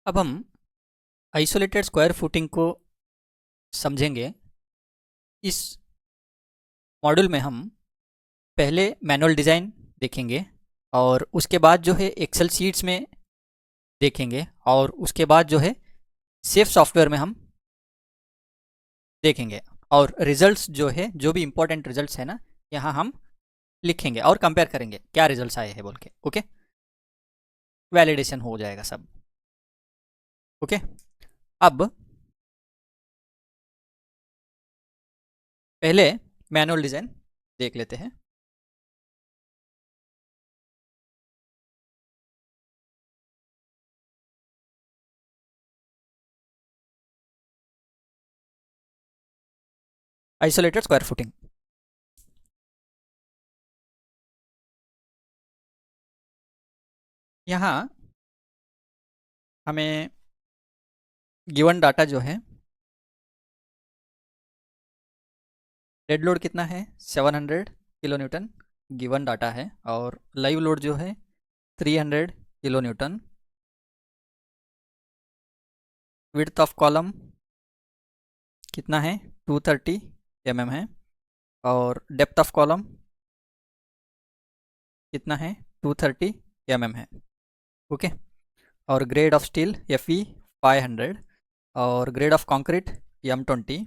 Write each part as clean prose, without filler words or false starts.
अब हम isolated square footing को समझेंगे। इस मॉड्यूल में हम पहले मैनुअल डिज़ाइन देखेंगे और उसके बाद जो है एक्सेल शीट्स में देखेंगे और उसके बाद जो है सेफ सॉफ्टवेयर में हम देखेंगे और रिजल्ट्स जो है जो भी इंपॉर्टेंट रिजल्ट्स है ना यहाँ हम लिखेंगे और कंपेयर करेंगे क्या रिजल्ट्स आए हैं बोल के। ओके, वैलिडेशन हो जाएगा सब। ओके, अब पहले मैनुअल डिज़ाइन देख लेते हैं। आइसोलेटेड स्क्वायर फुटिंग, यहाँ हमें गिवन डाटा जो है डेड लोड कितना है 700 किलो न्यूटन गिवन डाटा है और लाइव लोड जो है 300 kilo Newton. Width of column कितना है 230 mm है और डेप्थ ऑफ कॉलम कितना है 230 mm है। ओके, और ग्रेड ऑफ स्टील FE 500 और ग्रेड ऑफ कंक्रीट M20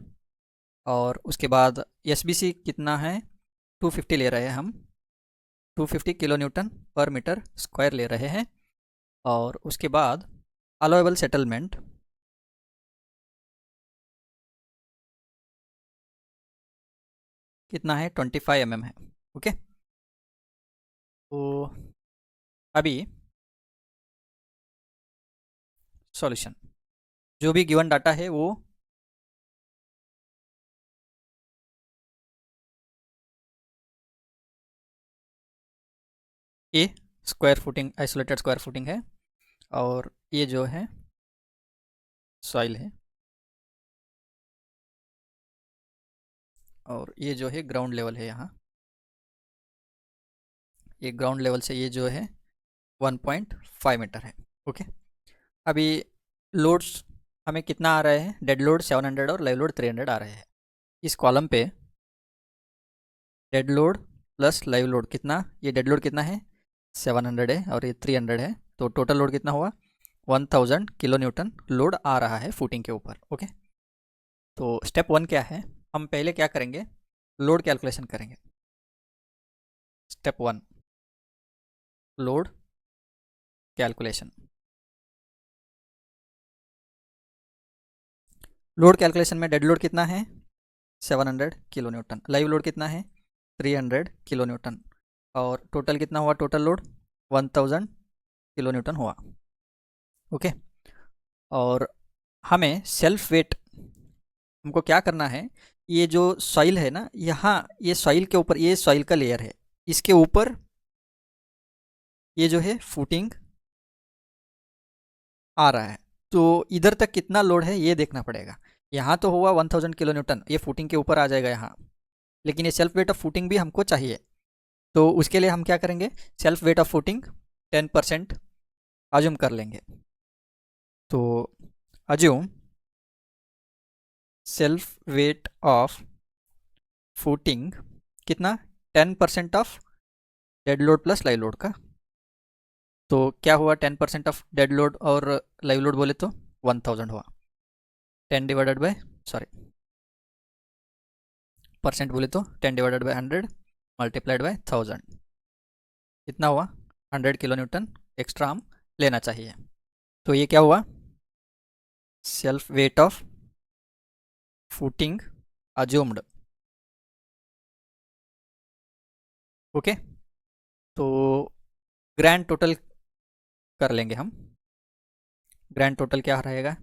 और उसके बाद SBC कितना है 250 ले रहे हैं हम, 250 kilo newton per metre square ले रहे हैं। और उसके बाद अलाउएबल सेटलमेंट कितना है 25 mm है। ओके, तो अभी सॉल्यूशन जो भी गिवन डाटा है वो a square footing isolated square footing है और ये जो है सॉइल है और ये जो है ग्राउंड लेवल है। यहाँ ये ग्राउंड लेवल से ये जो है 1.5 मीटर है। ओके, अभी लोड्स हमें कितना आ रहे हैं, डेड लोड 700 और लाइव लोड 300 आ रहे हैं। इस कॉलम पे dead load plus live load कितना, ये डेड लोड कितना है 700 है और ये 300 है, तो टोटल लोड कितना हुआ 1000 किलो न्यूटन लोड आ रहा है फुटिंग के ऊपर। ओके, तो स्टेप 1 क्या है, हम पहले क्या करेंगे लोड कैलकुलेशन करेंगे। Step 1 load calculation. Load calculation में डेड लोड कितना है 700 किलो न्यूटन, लाइव लोड कितना है 300 किलो न्यूटन और टोटल कितना हुआ, टोटल लोड 1000 किलो न्यूटन हुआ। ओके, और हमें सेल्फ वेट हमको क्या करना है, ये जो सॉइल है ना यहाँ ये सॉइल के ऊपर ये सॉइल का लेयर है, इसके ऊपर ये जो है फुटिंग आ रहा है, तो इधर तक कितना लोड है ये देखना पड़ेगा। यहाँ तो हुआ 1000 किलो न्यूटन, ये फुटिंग के ऊपर आ जाएगा यहाँ, लेकिन ये सेल्फ वेट ऑफ फुटिंग भी हमको चाहिए। तो उसके लिए हम क्या करेंगे, self weight of footing 10% assume कर लेंगे। तो assume self weight of footing कितना 10% of dead load plus live load का। तो क्या हुआ 10% ऑफ डेड लोड और लाइव लोड बोले तो 1000 हुआ, 10 डिवाइडेड बाय सॉरी परसेंट बोले तो 10 डिवाइडेड बाय 100 मल्टीप्लाइड बाय 1000 कितना हुआ 100 किलो न्यूटन एक्स्ट्रा हम लेना चाहिए। तो ये क्या हुआ self weight of footing assumed. Okay, तो ग्रैंड टोटल कर लेंगे हम। ग्रैंड टोटल क्या रहेगा,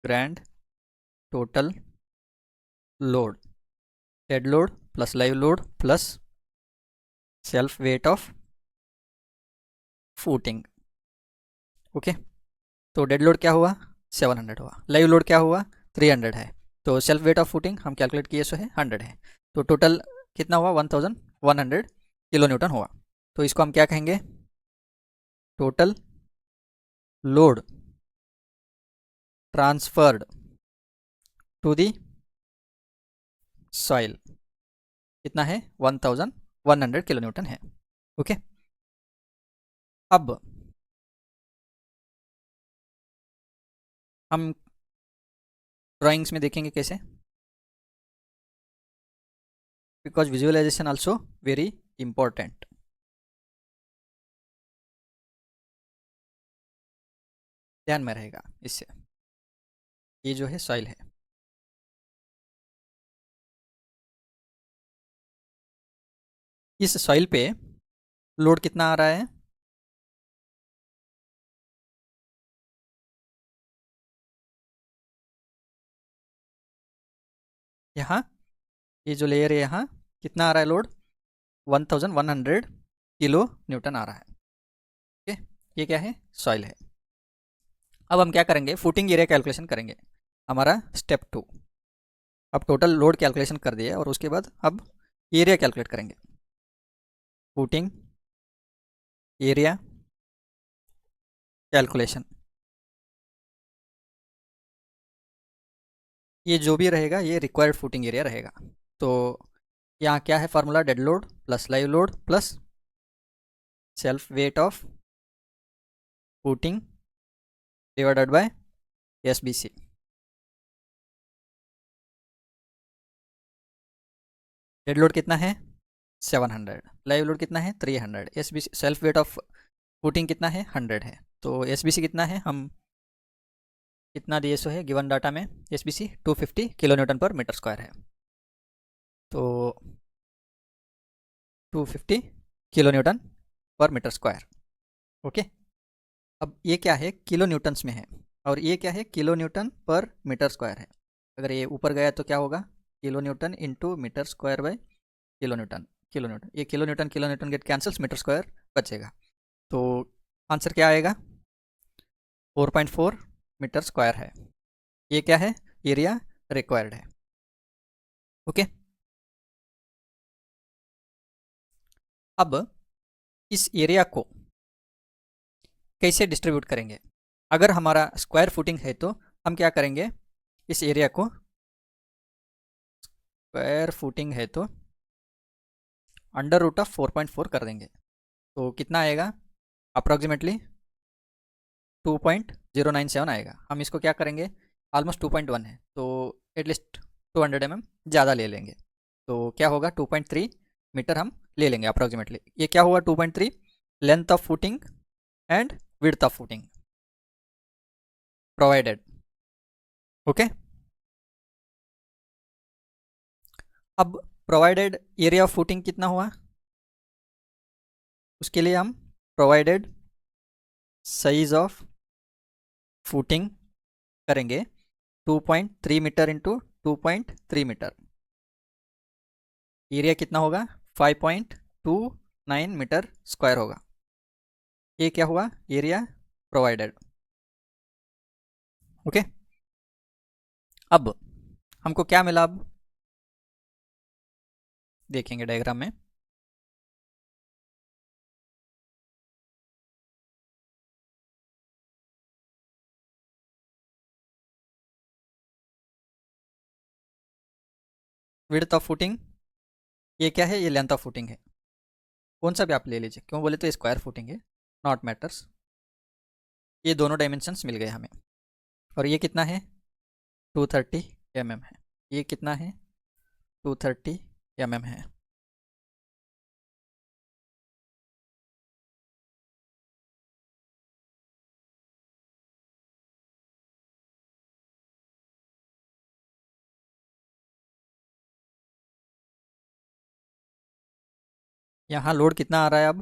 grand total load dead load plus live load plus self weight of footing. Okay, तो डेड लोड क्या हुआ 700 हुआ, लाइव लोड क्या हुआ 300 है, तो सेल्फ वेट ऑफ फुटिंग हम कैलकुलेट किए सो है 100 है, तो टोटल कितना हुआ 1100 किलो न्यूटन हुआ। तो इसको हम क्या कहेंगे total load transferred to the soil कितना है, 1100 किलो न्यूटन है। ओके, अब हम ड्राइंग्स में देखेंगे कैसे, because visualization also very important. ध्यान में रहेगा इससे। ये जो है सॉइल है, इस सॉइल पे लोड कितना आ रहा है, यहाँ ये जो लेयर है यहाँ कितना आ रहा है लोड, 1100 किलो न्यूटन आ रहा है। ओके, ये क्या है, सॉइल है। अब हम क्या करेंगे, फुटिंग एरिया कैलकुलेशन करेंगे, हमारा स्टेप 2। अब टोटल लोड कैलकुलेशन कर दिया और उसके बाद अब एरिया कैलकुलेट करेंगे। फुटिंग एरिया कैलकुलेशन, ये जो भी रहेगा ये रिक्वायर्ड फुटिंग एरिया रहेगा। तो यहाँ क्या है formula, dead load plus live load plus self weight of footing divided by SBC। Dead load कितना है 700, लाइव लोड कितना है 300, SBC self weight of footing कितना है 100 है। तो SBC कितना है, हम कितना दिए सो है गिवन डाटा में, SBC 250 kilo newton per metre square है। तो 250 kilo newton per metre square. Okay, अब ये क्या है किलो न्यूटन्स में है और ये क्या है kilo newton per metre square है। अगर ये ऊपर गया तो क्या होगा, kilo newton into metre square by kilo newton. ये kilo newton get cancels, metre square बचेगा। तो आंसर क्या आएगा, 4.4 मीटर स्क्वायर है। ये क्या है, एरिया रिक्वायर्ड है। ओके, अब इस एरिया को कैसे डिस्ट्रीब्यूट करेंगे, अगर हमारा स्क्वायर फुटिंग है तो हम क्या करेंगे, इस एरिया को स्क्वायर फुटिंग है तो अंडर रूट ऑफ 4.4 कर देंगे। तो कितना आएगा, अप्रॉक्सीमेटली 2.097 आएगा। हम इसको क्या करेंगे, ऑलमोस्ट 2.1 है तो एटलीस्ट 200 mm ज़्यादा ले लेंगे। तो क्या होगा 2.3 मीटर हम ले लेंगे अप्रॉक्सीमेटली। ये क्या हुआ 2.3 length of footing and width of footing provided. Okay, अब प्रोवाइडेड एरिया ऑफ फुटिंग कितना हुआ, उसके लिए हम प्रोवाइडेड साइज ऑफ फुटिंग करेंगे 2.3 मीटर इंटू 2.3 मीटर। एरिया कितना होगा 5.29 मीटर स्क्वायर होगा। ये क्या हुआ एरिया प्रोवाइडेड। ओके, अब हमको क्या मिला, अब देखेंगे डायग्राम में। विड्थ ऑफ फुटिंग, ये क्या है, ये लेंथ ऑफ फुटिंग है। कौन सा भी आप ले लीजिए, क्यों बोले तो स्क्वायर फुटिंग है, नॉट मैटर्स। ये दोनों डायमेंशंस मिल गए हमें। और ये कितना है 230 mm है। ये कितना है 230 mm है। यहाँ लोड कितना आ रहा है, अब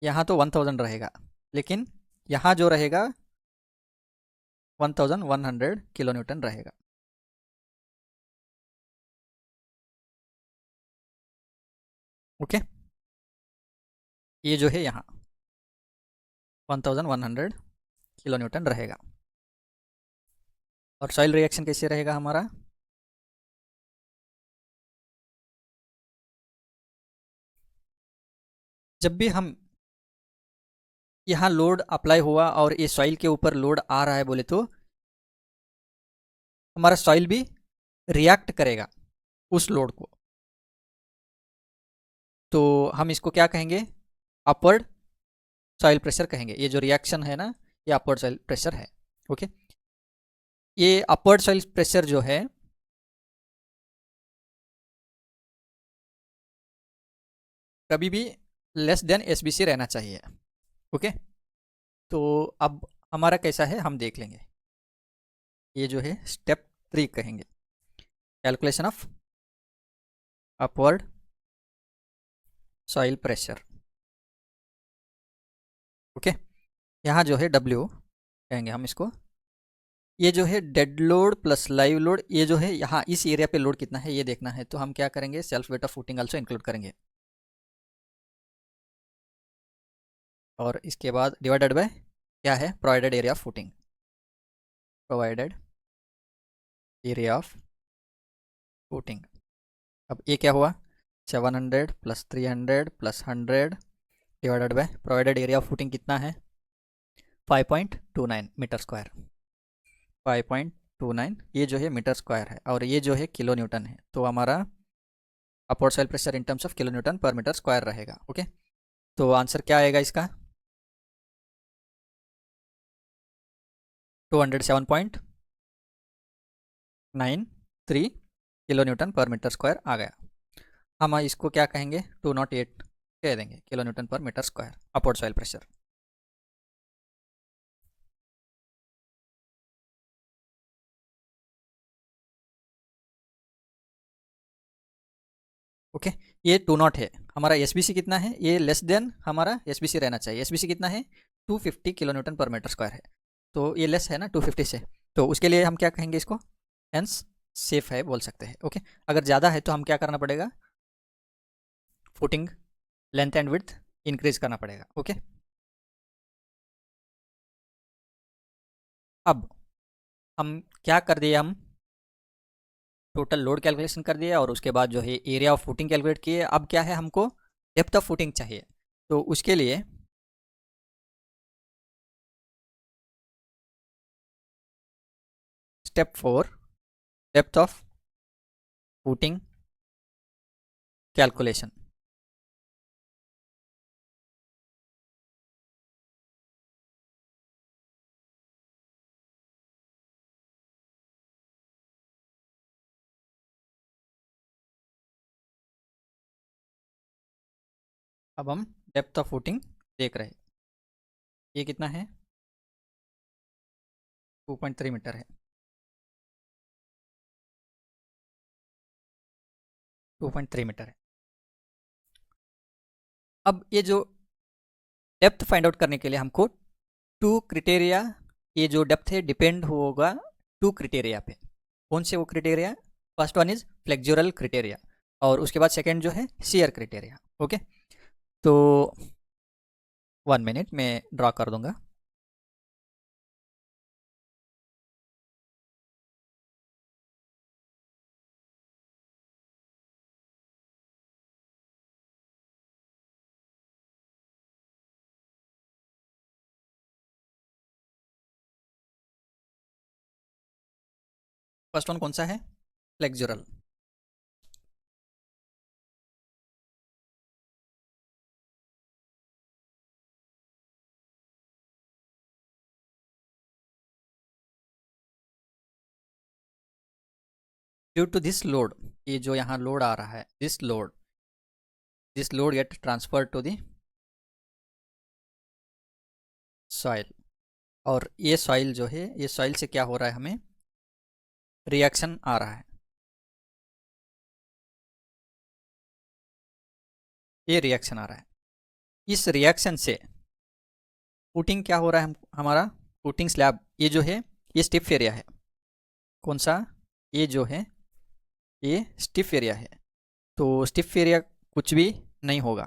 यहाँ तो 1000 रहेगा, लेकिन यहाँ जो रहेगा 1100 किलो न्यूटन रहेगा। ओके, ये जो है यहाँ 1100 किलो न्यूटन रहेगा। और सॉइल रिएक्शन कैसे रहेगा हमारा, जब भी हम यहाँ लोड अप्लाई हुआ और ये सॉइल के ऊपर लोड आ रहा है बोले तो हमारा सॉइल भी रिएक्ट करेगा उस लोड को। तो हम इसको क्या कहेंगे, अपवर्ड सॉइल प्रेशर कहेंगे। ये जो रिएक्शन है ना, ये अपवर्ड सॉइल प्रेशर है। ओके, ये अपवर्ड सॉइल प्रेशर जो है कभी भी लेस देन एसबीसी रहना चाहिए। ओके, तो अब हमारा कैसा है हम देख लेंगे। ये जो है स्टेप 3 कहेंगे, calculation of upward soil pressure. Okay, यहाँ जो है डब्ल्यू कहेंगे हम इसको। ये जो है dead load plus live load, ये जो है यहाँ इस एरिया पे लोड कितना है ये देखना है, तो हम क्या करेंगे, self weight of footing also include करेंगे। और इसके बाद डिवाइडेड बाय क्या है, provided area of footing, provided area of footing. अब ये क्या हुआ, 700 plus 300 plus 100 divided by provided area of footing कितना है, 5.29 मीटर स्क्वायर। 5.29 ये जो है मीटर स्क्वायर है और ये जो है किलो न्यूटन है। तो हमारा upward soil pressure in terms of kilo newton per metre square रहेगा। ओके, तो आंसर क्या आएगा इसका, 207.93 kilo newton per metre square आ गया। हम इसको क्या कहेंगे, 208 कह देंगे kilo newton per metre square upward soil pressure. Okay, ये 2 नॉट है। हमारा एसबीसी कितना है, ये लेस देन हमारा एसबीसी रहना चाहिए। एसबीसी कितना है, 250 kilo newton per metre square है, तो ये लेस है ना 250 से, तो उसके लिए हम क्या कहेंगे इसको, हेंस सेफ है बोल सकते हैं। ओके, अगर ज़्यादा है तो हम क्या करना पड़ेगा, footing length and width increase करना पड़ेगा। ओके, अब हम क्या कर दिए, हम टोटल लोड कैलकुलेशन कर दिया और उसके बाद जो है एरिया ऑफ फुटिंग कैलकुलेट किए। अब क्या है, हमको डेप्थ ऑफ फुटिंग चाहिए, तो उसके लिए step 4 depth of footing calculation. अब हम डेप्थ ऑफ फुटिंग देख रहे हैं, ये कितना है, 2.3 मीटर है, 2.3 मीटर है। अब ये जो डेप्थ फाइंड आउट करने के लिए हमको 2 क्रिटेरिया, ये जो डेप्थ है डिपेंड होगा 2 क्रिटेरिया पे। कौन से वो criteria, first one is flexural criteria और उसके बाद सेकेंड जो है शियर क्रिटेरिया। ओके, तो 1 मिनट में ड्रॉ कर दूंगा। फर्स्ट वन कौन सा है, flexural. Due to this load, ये जो यहाँ लोड आ रहा है, this load get transfer to the soil, और ये सॉइल जो है, ये सॉइल से क्या हो रहा है, हमें रिएक्शन आ रहा है, ये रिएक्शन आ रहा है। इस रिएक्शन से फुटिंग क्या हो रहा है, हमारा फुटिंग स्लैब, ये जो है ये स्टिफ एरिया है, कौन सा, ये जो है ये स्टिफ एरिया है, तो स्टिफ एरिया कुछ भी नहीं होगा,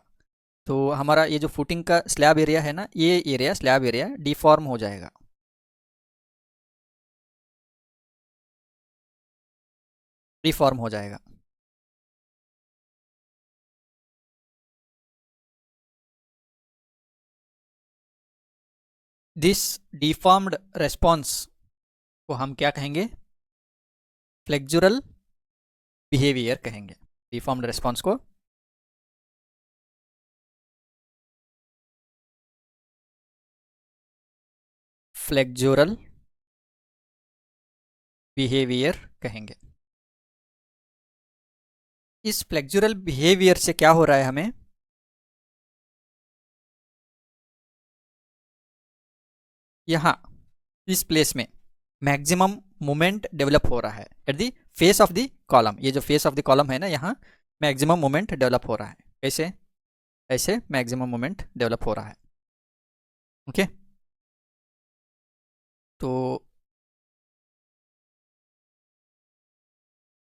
तो हमारा ये जो फुटिंग का स्लैब एरिया है ना, ये एरिया स्लैब एरिया डिफॉर्म हो जाएगा, डिफॉर्म हो जाएगा। दिस डिफॉर्म्ड रेस्पॉन्स को हम क्या कहेंगे? फ्लेक्सुरल बिहेवियर कहेंगे। डिफॉर्म्ड रेस्पॉन्स को फ्लेक्सुरल बिहेवियर कहेंगे। इस फ्लेक्सुरल बिहेवियर से क्या हो रहा है हमें? यहाँ इस प्लेस में मैक्सिमम मोमेंट डेवलप हो रहा है at the face of the column. ये जो फेस ऑफ द कॉलम है ना, यहाँ मैक्सिमम मोमेंट डेवलप हो रहा है। कैसे? ऐसे मैक्सिमम मोमेंट डेवलप हो रहा है। ओके, तो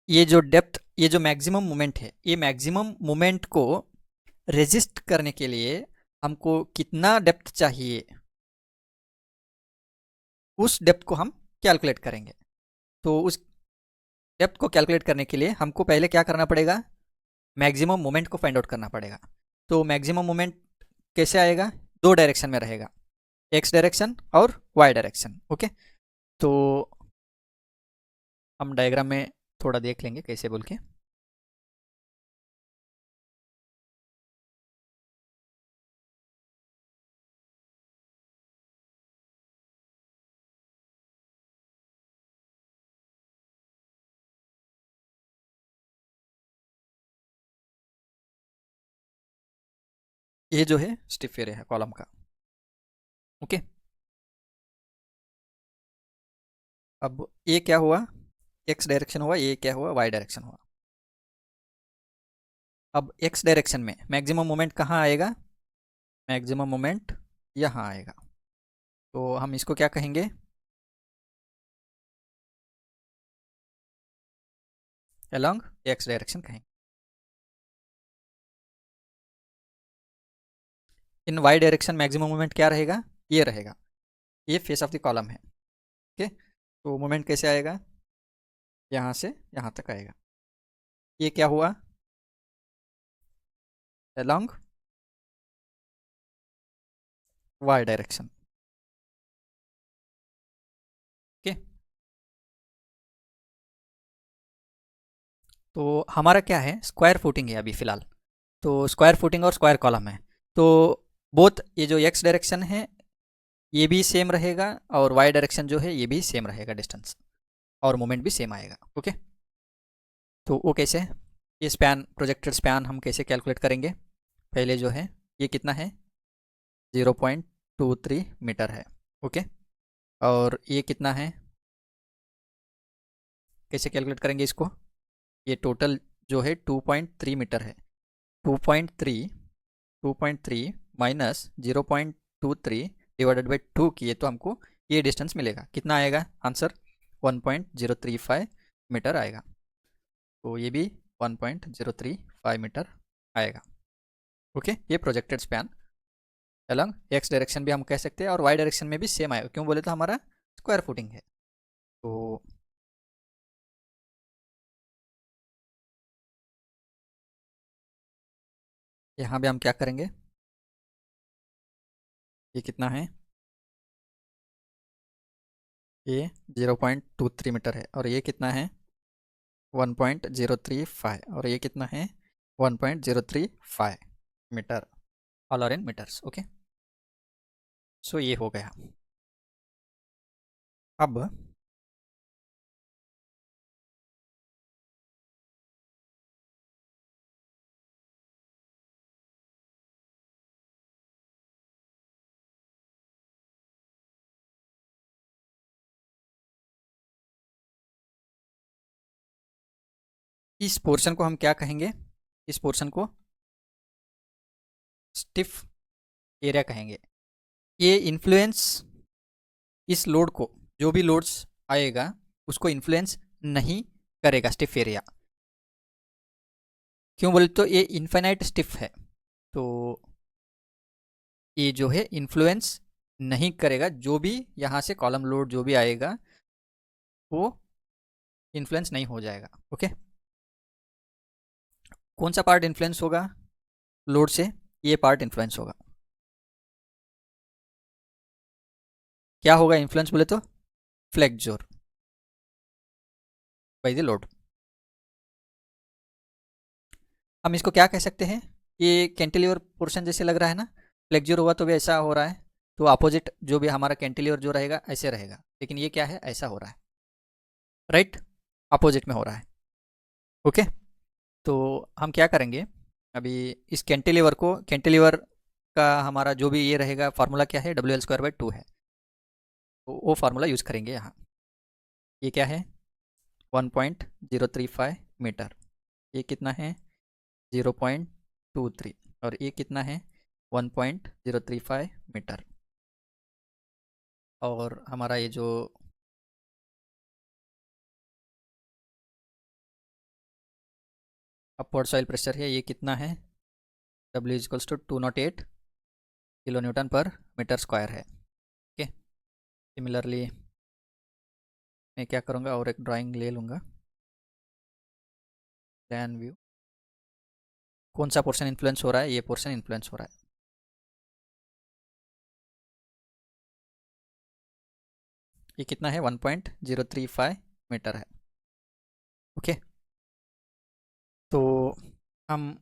ये जो डेप्थ, ये जो मैक्सिमम मोमेंट है, ये मैक्सिमम मोमेंट को रेजिस्ट करने के लिए हमको कितना डेप्थ चाहिए, उस डेप्थ को हम कैलकुलेट करेंगे। तो उस डेप्थ को कैलकुलेट करने के लिए हमको पहले क्या करना पड़ेगा? मैक्सिमम मोमेंट को फाइंड आउट करना पड़ेगा। तो मैक्सिमम मोमेंट कैसे आएगा? दो डायरेक्शन में रहेगा, एक्स डायरेक्शन और वाई डायरेक्शन। ओके, तो हम डायग्राम में थोड़ा देख लेंगे कैसे बोल के। ये जो है स्टिफ एरिया है कॉलम का। ओके, अब ये क्या हुआ? एक्स डायरेक्शन हुआ, ये क्या हुआ? वाई डायरेक्शन हुआ। अब एक्स डायरेक्शन में मैक्सिमम मोमेंट कहाँ आएगा? मैक्सिमम मोमेंट यहाँ आएगा। तो हम इसको क्या कहेंगे? अलोंग एक्स डायरेक्शन कहेंगे। इन वाई डायरेक्शन मैक्सिमम मोमेंट क्या रहेगा? ये रहेगा, ये फेस ऑफ द कॉलम है। ओके, तो मोमेंट कैसे आएगा? यहाँ से यहाँ तक आएगा। ये क्या हुआ? Along Y direction. ओके, तो हमारा क्या है? स्क्वायर फुटिंग है अभी फ़िलहाल। तो स्क्वायर फुटिंग और स्क्वायर कॉलम है, तो बोथ ये जो एक्स डायरेक्शन है ये भी सेम रहेगा और वाई डायरेक्शन जो है ये भी सेम रहेगा डिस्टेंस, और मोमेंट भी सेम आएगा। ओके, तो वो कैसे? ये स्पैन, प्रोजेक्टेड स्पैन हम कैसे कैलकुलेट करेंगे? पहले जो है ये कितना है? 0.23 मीटर है। ओके, और ये कितना है? कैसे कैलकुलेट करेंगे इसको? ये टोटल जो है 2.3 मीटर है। 2.3, 2.3 माइनस 0.23 डिवाइडेड बाई 2 किए तो हमको ये डिस्टेंस मिलेगा। कितना आएगा आंसर? 1.035 मीटर आएगा। तो ये भी 1.035 मीटर आएगा। ओके, ये projected span along x direction भी हम कह सकते हैं, और वाई डायरेक्शन में भी सेम आएगा। क्यों बोले तो हमारा स्क्वायर फुटिंग है। तो यहाँ भी हम क्या करेंगे? ये कितना है? ये 0.23 मीटर है, और ये कितना है? 1.035, और ये कितना है? 1.035 metre. All are in metres. Okay, so ये हो गया। अब इस पोर्शन को हम क्या कहेंगे? इस पोर्शन को स्टिफ एरिया कहेंगे। ये इन्फ्लुएंस इस लोड को, जो भी लोड्स आएगा उसको इन्फ्लुएंस नहीं करेगा स्टिफ एरिया। क्यों बोले तो ये इनफाइनाइट स्टिफ है, तो ये जो है इन्फ्लुएंस नहीं करेगा। जो भी यहाँ से कॉलम लोड जो भी आएगा वो इन्फ्लुएंस नहीं हो जाएगा। ओके, कौन सा पार्ट इन्फ्लुएंस होगा लोड से? ये पार्ट इन्फ्लुएंस होगा। क्या होगा इन्फ्लुएंस बोले तो फ्लेक्सोर बाय द लोड। हम इसको क्या कह सकते हैं, ये कैंटिलीवर पोर्शन जैसे लग रहा है ना, फ्लेक्सोर हुआ तो भी ऐसा हो रहा है, तो अपोजिट जो भी हमारा कैंटिलीवर जो रहेगा ऐसे रहेगा, लेकिन ये क्या है, ऐसा हो रहा है, राइट, अपोजिट में हो रहा है। ओके, तो हम क्या करेंगे, अभी इस कैंटिलीवर को, कैंटिलीवर का हमारा जो भी ये रहेगा फार्मूला क्या है, WL²/2 है, तो वो फार्मूला यूज़ करेंगे यहाँ। ये क्या है, 1.035 मीटर, ये कितना है 0.23, और ये कितना है 1.035 मीटर, और हमारा ये जो अपवर्ड सॉइल प्रेशर है ये कितना है, W = 208 kilo newton per metre square है। ओके, सिमिलरली मैं क्या करूँगा, और एक ड्राइंग ले लूँगा, प्लान व्यू, कौन सा पोर्शन इन्फ्लुएंस हो रहा है, ये पोर्शन इन्फ्लुएंस हो रहा है। ये कितना है 1.035 मीटर है। ओके, तो हम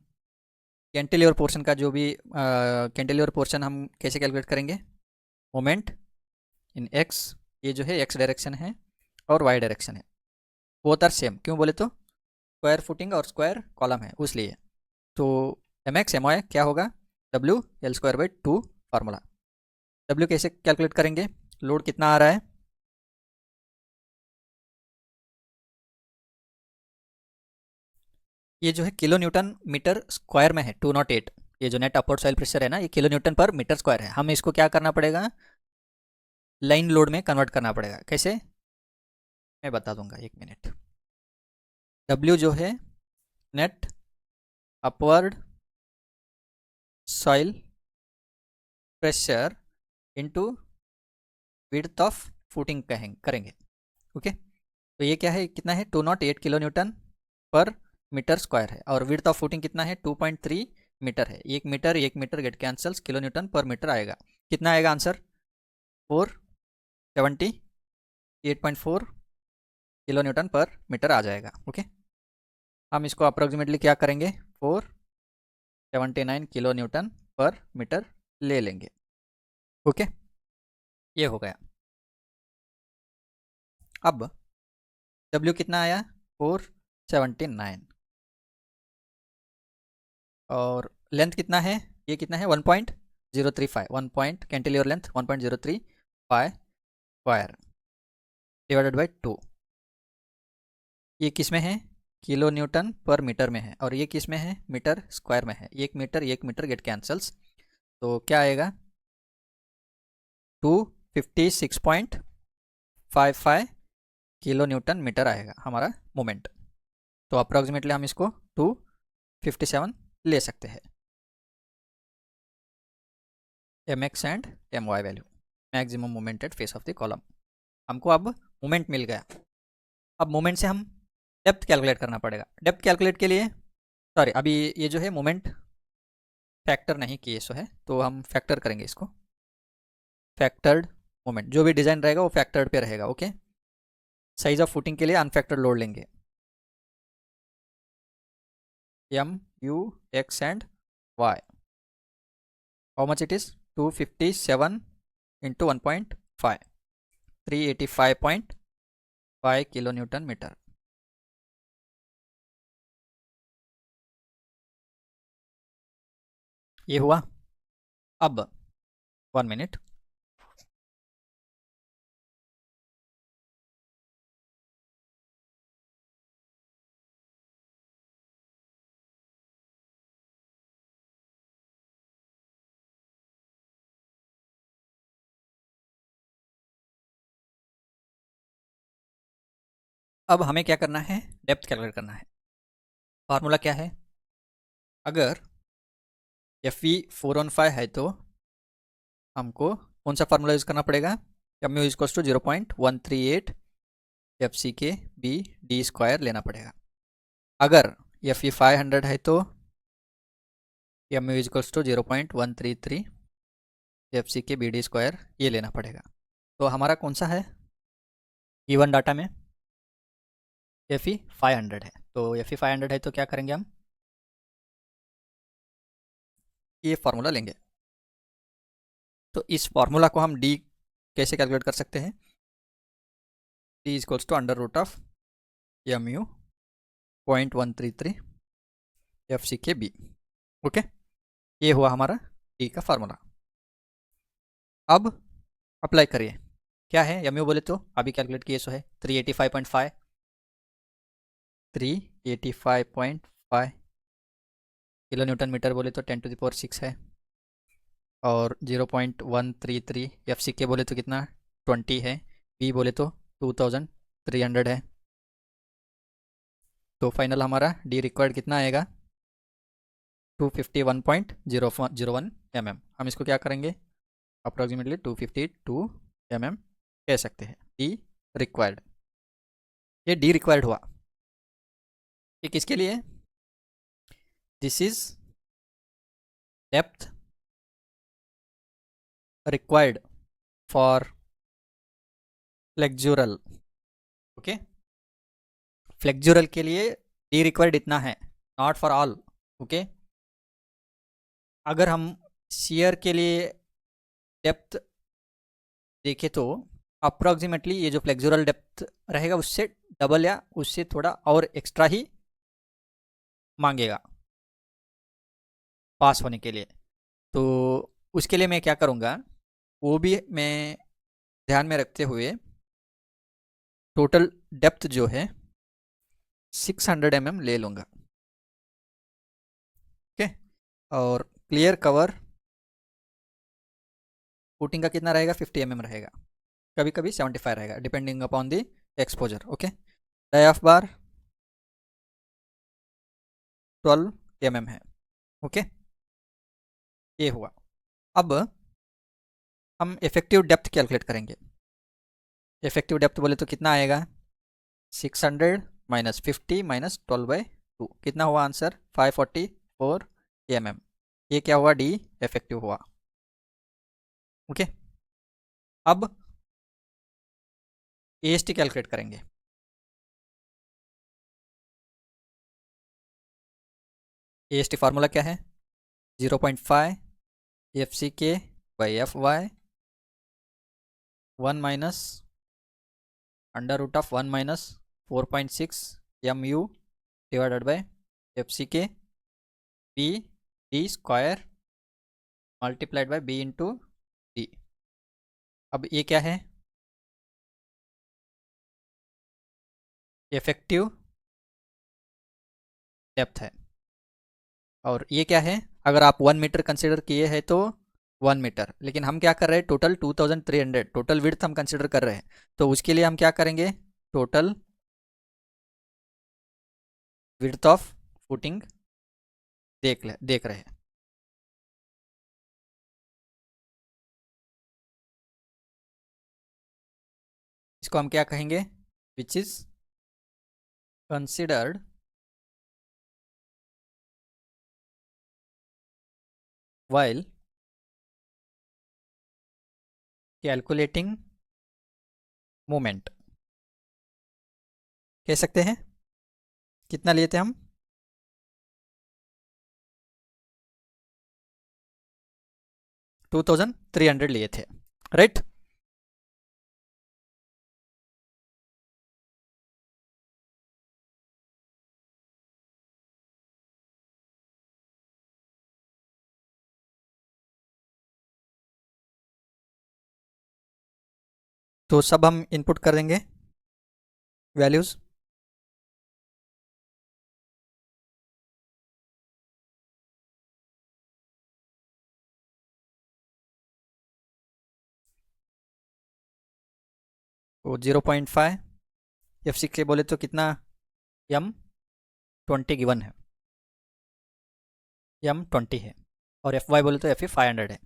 कैंटिलीवर पोर्शन का जो भी कैंटिलीवर पोर्शन हम कैसे कैलकुलेट करेंगे, मोमेंट इन एक्स, ये जो है एक्स डायरेक्शन है और वाई डायरेक्शन है, बोथ आर सेम, क्यों बोले तो स्क्वायर फुटिंग और स्क्वायर कॉलम है उसलिए। तो MX/MY क्या होगा, WL²/2 फार्मूला। W कैसे कैलकुलेट करेंगे, लोड कितना आ रहा है, ये जो है किलो न्यूटन मीटर स्क्वायर में है 208, ये जो नेट अपवर्ड सॉइल प्रेशर है ना, ये kilo newton per metre square है। हमें इसको क्या करना पड़ेगा, लाइन लोड में कन्वर्ट करना पड़ेगा। कैसे, मैं बता दूंगा, एक मिनट। W जो है net upward soil pressure into width of footing करेंगे। ओके, तो ये क्या है, कितना है 208 kilo newton per metre square है, और विड्थ ऑफ फुटिंग कितना है 2.3 मीटर है। एक metre get cancels, kilo newton per metre आएगा, कितना आएगा answer 478.4 kilo newton per metre आ जाएगा। ओके, हम इसको अप्रोक्सीमेटली क्या करेंगे, 479 किलो न्यूटन पर मीटर ले लेंगे। ओके, ये हो गया। अब W कितना आया 479, और लेंथ कितना है, ये कितना है 1.035, 1 point cantilever length 1.035 square divided by 2, ये किस में है, किलो न्यूटन पर मीटर में है, और ये किस में है, मीटर स्क्वायर में है। एक मीटर गेट कैंसल्स, तो क्या आएगा 256.55 किलो न्यूटन मीटर आएगा हमारा मोमेंट। तो अप्रॉक्सीमेटली हम इसको 257 ले सकते हैं। MX and MY value, maximum moment at face of the column. हमको अब मोमेंट मिल गया। अब मोमेंट से हम डेप्थ कैलकुलेट करना पड़ेगा। डेप्थ कैलकुलेट के लिए, सॉरी, अभी ये जो है मोमेंट फैक्टर नहीं किए सो है, तो हम फैक्टर करेंगे इसको, फैक्टर्ड मोमेंट, जो भी डिज़ाइन रहेगा वो फैक्टर्ड पे रहेगा। ओके, साइज ऑफ फुटिंग के लिए अनफैक्टर्ड लोड लेंगे, M, U, X and Y। How much it is 257 into 1.5, 385.5 kilo newton metre. ये हुआ। अब 1 मिनट, अब हमें क्या करना है, डेप्थ कैलकुलेट करना है। फार्मूला क्या है, अगर FE 415 है तो हमको कौन सा फार्मूला यूज़ करना पड़ेगा, MU = 0.138 FCK BD² लेना पड़ेगा। अगर FE 500 है तो MU = 0.133 FCK BD² ये लेना पड़ेगा। तो हमारा कौन सा है गिवन डाटा में? FE 500 है। तो FE 500 है तो क्या करेंगे हम? ये फार्मूला लेंगे। तो इस फार्मूला को हम D कैसे कैलकुलेट कर सकते हैं? D equals to under root of MU 0.133 FCKB। Okay, ये हुआ हमारा D का फार्मूला। अब अप्लाई करिए। क्या है MU बोले तो अभी कैलकुलेट किए सो है 385.5 किलो न्यूटन मीटर बोले तो 10⁶ है। और 0.133 FCK बोले तो कितना 20 है। B बोले तो 2300 है। तो फाइनल हमारा D रिक्वायर्ड कितना आएगा? 251.01 mm। हम इसको क्या करेंगे? अप्रोक्सीमेटली 252 mm कह सकते हैं D रिक्वायर्ड। ये D रिक्वायर्ड हुआ। ये किसके लिए? This is depth required for flexural. Okay, flexural के लिए D रिक्वायर्ड इतना है, नॉट फॉर ऑल। ओके, अगर हम शियर के लिए डेप्थ देखें तो अप्रोक्सीमेटली ये जो फ्लेक्जुरल डेप्थ रहेगा उससे डबल या उससे थोड़ा और एक्स्ट्रा ही मांगेगा पास होने के लिए। तो उसके लिए मैं क्या करूँगा, वो भी मैं ध्यान में रखते हुए टोटल डेप्थ जो है 600 mm ले लूँगा। ओके, और क्लियर कवर फुटिंग का कितना रहेगा? 50 mm रहेगा, कभी कभी 75 रहेगा, depending upon the exposure. Okay, dia of bar 12 mm है। ओके, ये हुआ। अब हम इफेक्टिव डेप्थ कैलकुलेट करेंगे। इफेक्टिव डेप्थ बोले तो कितना आएगा? 600 माइनस 50 माइनस 12/2 कितना हुआ आंसर? 544 mm। ये क्या हुआ? D इफेक्टिव हुआ। ओके, अब AST कैलकुलेट करेंगे। AST फार्मूला क्या है? 0.5 FCK/FY 1 minus under root of 1 minus 4.6 MU divided by FCK B D square multiplied by B into D। अब ये क्या है? इफेक्टिव डेप्थ है। और ये क्या है? अगर आप 1 मीटर कंसिडर किए हैं तो 1 मीटर, लेकिन हम क्या कर रहे हैं? टोटल 2300 टोटल विड्थ हम कंसिडर कर रहे हैं। तो उसके लिए हम क्या करेंगे? टोटल विड्थ ऑफ फुटिंग देख रहे हैं। इसको हम क्या कहेंगे? Which is considered while calculating moment. कह सकते हैं कितना लिए थे हम? 2300 लिए थे, राइट? तो सब हम इनपुट कर देंगे वैल्यूज। तो 0.5 FCK बोले तो कितना? M20 गिवन है, M20 है। और FY बोले तो FE 500 है।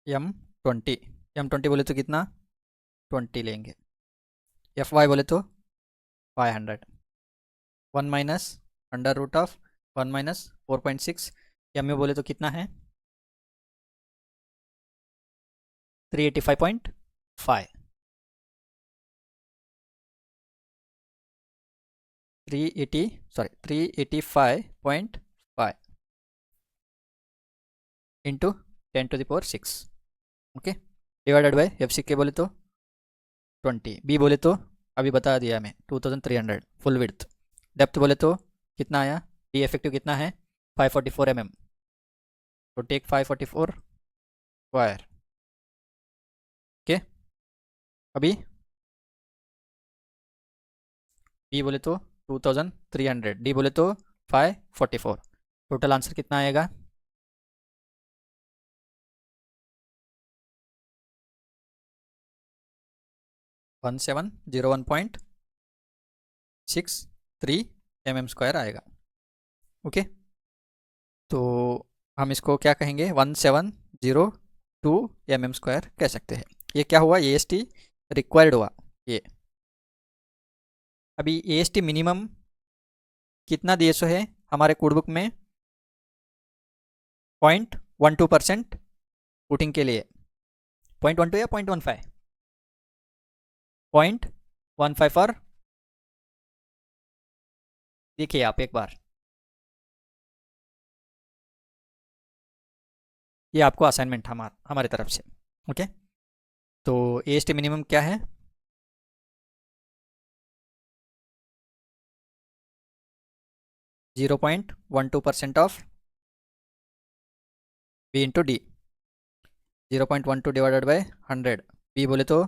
M20 बोले तो कितना? 20 लेंगे। FY बोले तो 500। 1 minus under root of 1 minus 4.6 MU बोले तो कितना है 385.5 385.5 into 10⁶ okay divided by FCK बोले तो 20 B बोले तो अभी बता दिया मैं 2300 फुल विड्थ डेप्थ बोले तो कितना आया D इफेक्टिव कितना है 544 mm तो टेक 544 स्क्वायर ओके अभी B बोले तो 2300 D बोले तो 544 टोटल आंसर कितना आएगा 1701.63 mm² आएगा ओके तो हम इसको क्या कहेंगे 1702 mm² कह सकते हैं ये क्या हुआ AST रिक्वायर्ड हुआ ये अभी AST मिनिमम कितना दिए सो है हमारे कोड बुक में 0.12% पुटिंग के लिए 0.12 या 0.15 0.15 फॉर देखिए आप एक बार ये आपको असाइनमेंट हमारे तरफ से ओके तो AST मिनिमम क्या है 0.12% of B into D 0.12 divided by 100 B बोले तो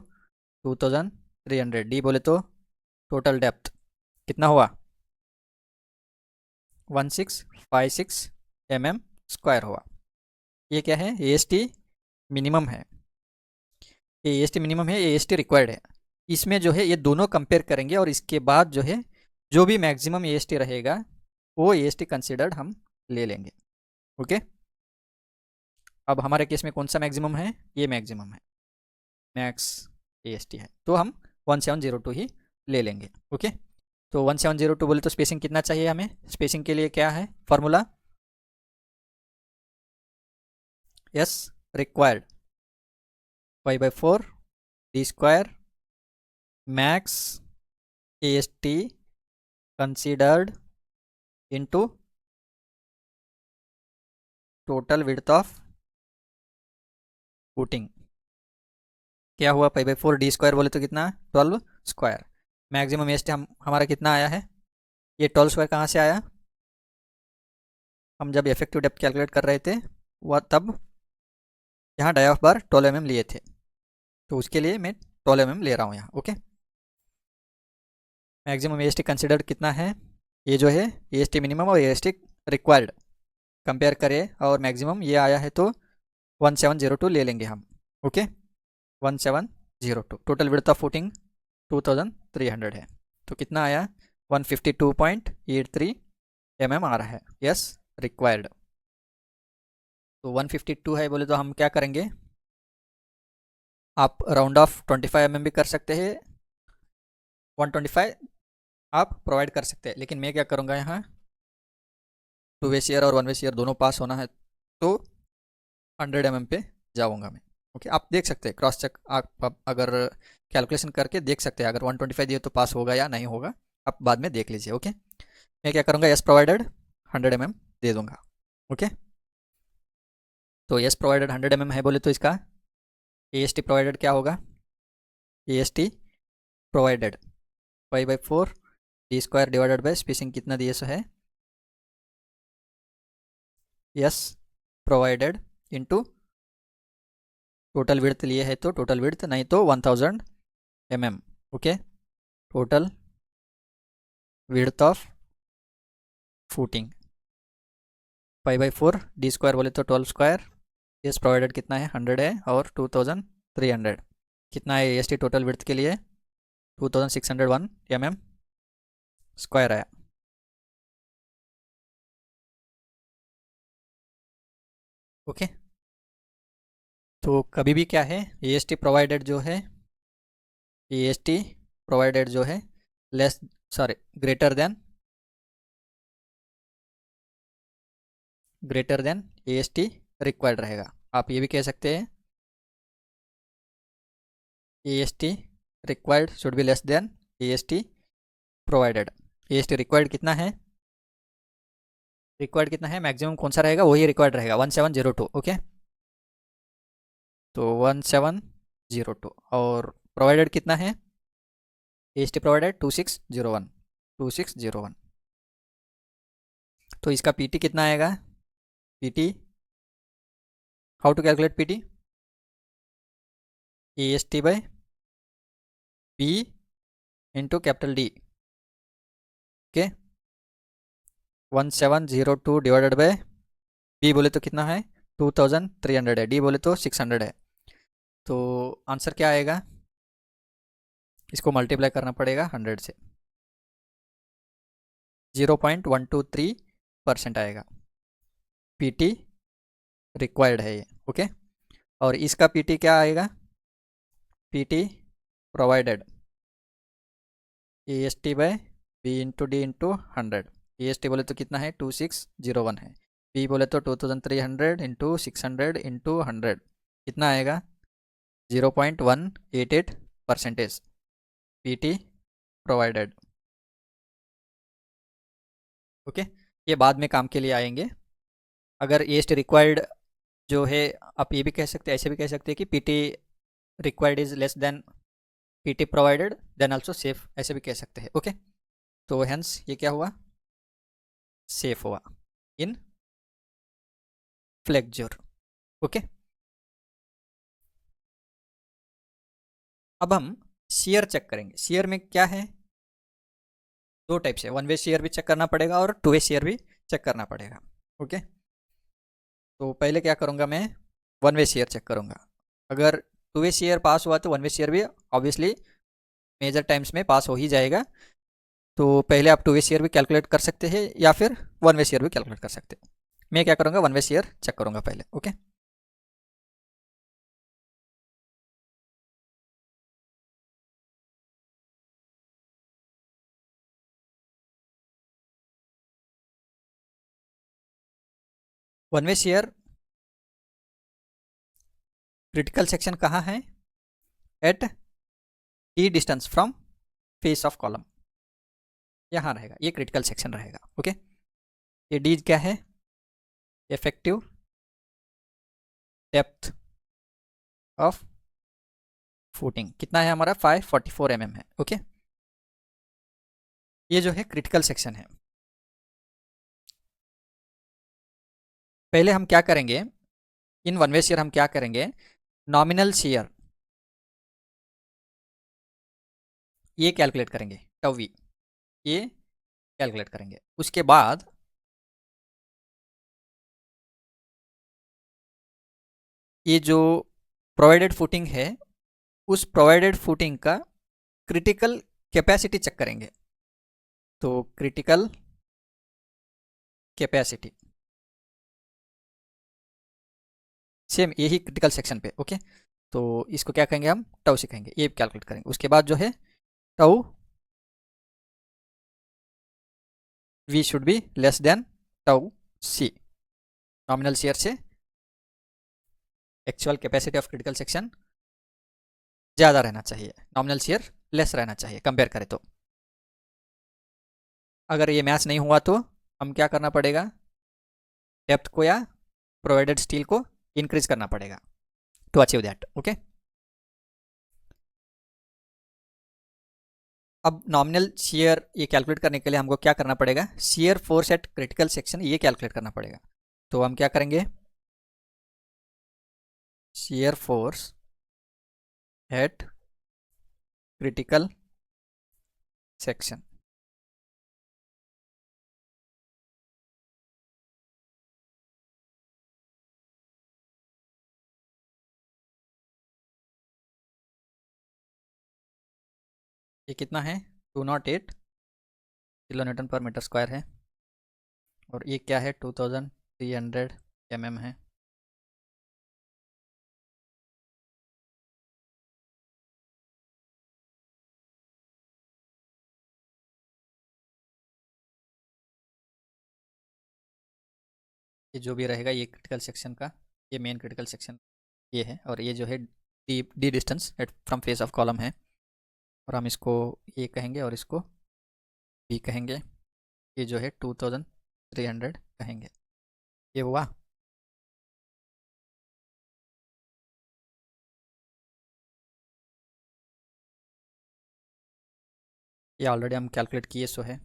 2300 D बोले तो टोटल डेप्थ कितना हुआ 1656 mm² हुआ ये क्या है AST मिनिमम है ये AST मिनिमम है AST रिक्वायर्ड है इसमें जो है ये दोनों कंपेयर करेंगे और इसके बाद जो है जो भी मैक्सिमम AST रहेगा वो AST कंसिडर्ड हम ले लेंगे ओके अब हमारे केस में कौन सा मैक्सिमम है ये मैक्सिमम है मैक्स AST है तो हम 1702 ही ले लेंगे ओके तो 1702 बोले तो स्पेसिंग कितना चाहिए हमें स्पेसिंग के लिए क्या है formula S required 5/4 D² max AST considered into total width of putting क्या हुआ 5/4 D² बोले तो कितना 12² मैक्सिमम AST हमारा कितना आया है ये 12² कहाँ से आया हम जब इफेक्टिव डेप्थ कैलकुलेट कर रहे थे वह तब यहाँ डाई ऑफ बार 12 mm लिए थे तो उसके लिए मैं 12 mm ले रहा हूँ यहाँ ओके मैक्सिमम AST कंसिडर्ड कितना है ये जो है AST मिनिमम और AST रिक्वायर्ड कंपेयर करें और मैक्सिमम ये आया है तो 1702 ले लेंगे हम okay 1702 total width of footing 2300 है तो कितना आया 152.83 mm आ रहा है यस रिक्वायर्ड तो 152 है बोले तो हम क्या करेंगे आप राउंड ऑफ 25 mm भी कर सकते हैं 125 आप प्रोवाइड कर सकते हैं लेकिन मैं क्या करूँगा यहाँ 2 वे शेयर और 1 वे शेयर दोनों पास होना है तो 100 mm पे जाऊँगा मैं ओके आप देख सकते हैं क्रॉस चेक आप अगर कैलकुलेशन करके देख सकते हैं अगर 125 दिए तो पास होगा या नहीं होगा आप बाद में देख लीजिए ओके मैं क्या करूँगा एस प्रोवाइडेड 100 mm दे दूँगा ओके तो एस प्रोवाइडेड 100 mm है बोले तो इसका AST प्रोवाइडेड क्या होगा AST provided 5/4 D² divided by spacing कितना दिए सो है yes provided into total width लिए है तो टोटल विड्थ नहीं तो 1000 mm okay total width of footing 5/4 D² बोले तो 12² यस प्रोवाइडेड कितना है 100 है और 2300 कितना है AST टोटल विड्थ के लिए 2601 mm² आया ओके तो कभी भी क्या है AST प्रोवाइडेड जो है AST प्रोवाइडेड जो है greater than greater than AST required रहेगा। आप ये भी कह सकते हैं AST required should be less then AST provided. AST required कितना है, रिक्वायर्ड कितना है, मैक्सिमम कौन सा रहेगा, वही रिक्वायर्ड रहेगा 1702। ओके, तो 1702 और प्रोवाइडेड कितना है, AST प्रोवाइडेड 2601, 2601। तो इसका PT कितना आएगा, PT how to calculate PT, AST by P into capital D। Okay, 1702 divided by B बोले तो कितना है 2300 है, D बोले तो 600 है। तो आंसर क्या आएगा, इसको मल्टीप्लाई करना पड़ेगा 100 से, 0.123% आएगा। PT रिक्वायर्ड है ये। ओके, और इसका PT क्या आएगा, PT provided AST by B into D into 100। AST बोले तो कितना है 2601 है, B बोले तो 2300 इंटू 600 इंटू 100 कितना आएगा 0.188%। PT provided. ओके, ये बाद में काम के लिए आएंगे। अगर AST रिक्वायर्ड जो है, आप ये भी कह सकते हैं, ऐसे भी कह सकते हैं कि PT required is less than PT provided then also safe, ऐसे भी कह सकते हैं। ओके, तो हेंस ये क्या हुआ, सेफ हुआ इन फ्लेक्सर। ओके, अब हम शेयर चेक करेंगे। शेयर में क्या है, दो टाइप से, वन वे शेयर भी चेक करना पड़ेगा और टू वे शेयर भी चेक करना पड़ेगा। ओके, तो पहले क्या करूँगा मैं, वन वे शेयर चेक करूँगा। अगर टू वे शेयर पास हुआ तो वन वे शेयर भी ऑब्वियसली मेजर टाइम्स में पास हो ही जाएगा। तो पहले आप टू वे शेयर भी कैलकुलेट कर सकते हैं या फिर वन वे शेयर भी कैलकुलेट कर सकते हैं। मैं क्या करूँगा, वन वे शेयर चेक करूँगा पहले। Okay, one way share critical section कहाँ है, at T distance from face of column, यहाँ रहेगा, ये क्रिटिकल सेक्शन रहेगा। ओके, ये डी क्या है, इफेक्टिव डेप्थ ऑफ फुटिंग कितना है हमारा 544 mm है। ओके, ये जो है क्रिटिकल सेक्शन है। पहले हम क्या करेंगे, इन वन वे शेयर हम क्या करेंगे, नॉमिनल शेयर ये कैलकुलेट करेंगे, टव वी ये कैलकुलेट करेंगे। उसके बाद ये जो प्रोवाइडेड फुटिंग है, उस प्रोवाइडेड फुटिंग का क्रिटिकल कैपेसिटी चेक करेंगे। तो क्रिटिकल कैपेसिटी सेम यही क्रिटिकल सेक्शन पे। ओके, तो इसको क्या कहेंगे हम, टव सीखेंगे, ये कैलकुलेट करेंगे। उसके बाद जो है tau V should be less than tau C, nominal shear से actual capacity of critical section ज़्यादा रहना चाहिए, नॉमिनल शेयर लेस रहना चाहिए कंपेयर करें तो। अगर ये मैच नहीं हुआ तो हम क्या करना पड़ेगा, डेप्थ को या प्रोवाइडेड स्टील को इंक्रीज करना पड़ेगा टू अचीव दैट। ओके, अब नॉमिनल शेयर ये कैलकुलेट करने के लिए हमको क्या करना पड़ेगा, share force at critical section ये कैलकुलेट करना पड़ेगा। तो हम क्या करेंगे, share force at critical section, ये कितना है 208 kilo newton per metre square है, और ये क्या है 2300 mm है। ये जो भी रहेगा ये क्रिटिकल सेक्शन का, ये मेन क्रिटिकल सेक्शन ये है, और ये जो है D distance at from face of column है, और हम इसको ए कहेंगे और इसको बी कहेंगे। ये जो है 2300 कहेंगे। ये हुआ। ये ऑलरेडी हम कैलकुलेट किए सो है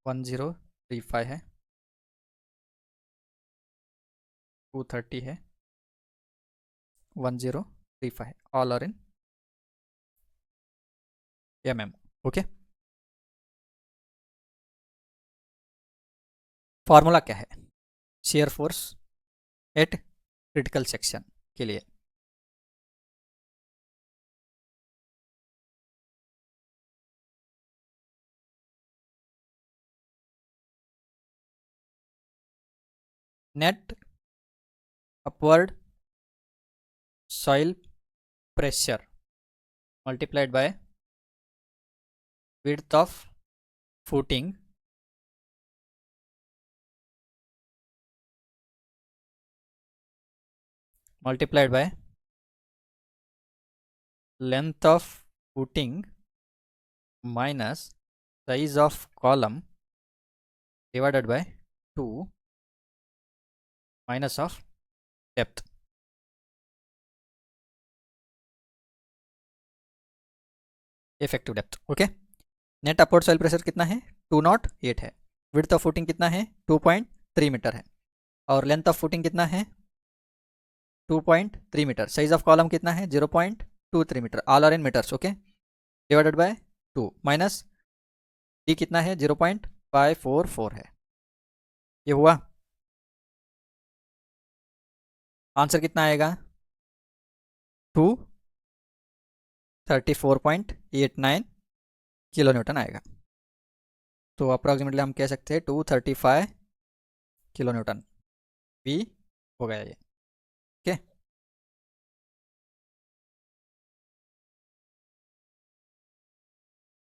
1035 है, 230 है, 1035 all are in mm। Okay, formula क्या है shear force at critical section के लिए? नेट अपवर्ड soil pressure multiplied by width of footing multiplied by length of footing minus size of column divided by 2 minus of depth। Effective depth. Okay, net upward soil pressure कितना है 208 है, width of footing कितना है 2.3 metre है, और length of footing कितना है 2.3 metre, size of column कितना है 0.23 metre, all are in metres. Okay, divided by 2 minus D कितना है 0.544 है। ये हुआ। आंसर कितना आएगा 234.89 किलो न्यूटन आएगा। तो अप्रॉक्सीमेटली हम कह सकते हैं 235 किलो न्यूटन भी हो गया ये। ओके,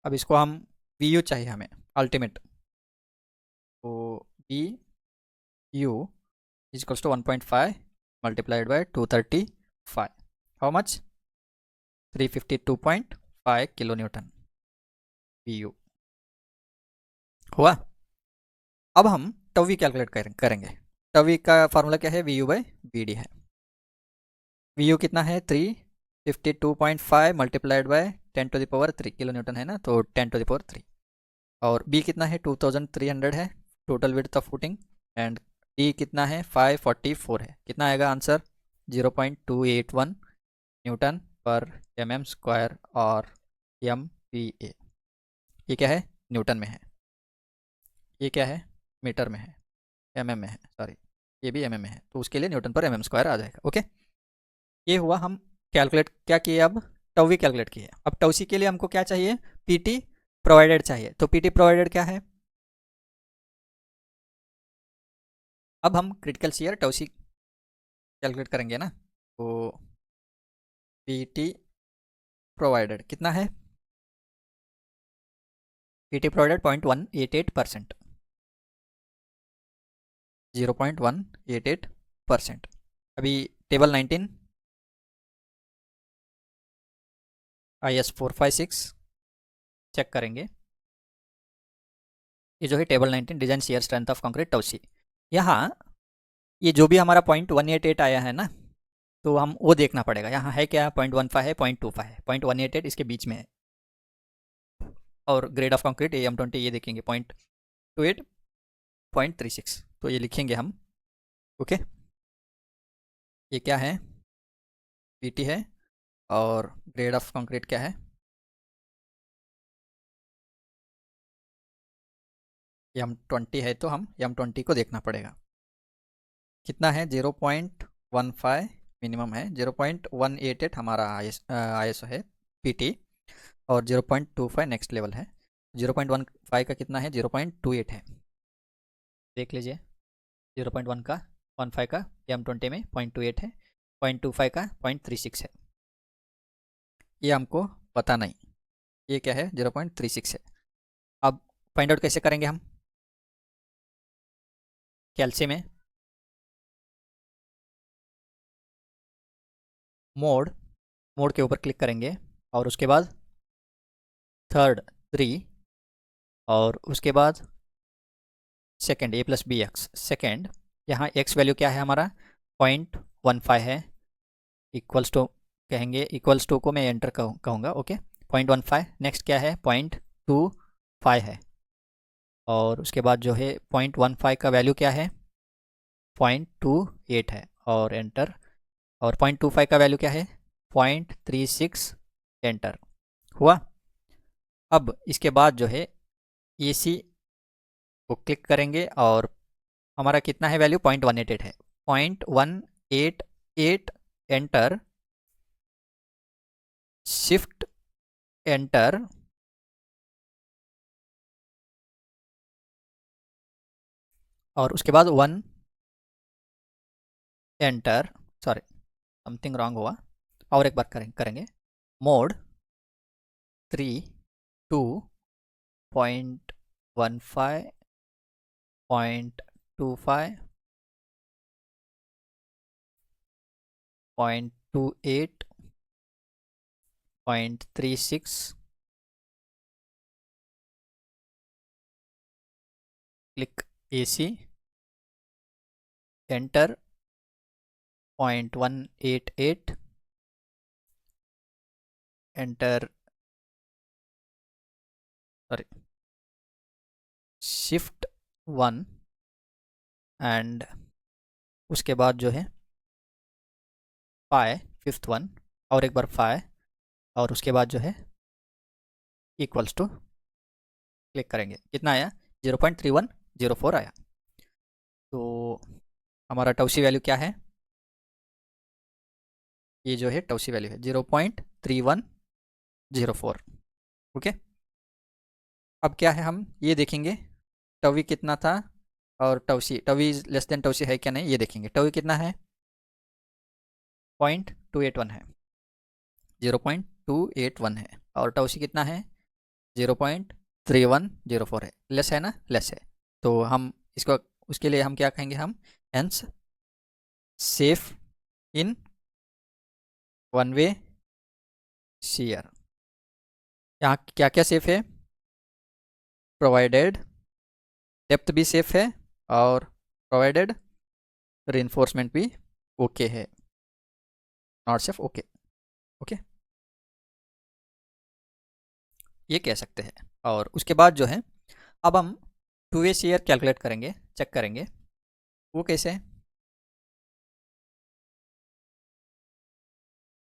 अब इसको हम वी यू चाहिए हमें अल्टीमेट, तो V U is equals to 1.5 multiplied by 235, how much 352.5 kilo newton V U हुआ। अब हम टवी कैलकुलेट करेंगे। टवी का फार्मूला क्या है V U by B D है। वी यू कितना है 352.5 मल्टीप्लाइड बाय 10⁻³ किलो न्यूटन है ना, तो 10⁻³। और बी कितना है 2300 है, total width of footing, and D कितना है 544 है। कितना आएगा answer 0.281 Newton per mm square और MPa। ये क्या है न्यूटन में है, ये क्या है मीटर में है, mm में है, सॉरी ये भी mm में है, तो उसके लिए न्यूटन पर mm स्क्वायर आ जाएगा। ओके, ये हुआ। हम कैलकुलेट क्या किए, अब टवी कैलकुलेट किए। अब टवसी के लिए हमको क्या चाहिए पीटी प्रोवाइडेड चाहिए, तो पीटी प्रोवाइडेड क्या है, अब हम क्रिटिकल शियर टवसी कैलकुलेट करेंगे ना, तो पीटी प्रोवाइडेड कितना है, पीटी प्रोवाइडेड 0.188%, 0.188%। अभी टेबल 19 IS 456 चेक करेंगे। ये जो है table 19 design shear strength of concrete tau C, यहाँ ये जो भी हमारा 0.188 आया है ना, तो हम वो देखना पड़ेगा। यहाँ है क्या 0.15 है, 0.25 है, 0.188 इसके बीच में है। और ग्रेड ऑफ कंक्रीट AM20 ये देखेंगे 0.28, 0.36, तो ये लिखेंगे हम। ओके, ये क्या है पीटी है, और ग्रेड ऑफ कंक्रीट क्या है M20 है, तो हम M20 को देखना पड़ेगा। कितना है 0.15 मिनिमम है, 0.188 हमारा ISO है पीटी, और 0.25 नेक्स्ट लेवल है। 0.15 का कितना है 0.28 है, देख लीजिए 0.1 का 15 का M20 में 0.28 है, 0.25 का 0.36 है। ये हमको पता नहीं ये क्या है 0.36 है। अब फाइंड आउट कैसे करेंगे हम, कैल्सी में मोड, मोड के ऊपर क्लिक करेंगे और उसके बाद थर्ड 3 और उसके बाद सेकेंड ए प्लस बी एक्स सेकेंड। यहाँ एक्स वैल्यू क्या है हमारा 0.15 है, इक्वल्स टू कहेंगे, इक्वल्स टू को मैं एंटर कहूँगा ओके 0.15। नेक्स्ट क्या है 0.25 है और उसके बाद जो है 0.15 का वैल्यू क्या है 0.28 है और एंटर। और 0.25 का वैल्यू क्या है 0.36 एंटर हुआ। अब इसके बाद जो है AC को क्लिक करेंगे और हमारा कितना है वैल्यू 0.188 है, 0.188 एंटर, शिफ्ट एंटर और उसके बाद 1 एंटर, सॉरी समथिंग रॉन्ग हुआ, और एक बार करेंगे mode 3 2.15 0.25 0.28 0.36 click AC enter 0.188 enter, sorry shift 1 and उसके बाद जो है पाई फिफ्थ वन और एक बार पाई और उसके बाद जो है इक्वल्स टू क्लिक करेंगे, कितना आया 0.3104 आया। तो हमारा टाउसी वैल्यू क्या है, ये जो है टाउसी वैल्यू है 0.3104 ओके। अब क्या है हम ये देखेंगे टवी कितना था और टवी लेस देन टाउसी है क्या नहीं ये देखेंगे। टवी कितना है 0.281 है, 0.281 है और टाउसी कितना है 0.3104 है, लेस है ना, लेस है। तो हम इसको उसके लिए हम क्या कहेंगे, हम hence safe in one way share. यहाँ क्या क्या सेफ है, प्रोवाइडेड डेप्थ भी सेफ है और प्रोवाइडेड रिइंफोर्समेंट भी ओके है, नॉट सेफ ओके ओके ये कह सकते हैं। और उसके बाद जो है अब हम टू वे शेयर कैलकुलेट करेंगे, चेक करेंगे वो कैसे है।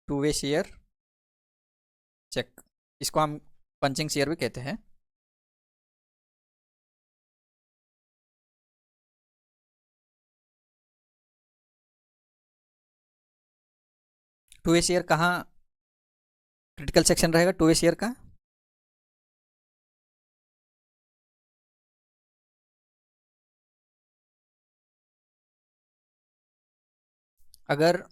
टू वे शेयर चेक, इसको हम पंचिंग शेयर भी कहते हैं। टू वे शेयर कहाँ क्रिटिकल सेक्शन रहेगा टू वे शेयर का, अगर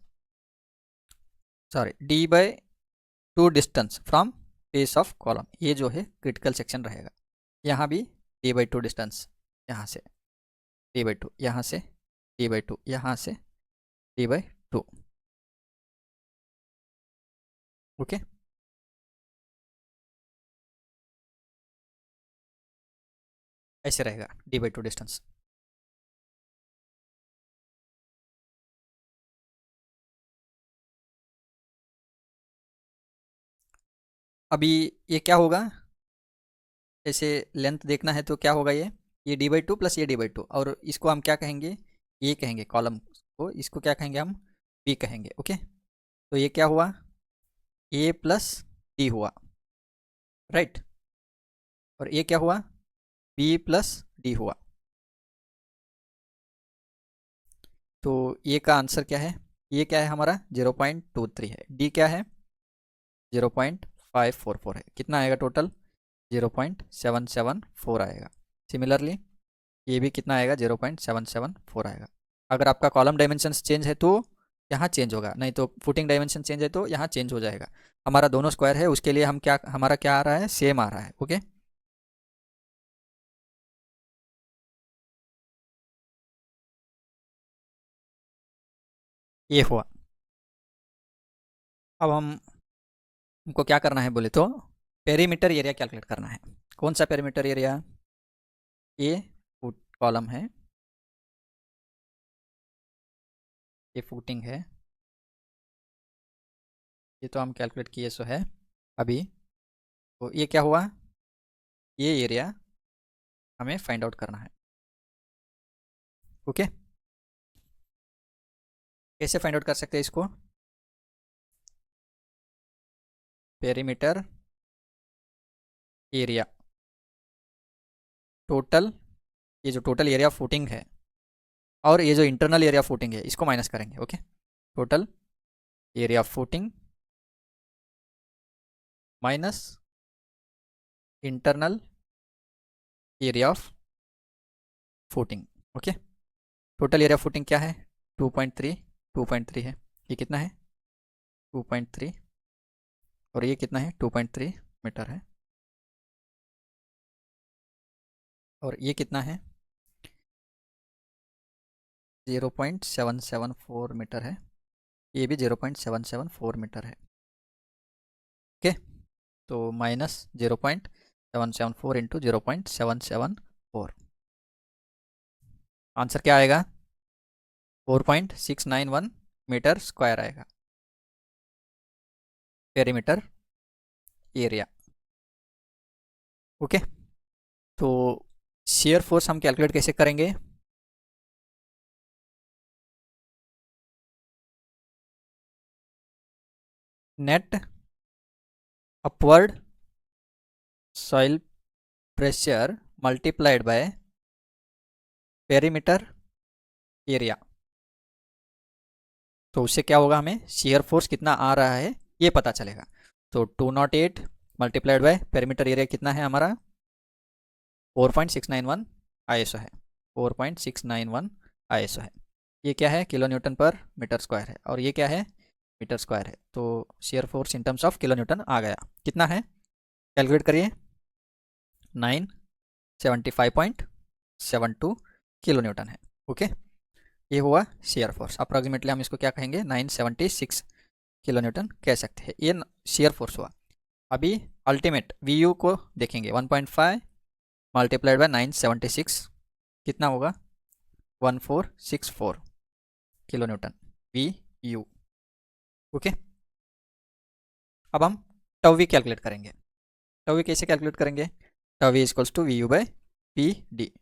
sorry D/2 distance from face of column, ये जो है क्रिटिकल सेक्शन रहेगा। यहाँ भी D/2 डिस्टेंस, यहाँ से D/2, यहाँ से D/2, यहाँ से D/2 ओके। ऐसे रहेगा D/2 डिस्टेंस। अभी ये क्या होगा, ऐसे लेंथ देखना है तो क्या होगा, ये D/2 प्लस ये D/2 और इसको हम क्या कहेंगे, ये कहेंगे कॉलम को, इसको क्या कहेंगे हम B कहेंगे ओके। तो ये क्या हुआ A प्लस D हुआ राइट, और ये क्या हुआ B प्लस D हुआ। तो ये का आंसर क्या है, ये क्या है हमारा 0.23 है, D क्या है 0.544 है, कितना आएगा टोटल 0.774 आएगा। सिमिलरली ये भी कितना आएगा 0.774 आएगा। अगर आपका कॉलम डायमेंशंस चेंज है तो यहाँ चेंज होगा, नहीं तो फुटिंग डायमेंशन चेंज है तो यहाँ चेंज हो जाएगा। हमारा दोनों स्क्वायर है उसके लिए हम क्या, हमारा क्या आ रहा है सेम आ रहा है ओके। ये हुआ। अब हमको क्या करना है बोले तो पेरीमीटर एरिया कैलकुलेट करना है। कौन सा पेरीमीटर एरिया? ये फुट कॉलम है, ये फुटिंग है, ये तो हम कैलकुलेट किए सो है अभी। तो ये क्या हुआ? ये एरिया हमें फाइंड आउट करना है। ओके, कैसे फाइंड आउट कर सकते हैं इसको? पेरीमीटर एरिया टोटल, ये जो टोटल एरिया फुटिंग है और ये जो इंटरनल एरिया फुटिंग है इसको माइनस करेंगे। Okay, total area footing minus internal area of footing. Okay, total area footing क्या है? 2.3, 2.3 है। ये कितना है? 2.3। और ये कितना है? 2.3 मीटर है। और ये कितना है? 0.774 मीटर है। ये भी 0.774 मीटर है। ओके, तो माइनस 0.774 इंटू 0.774, आंसर क्या आएगा? 4.691 मीटर स्क्वायर आएगा पेरीमीटर एरिया। ओके, तो शेयर फोर्स हम कैलकुलेट कैसे करेंगे? Net upward soil pressure multiplied by perimeter area. तो उससे क्या होगा? हमें शेयर फोर्स कितना आ रहा है ये पता चलेगा। तो 208 मल्टीप्लाइड बाय पेरीमीटर एरिया कितना है हमारा? 4.691 आईएसओ है। 4.691 आईएसओ है। ये क्या है? Kilo newton per metre square है। और ये क्या है? मीटर स्क्वायर है। तो shear force in terms of kilo newton आ गया। कितना है? कैलकुलेट करिए। 975.72 किलो न्यूटन है। ओके, ये हुआ शेयर फोर्स। अप्रॉक्सीमेटली हम इसको क्या कहेंगे? 976 किलो न्यूटन कह सकते हैं। ये शेयर फोर्स हुआ। अभी अल्टीमेट वी यू को देखेंगे। 1.5 मल्टीप्लाइड बाय 976 कितना होगा? 1464 kilo newton V U. Okay, अब हम टव वी कैलकुलेट करेंगे। टव वी कैसे कैलकुलेट करेंगे? Tau V equals to V U by B D.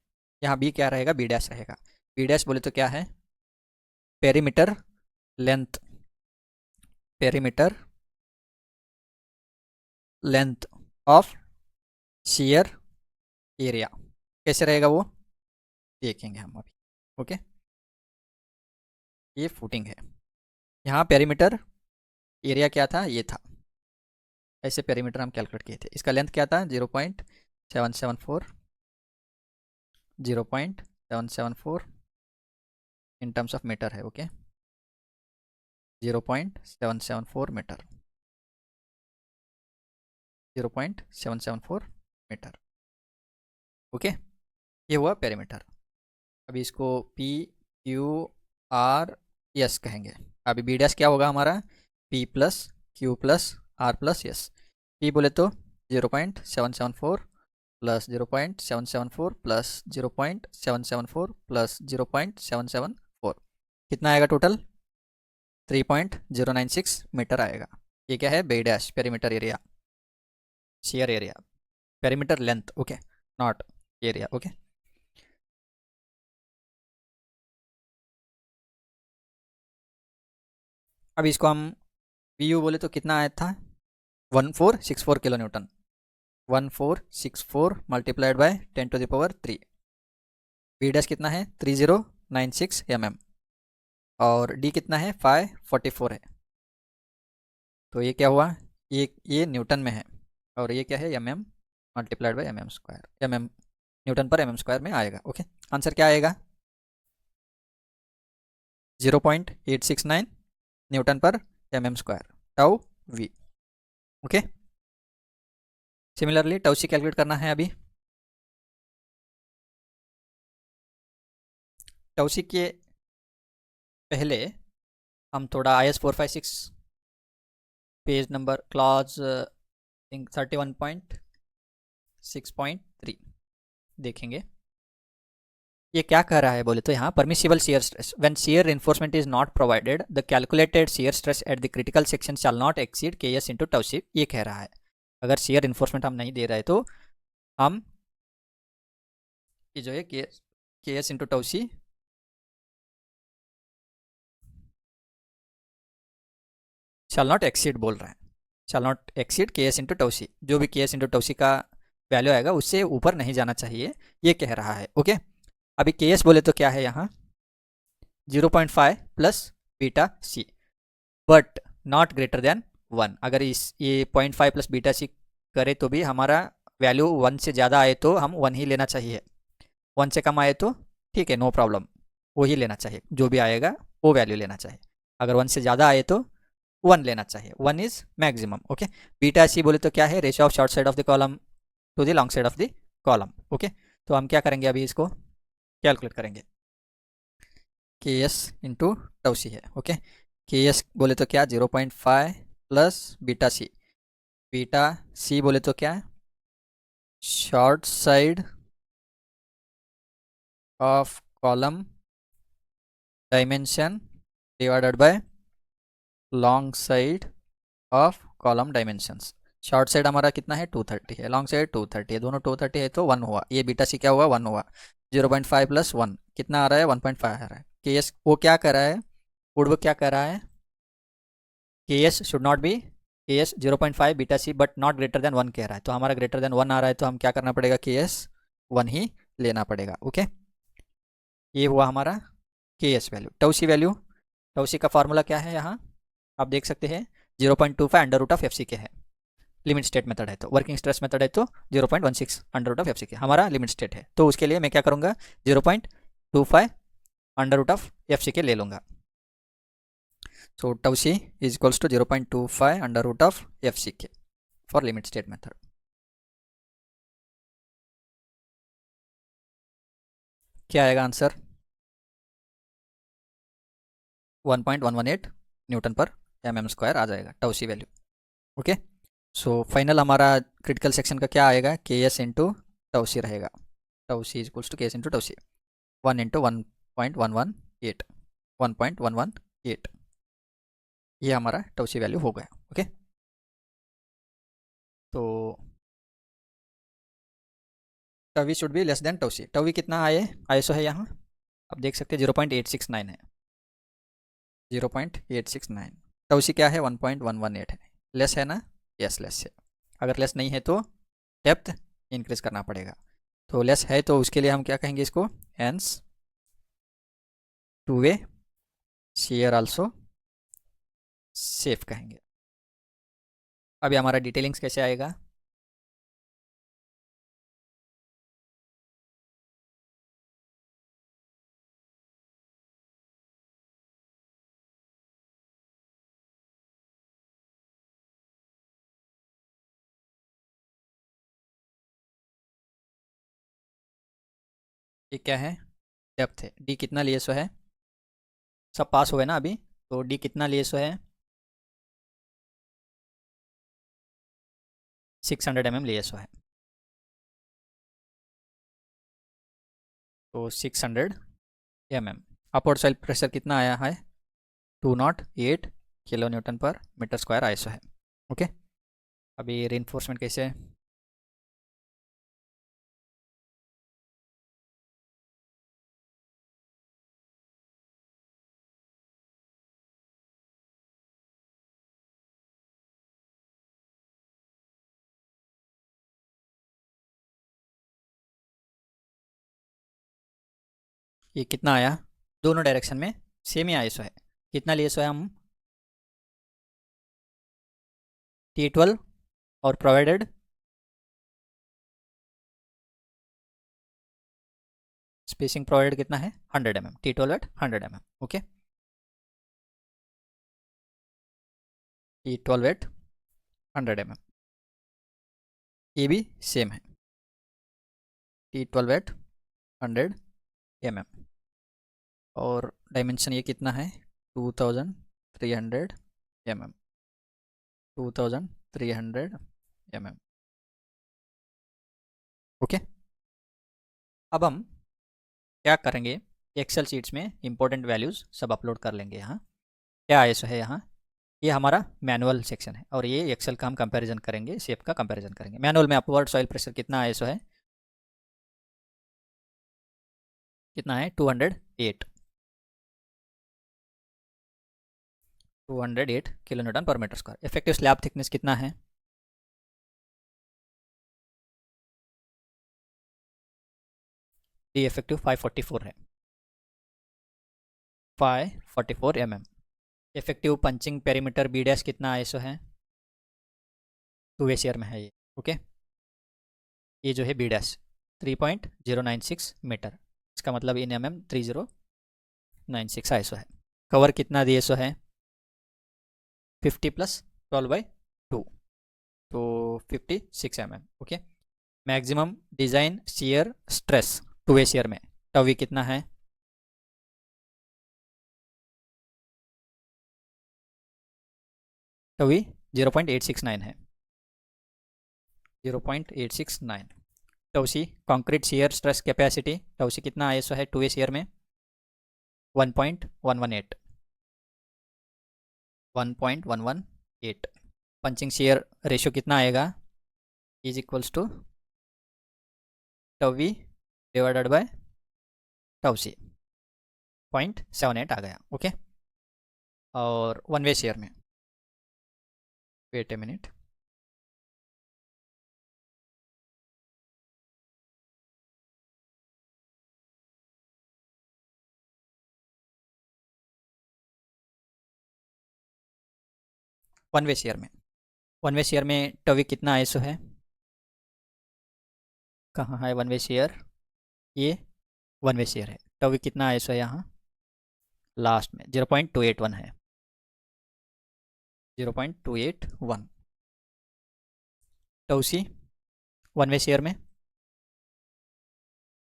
यहाँ बी क्या रहेगा? बी डैश रहेगा। बी डैश बोले तो क्या है? Perimeter length, perimeter length of shear area. कैसे रहेगा वो देखेंगे हम अभी। ओके, ये फुटिंग है। यहाँ पेरीमीटर एरिया क्या था? ये था। ऐसे पेरीमीटर हम कैलकुलेट किए थे। इसका लेंथ क्या था? 0.774, 0.774 इन टर्म्स ऑफ मीटर है। Okay, 0.774 metre, 0.774 metre. ओके, ये हुआ पेरीमीटर। अभी इसको पी क्यू आर एस कहेंगे। अभी बी डैश क्या होगा हमारा? P plus Q plus R plus S. P बोले तो 0.774 प्लस 0.774 प्लस 0.774 प्लस 0.774, कितना आएगा टोटल? 3.096 मीटर आएगा। ये क्या है? B dash perimeter area, shear area, perimeter length. Okay, not area. Okay, अब इसको हम वी यू बोले तो कितना आया था? 1464 kilo newton. 1464 multiplied by 10⁻³ B dash कितना है? 3096 mm। और डी कितना है? 544 है। तो ये क्या हुआ? ये न्यूटन में है और ये क्या है? mm multiplied by mm square, mm Newton per mm square में आएगा। ओके, आंसर क्या आएगा? 0.869 newton per mm square, tau V. Okay, similarly tau C calculate करना है अभी। टाउ सी के पहले हम थोड़ा IS 456 पेज नंबर क्लॉज 31.6.3 देखेंगे। ये क्या कह रहा है बोले तो यहाँ permissible shear stress when shear reinforcement is not provided the calculated shear stress at the critical section shall not exceed KS into tau C. ये कह रहा है अगर शियर रिइंफोर्समेंट हम नहीं दे रहे तो हम ये जो है KS into tau C shall not exceed बोल रहे हैं, shall not exceed KS into tau C. जो भी KS इंटू टाउ सी का वैल्यू आएगा उससे ऊपर नहीं जाना चाहिए, ये कह रहा है। ओके, अभी KS बोले तो क्या है यहाँ 0.5 plus beta C but not greater than 1। अगर इस ये 0.5 प्लस बीटा सी करे तो भी हमारा वैल्यू 1 से ज़्यादा आए तो हम 1 ही लेना चाहिए, 1 से कम आए तो ठीक है नो प्रॉब्लम, वो ही लेना चाहिए, जो भी आएगा वो वैल्यू लेना चाहिए। अगर 1 से ज़्यादा आए तो 1 लेना चाहिए, 1 इज मैक्सिमम। ओके, बीटा सी बोले तो क्या है ratio of short side of the column to the long side of the column. Okay, तो हम क्या करेंगे अभी इसको कैलकुलेट करेंगे, KS इंटू टाउ सी है। ओके, KS बोले तो क्या 0.5 प्लस बीटा सी बोले तो क्या short side of column dimension divided by long side of column dimensions. Short side हमारा कितना है 230 है, लॉन्ग साइड 230 है, दोनों 230 है तो 1 हुआ, ये बीटा सी क्या हुआ 1 हुआ। 0.5 प्लस 1 कितना आ रहा है 1.5 आ रहा है। KS वो क्या कर रहा है, वुडवर्क क्या कर रहा है, KS should not be KS 0.5 beta C but not greater than 1 कह रहा है, तो हमारा ग्रेटर देन 1 आ रहा है तो हम क्या करना पड़ेगा KS 1 ही लेना पड़ेगा। ओके, ये हुआ हमारा KS वैल्यू। टाउ सी का फॉर्मूला क्या है यहाँ आप देख सकते हैं 0.25 अंडर रूट ऑफ FC के है, लिमिट स्टेट मेथड है तो, वर्किंग स्ट्रेस मेथड है तो 0.16 अंडर रूट ऑफ FC के हमारा लिमिट स्टेट है, तो उसके लिए मैं क्या करूँगा 0.25 अंडर रूट ऑफ FC के ले लूँगा। So tau c is equals to 0.25 under root of FCK for limit state method. क्या आएगा answer 1.118 newton per mm square आ जाएगा tau C value. Okay, so final हमारा क्रिटिकल सेक्शन का क्या आएगा KS इंटू टाउ सी रहेगा, tau C is equals to KS into tau C 1 into 1.118 1.118 ये हमारा टाउ सी वैल्यू हो गया। ओके, तो tau V should be less than tau C. Tau V कितना आए ISO है यहाँ आप देख सकते हैं 0.869 है, 0.869। टाउ सी क्या है 1.118 है, लेस है ना, यस लेस है। अगर लेस नहीं है तो डेप्थ इंक्रीज करना पड़ेगा, तो लेस है तो उसके लिए हम क्या कहेंगे इसको hence two way shear also safe कहेंगे। अभी हमारा डिटेलिंग्स कैसे आएगा, ये क्या है डेप्थ है, डी कितना लिए सो है, सब पास हुए ना अभी, तो डी कितना लिए सो है 600 mm लिए सो है, तो 600 mm। अपवर्ड साइड प्रेशर कितना आया है 208 kilo newton per metre square ISO है। ओके, अभी रेनफोर्समेंट कैसे है, ये कितना आया दोनों डायरेक्शन में सेम ही ISO है, कितना लिए सो है हम T12 और प्रोवाइडेड स्पेसिंग प्रोवाइडेड कितना है 100 mm, T12 at 100 mm। Okay, T12 at 100 mm ये भी सेम है T12 एट 100 mm और डायमेंशन ये कितना है 2000 300 mm, 2300 mm। ओके, अब हम क्या करेंगे, एक्सेल शीट्स में इंपॉर्टेंट वैल्यूज़ सब अपलोड कर लेंगे। यहाँ क्या आईएसओ है, यहाँ ये हमारा मैनुअल सेक्शन है और ये एक्सेल का हम कंपैरिजन करेंगे, शेप का कंपैरिजन करेंगे। मैनुअल में अपवर्ड सॉइल प्रेशर कितना आईएसओ है, कितना है 208 kilo newton per metre square. Effective slab thickness कितना है, डी इफेक्टिव 544 है, 544 mm। Effective punching perimeter B dash कितना आईएसओ है, 2 शेयर में है ये। ओके, ये जो है बी डैश 3.096 मीटर, इसका मतलब इन mm 3096 आईएसओ है। कवर कितना डीएसओ है, 50 + 12/2 तो 56 mm। Okay, maximum design shear stress 2 share में टवी कितना है, टवी 0.869 है, 0.869। टवसी कंक्रीट शियर स्ट्रेस कैपेसिटी, टवसी कितना आईएसओ है 2 शेयर में, 1.118 1.118। पंचिंग शेयर रेशियो कितना आएगा, is equals to tau V divided by tau C, 0.78 आ गया। ओके, और 1 वे शेयर में, wait a minute, one way shear में, वन वे शेयर में टवी कितना आईएसओ है, कहाँ है वन वे शेयर, ये वन वे शेयर है। टवी कितना आईएसओ है यहाँ लास्ट में, 0.281 है, 0.281। टवसी वन वे शेयर में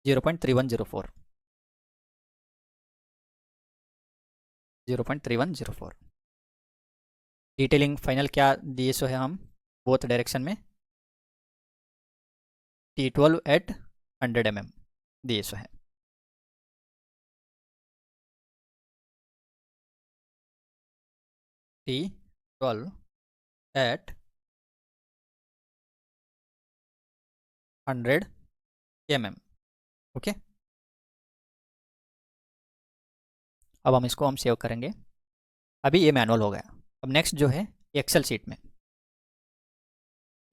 0.3104, 0.3104। डिटेलिंग फाइनल क्या दिए सो है हम बोथ डायरेक्शन में, T12 एट 100 mm दिए सो है। T12 at 100 mm। ओके, अब हम इसको सेव करेंगे। अभी ये मैनुअल हो गया। अब नेक्स्ट जो है एक्सेल शीट में,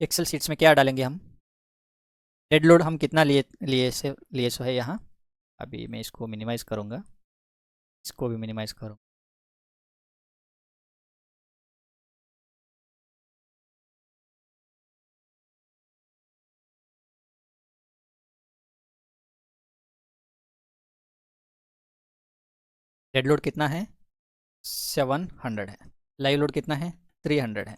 एक्सेल शीट्स में क्या डालेंगे हम, डेड लोड हम कितना लिए सो है यहाँ। अभी मैं इसको मिनिमाइज़ करूँगा, इसको भी मिनिमाइज़ करूँ। डेड लोड कितना है 700 है, लाइव लोड कितना है 300 है,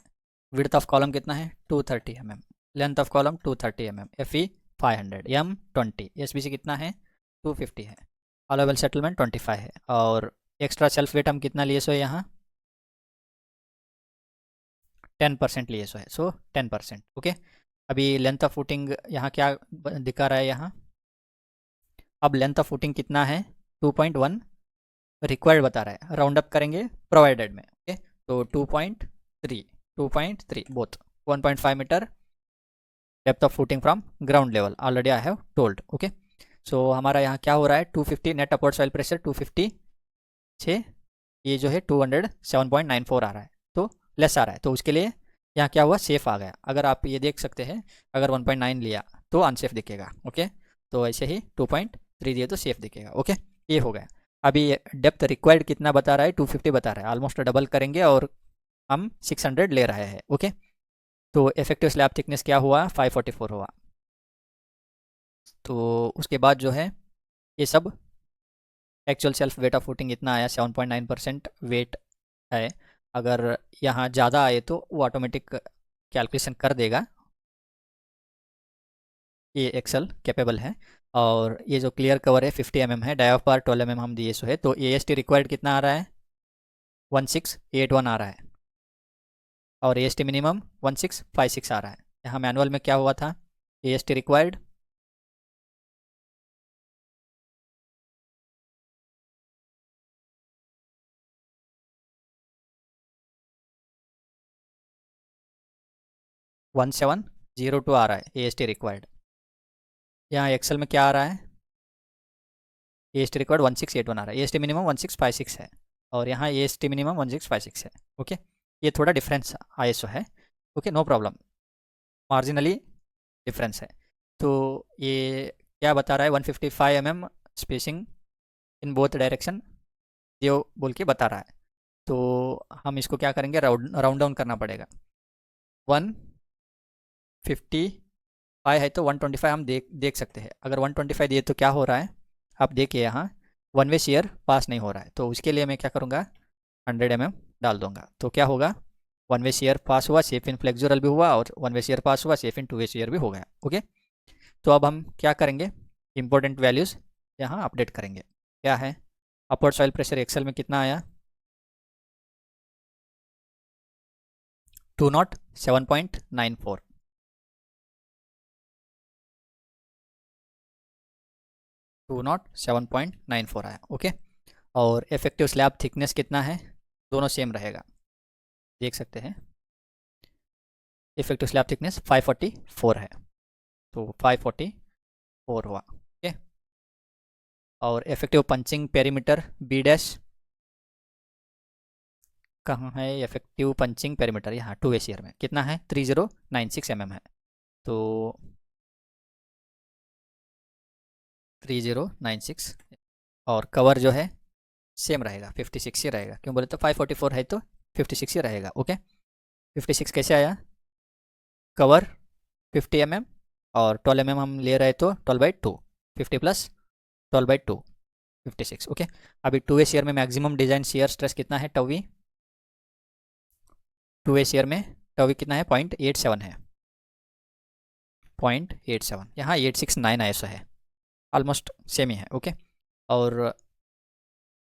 विड्थ ऑफ कॉलम कितना है 230 mm, length of column 230 mm, FE 500, M 20, SBC कितना है 250 है, अलाउबल सेटलमेंट 25 है, और एक्स्ट्रा सेल्फ वेट हम कितना लिए सो है यहाँ 10% लिए सो है, सो 10%। ओके, अभी लेंथ ऑफ फुटिंग यहाँ क्या दिखा रहा है यहाँ, अब लेंथ ऑफ फुटिंग कितना है 2.1 रिक्वायर्ड बता रहा है, राउंड अप करेंगे प्रोवाइडेड में। ओके, तो 2.3 both 1.5 metre depth of footing from ground level already I have told. Okay, so हमारा यहाँ क्या हो रहा है 250 नेट अपवर्ड सॉइल प्रेशर 250 से ये जो है 207.94 आ रहा है, तो लेस आ रहा है, तो उसके लिए यहाँ क्या हुआ सेफ आ गया। अगर आप ये देख सकते हैं अगर 1.9 लिया तो अनसेफ दिखेगा। ओके, तो ऐसे ही 2.3 दिए तो सेफ दिखेगा। ओके, ये हो गया। अभी डेप्थ रिक्वायर्ड कितना बता रहा है 250 बता रहा है, ऑलमोस्ट डबल करेंगे और हम 600 ले रहे हैं। ओके, तो इफेक्टिव स्लैब थिकनेस क्या हुआ 544 हुआ। तो उसके बाद जो है ये सब actual self weight of footing इतना आया 7.9% वेट है। अगर यहाँ ज़्यादा आए तो वो ऑटोमेटिक कैलकुलेशन कर देगा, ये एक्सेल कैपेबल है। और ये जो क्लियर कवर है 50 mm है, डाई ऑफ बार 12 mm हम दिए सो है, तो AST रिक्वायर्ड कितना आ रहा है 1681 आ रहा है और AST मिनिमम 1656 आ रहा है। यहाँ मैनुअल में क्या हुआ था, AST रिक्वायर्ड 1702 आ रहा है AST रिक्वायर्ड। यहाँ एक्सेल में क्या आ रहा है, AST रिक्वायर्ड 1681 आ रहा है, AST मिनिमम 1656 है और यहाँ AST मिनिमम 1656 है। ओके, ये थोड़ा डिफरेंस ISO है। Okay, no problem, marginally difference है। तो ये क्या बता रहा है, 155 mm spacing in both direction ये बोल के बता रहा है। तो हम इसको क्या करेंगे, राउंड डाउन करना पड़ेगा। 155 है तो 125 हम देख सकते हैं। अगर 125 दिए तो क्या हो रहा है, आप देखिए यहाँ वन वे शेयर पास नहीं हो रहा है, तो उसके लिए मैं क्या करूँगा, 100 mm डाल दूंगा। तो क्या होगा, वन वे शेयर पास हुआ, सेफ इन फ्लेक्सुरल भी हुआ और वन वे शेयर पास हुआ, safe in two way share भी हो गया। ओके, तो अब हम क्या करेंगे, इंपॉर्टेंट वैल्यूज़ यहाँ अपडेट करेंगे। क्या है, अपवर्ड सॉइल प्रेशर एक्सेल में कितना आया, 207.94, 207.94 आया। ओके, और इफेक्टिव स्लैब थिकनेस कितना है, दोनों सेम रहेगा, देख सकते हैं। इफेक्टिव स्लैब थिकनेस 544 है, तो 544 हुआ। ओके, और effective punching perimeter B dash कहाँ है, इफेक्टिव पंचिंग पेरीमीटर यहाँ 2 एशियर में कितना है, 3096 mm है। तो 3096 और कवर जो है सेम रहेगा, 56 ही रहेगा। क्यों बोले तो 544 है तो 56 ही रहेगा। ओके, 56 कैसे आया, कवर 50 mm और 12 mm हम ले रहे तो 12/2, 50 प्लस 12/2 56। ओके, अभी 2 एशियर में मैक्सिमम डिजाइन शेयर स्ट्रेस कितना है, टवी 2 एशियर में टवी कितना है, 0.87 है, 0.87, यहाँ 869 ISO है, ऑलमोस्ट सेम ही है। ओके, और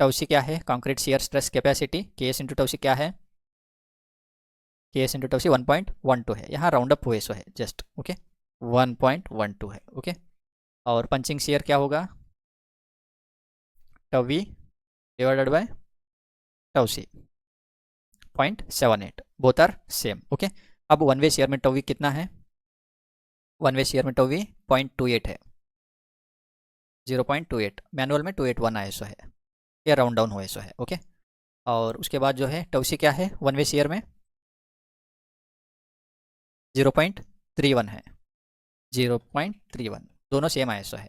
टवसी क्या है, concrete shear stress capacity KS into tau C क्या है, KS इंटू टवसी 1.12 है, यहाँ राउंड अप हुए सो है जस्ट। ओके, 1.12 है। ओके, और पंचिंग शेयर क्या होगा, tau V divided by tau C 0.78, both are same. Okay, अब वन वे शेयर में टवी कितना है, वन वे शेयर में टवी 0.28 है, 0.28, मैनुअल में 281 ISO है, ये राउंड डाउन हुआ ISO है। ओके, और उसके बाद जो है टवसी क्या है वन वे शेयर में 0.31 है, 0.31, दोनों सेम ISO है।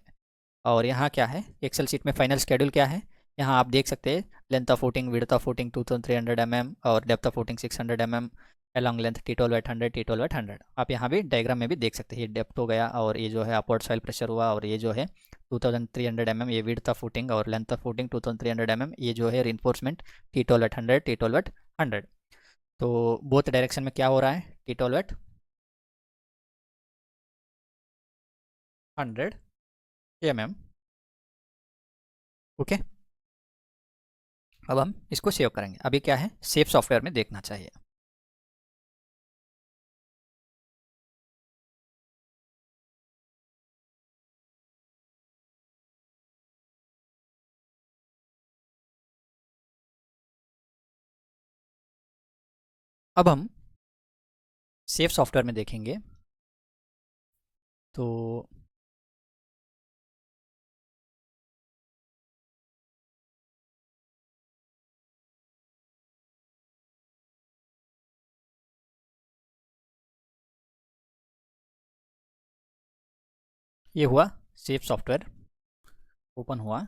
और यहाँ क्या है, एक्सेल शीट में फाइनल शेड्यूल क्या है, यहाँ आप देख सकते हैं length of footing, width of footing 2300 mm और depth of footing 600 mm, along length T12/100, T12/100। आप यहाँ भी डायग्राम में भी देख सकते हैं, ये डेप्थ हो गया और ये जो है अपवर्ड सॉइल प्रेशर हुआ और ये जो है 2300 mm, ये विड्थ ऑफ फुटिंग और लेंथ ऑफ फुटिंग 2300 mm, ये जो है रिइंफोर्समेंट T12/100, T12/100। तो बोथ डायरेक्शन में क्या हो रहा है, T12/100। ओके, अब हम इसको सेव करेंगे। अभी क्या है, सेव सॉफ्टवेयर में देखना चाहिए। अब हम सेव सॉफ्टवेयर में देखेंगे तो ये हुआ सेव सॉफ्टवेयर, ओपन हुआ।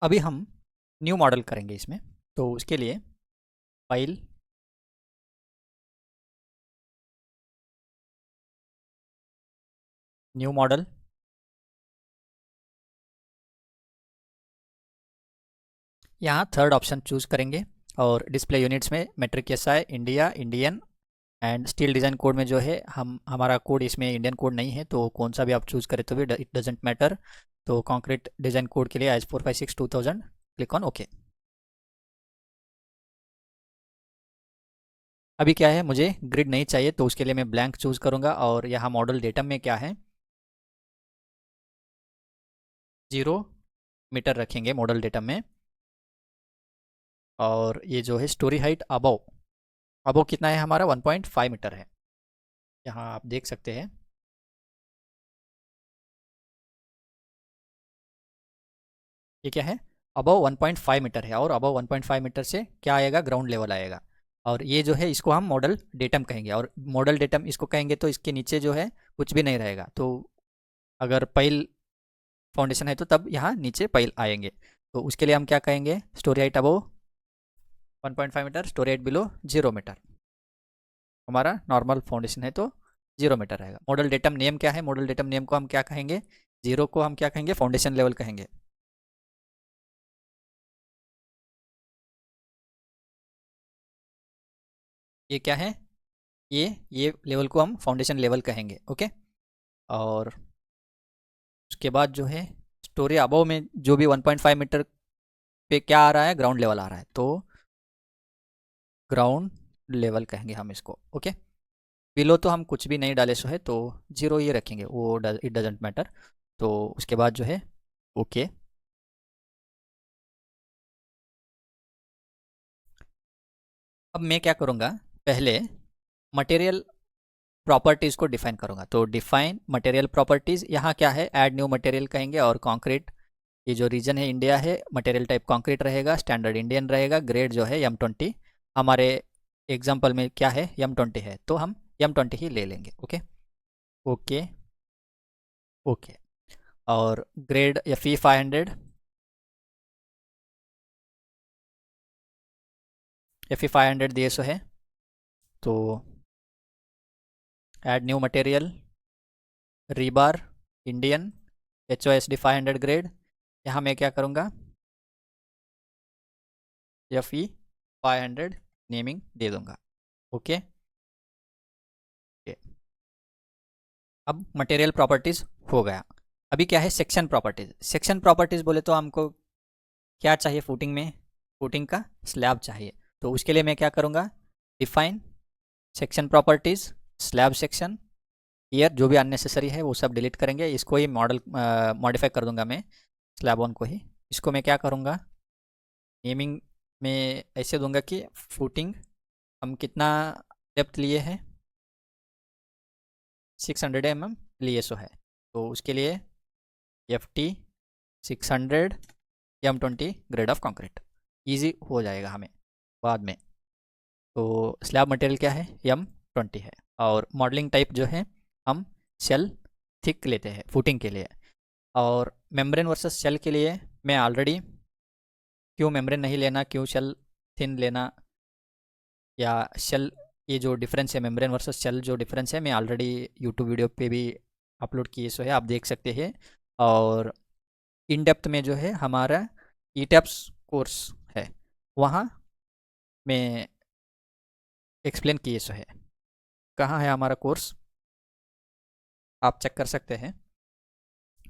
अभी हम न्यू मॉडल करेंगे इसमें, तो उसके लिए फाइल, न्यू मॉडल, यहाँ थर्ड ऑप्शन चूज करेंगे और डिस्प्ले यूनिट्स में metric SI India, Indian and steel design code में जो है हमारा कोड इसमें इंडियन कोड नहीं है, तो कौन सा भी आप चूज़ करें तो भी इट डजेंट मैटर। तो कंक्रीट डिज़ाइन कोड के लिए IS 456-2000 क्लिक ऑन ओके। अभी क्या है, मुझे ग्रिड नहीं चाहिए, तो उसके लिए मैं ब्लैंक चूज़ करूँगा। और यहाँ मॉडल डेटम में क्या है, 0 मीटर रखेंगे मॉडल डेटम में। और ये जो है स्टोरी हाइट अबव, अबव कितना है हमारा, 1.5 मीटर है। यहाँ आप देख सकते हैं, ये क्या है, अबव 1.5 मीटर है। और अबव 1.5 मीटर से क्या आएगा, ग्राउंड लेवल आएगा। और ये जो है इसको हम मॉडल डेटम कहेंगे। और मॉडल डेटम इसको कहेंगे तो इसके नीचे जो है कुछ भी नहीं रहेगा। तो अगर पैल फाउंडेशन है तो तब यहाँ नीचे पैल आएंगे। तो उसके लिए हम क्या कहेंगे, storey height above 1.5 metre, storey height below 0 metre. हमारा नॉर्मल फाउंडेशन है तो 0 मीटर रहेगा। मॉडल डेटम नेम क्या है, मॉडल डेटम नेम को हम क्या कहेंगे, 0 को हम क्या कहेंगे, फाउंडेशन लेवल कहेंगे। ये क्या है, ये लेवल को हम फाउंडेशन लेवल कहेंगे। ओके। और उसके बाद जो है स्टोरी अबव में जो भी 1.5 मीटर पे क्या आ रहा है, ग्राउंड लेवल आ रहा है, तो ग्राउंड लेवल कहेंगे हम इसको। ओके। बिलो तो हम कुछ भी नहीं डाले सो है, तो 0 ये रखेंगे, वो इट डजेंट मैटर। तो उसके बाद जो है ओके। अब मैं क्या करूँगा, पहले मटेरियल प्रॉपर्टीज़ को डिफाइन करूँगा। तो डिफाइन मटेरियल प्रॉपर्टीज़, यहाँ क्या है, ऐड न्यू मटेरियल कहेंगे। और कंक्रीट, ये जो रीजन है इंडिया है, मटेरियल टाइप कंक्रीट रहेगा, स्टैंडर्ड इंडियन रहेगा, ग्रेड जो है M20। हमारे एग्जांपल में क्या है, M20 है, तो हम M20 ही ले लेंगे। ओके। ओके। ओके। और ग्रेड FE 500, FE 500 दिए सो है। तो add new material, rebar Indian, HOSD 500 grade. यहाँ मैं क्या करूँगा, FE 500 नेमिंग दे दूँगा। ओके। अब मटेरियल प्रॉपर्टीज़ हो गया। अभी क्या है, सेक्शन प्रॉपर्टीज़। सेक्शन प्रॉपर्टीज़ बोले तो हमको क्या चाहिए, फुटिंग में फुटिंग का स्लैब चाहिए। तो उसके लिए मैं क्या करूँगा, define section properties, slab section, year, जो भी अननेसेसरी है वो सब डिलीट करेंगे। इसको ही मॉडल मॉडिफाई कर दूंगा मैं, स्लैब वन को ही। इसको मैं क्या करूँगा, नेमिंग में ऐसे दूंगा कि फुटिंग हम कितना डेप्थ लिए हैं, 600 mm लिए सो है। तो उसके लिए FT 600 M20 grade of concrete, easy हो जाएगा हमें बाद में। तो स्लैब मटेरियल क्या है, M20 है। और मॉडलिंग टाइप जो है हम शेल थिक लेते हैं फुटिंग के लिए। और मेम्ब्रेन वर्सेस शेल के लिए मैं ऑलरेडी, क्यों मेम्ब्रेन नहीं लेना, क्यों शेल थिन लेना, या शेल, ये जो डिफरेंस है मेम्ब्रेन वर्सेस शेल जो डिफरेंस है, मैं ऑलरेडी यूट्यूब वीडियो पे भी अपलोड किए सो है, आप देख सकते हैं। और इन डेप्थ में जो है हमारा ETAPS कोर्स है, वहाँ मैं एक्सप्लेन किए सो है। कहाँ है हमारा कोर्स, आप चेक कर सकते हैं।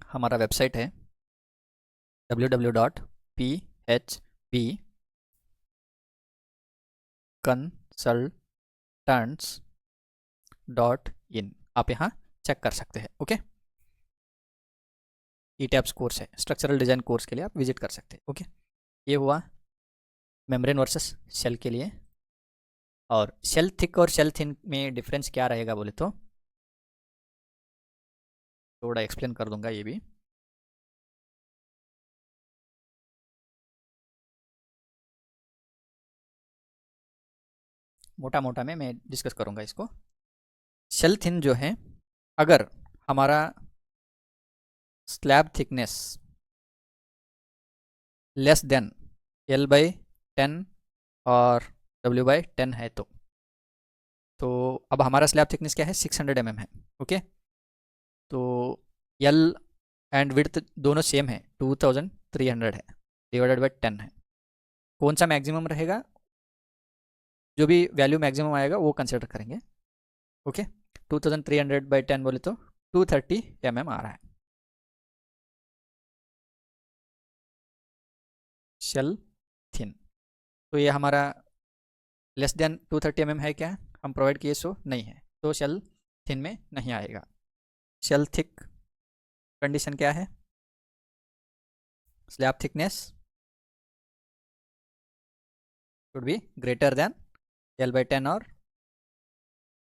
हमारा वेबसाइट है www.phpconsultants.in, आप यहाँ चेक कर सकते हैं। ओके। ETAPS कोर्स है, स्ट्रक्चरल डिज़ाइन कोर्स के लिए आप विजिट कर सकते हैं। ओके। ये हुआ मेम्ब्रेन वर्सेस शेल के लिए। और शेल थिक और शेल थिन में डिफरेंस क्या रहेगा बोले तो थोड़ा एक्सप्लेन कर दूंगा ये भी। मोटा मोटा में मैं डिस्कस करूंगा इसको। शेल थिन जो है, अगर हमारा slab thickness less than L/10 और W/10 है, तो अब हमारा स्लैब थिकनेस क्या है, 600 mm है। ओके। तो L एंड विड्थ दोनों सेम है, 2300 है, डिवाइडेड बाई 10 है। कौन सा मैक्सिमम रहेगा, जो भी वैल्यू मैक्सिमम आएगा वो कंसिडर करेंगे। ओके। 2300/10 बोले तो 230 mm आ रहा है। शेल थिन, तो ये हमारा लेस देन 230 mm है क्या, हम प्रोवाइड किए सो नहीं है, तो शेल थिन में नहीं आएगा। शेल थिक कंडीशन क्या है, slab thickness should be greater than L/10 और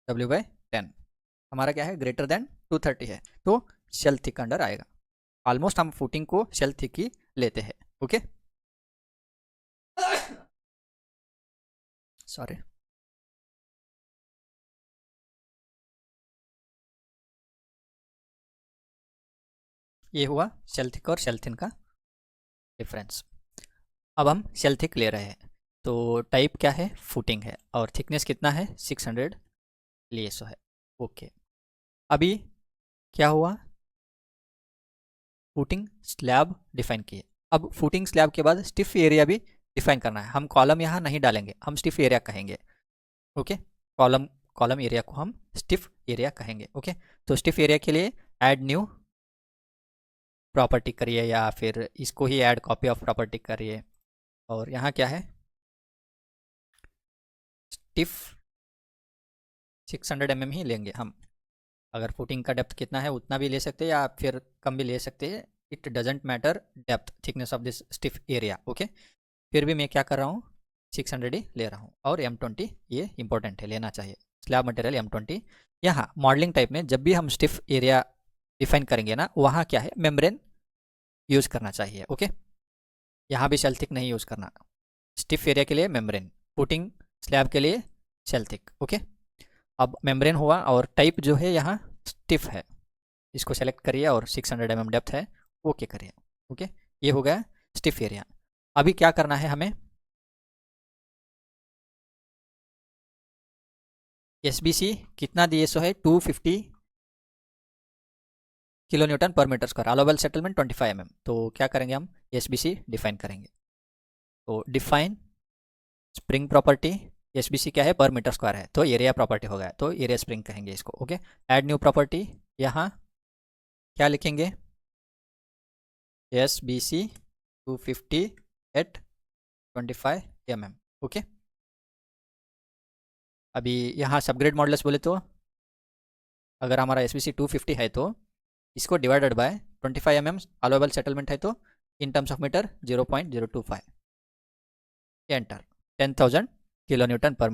W/10। हमारा क्या है, ग्रेटर देन 230 है, तो शेल थिक अंडर आएगा। ऑलमोस्ट हम फुटिंग को शेल थिक ही लेते हैं। Okay, sorry. ये हुआ शेल थिक और शेल थिन का डिफरेंस। अब हम शेल थिक ले रहे हैं, तो टाइप क्या है, फुटिंग है, और थिकनेस कितना है, 600 लिए सो है। ओके, अभी क्या हुआ, फुटिंग स्लैब डिफाइन किए। अब फुटिंग स्लैब के बाद स्टिफ एरिया भी डिफाइन करना है। हम कॉलम यहाँ नहीं डालेंगे, हम स्टिफ एरिया कहेंगे। ओके, कॉलम कॉलम एरिया को हम स्टिफ एरिया कहेंगे। ओके, तो स्टिफ एरिया के लिए ऐड न्यू प्रॉपर्टी करिए, या फिर इसको ही ऐड कॉपी ऑफ प्रॉपर्टी करिए। और यहाँ क्या है, स्टिफ 600 mm ही लेंगे हम। अगर फुटिंग का डेप्थ कितना है उतना भी ले सकते हैं, या फिर कम भी ले सकते हैं। It doesn't matter depth thickness of this stiff area. Okay, फिर भी मैं क्या कर रहा हूँ, 600 ही ले रहा हूँ। और M20 ये इंपॉर्टेंट है, लेना चाहिए। Slab material M20। यहाँ मॉडलिंग टाइप में जब भी हम स्टिफ एरिया डिफाइन करेंगे ना, वहाँ क्या है, मेम्ब्रेन यूज़ करना चाहिए। ओके, यहाँ भी शेल थिक नहीं यूज़ करना। स्टिफ एरिया के लिए मेम्ब्रेन, फुटिंग स्लैब के लिए शेल थिक। ओके, अब मेम्ब्रेन हुआ, और टाइप जो है यहाँ स्टिफ है, इसको सेलेक्ट करिए, और 600 mm डेप्थ है, ओके करिए। ओके, ये हो गया स्टिफ एरिया। अभी क्या करना है हमें, SBC कितना दिए सो है, 250 kilo newton per metre square, allowable settlement 25 mm। तो क्या करेंगे हम, SBC डिफाइन करेंगे। तो डिफाइन स्प्रिंग प्रॉपर्टी, SBC क्या है, पर मीटर स्क्वायर है, तो एरिया प्रॉपर्टी हो गया, तो एरिया स्प्रिंग कहेंगे इसको। ओके, ऐड न्यू प्रॉपर्टी, यहाँ क्या लिखेंगे, SBC 250 एट 25 mm। ओके, अभी यहाँ सबग्रेड मॉडुलस बोले तो, अगर हमारा SBC 250 है तो इसको divided by 25 mm allowable settlement है, तो in terms of metre 0.025, enter. 10,000 kilo newton per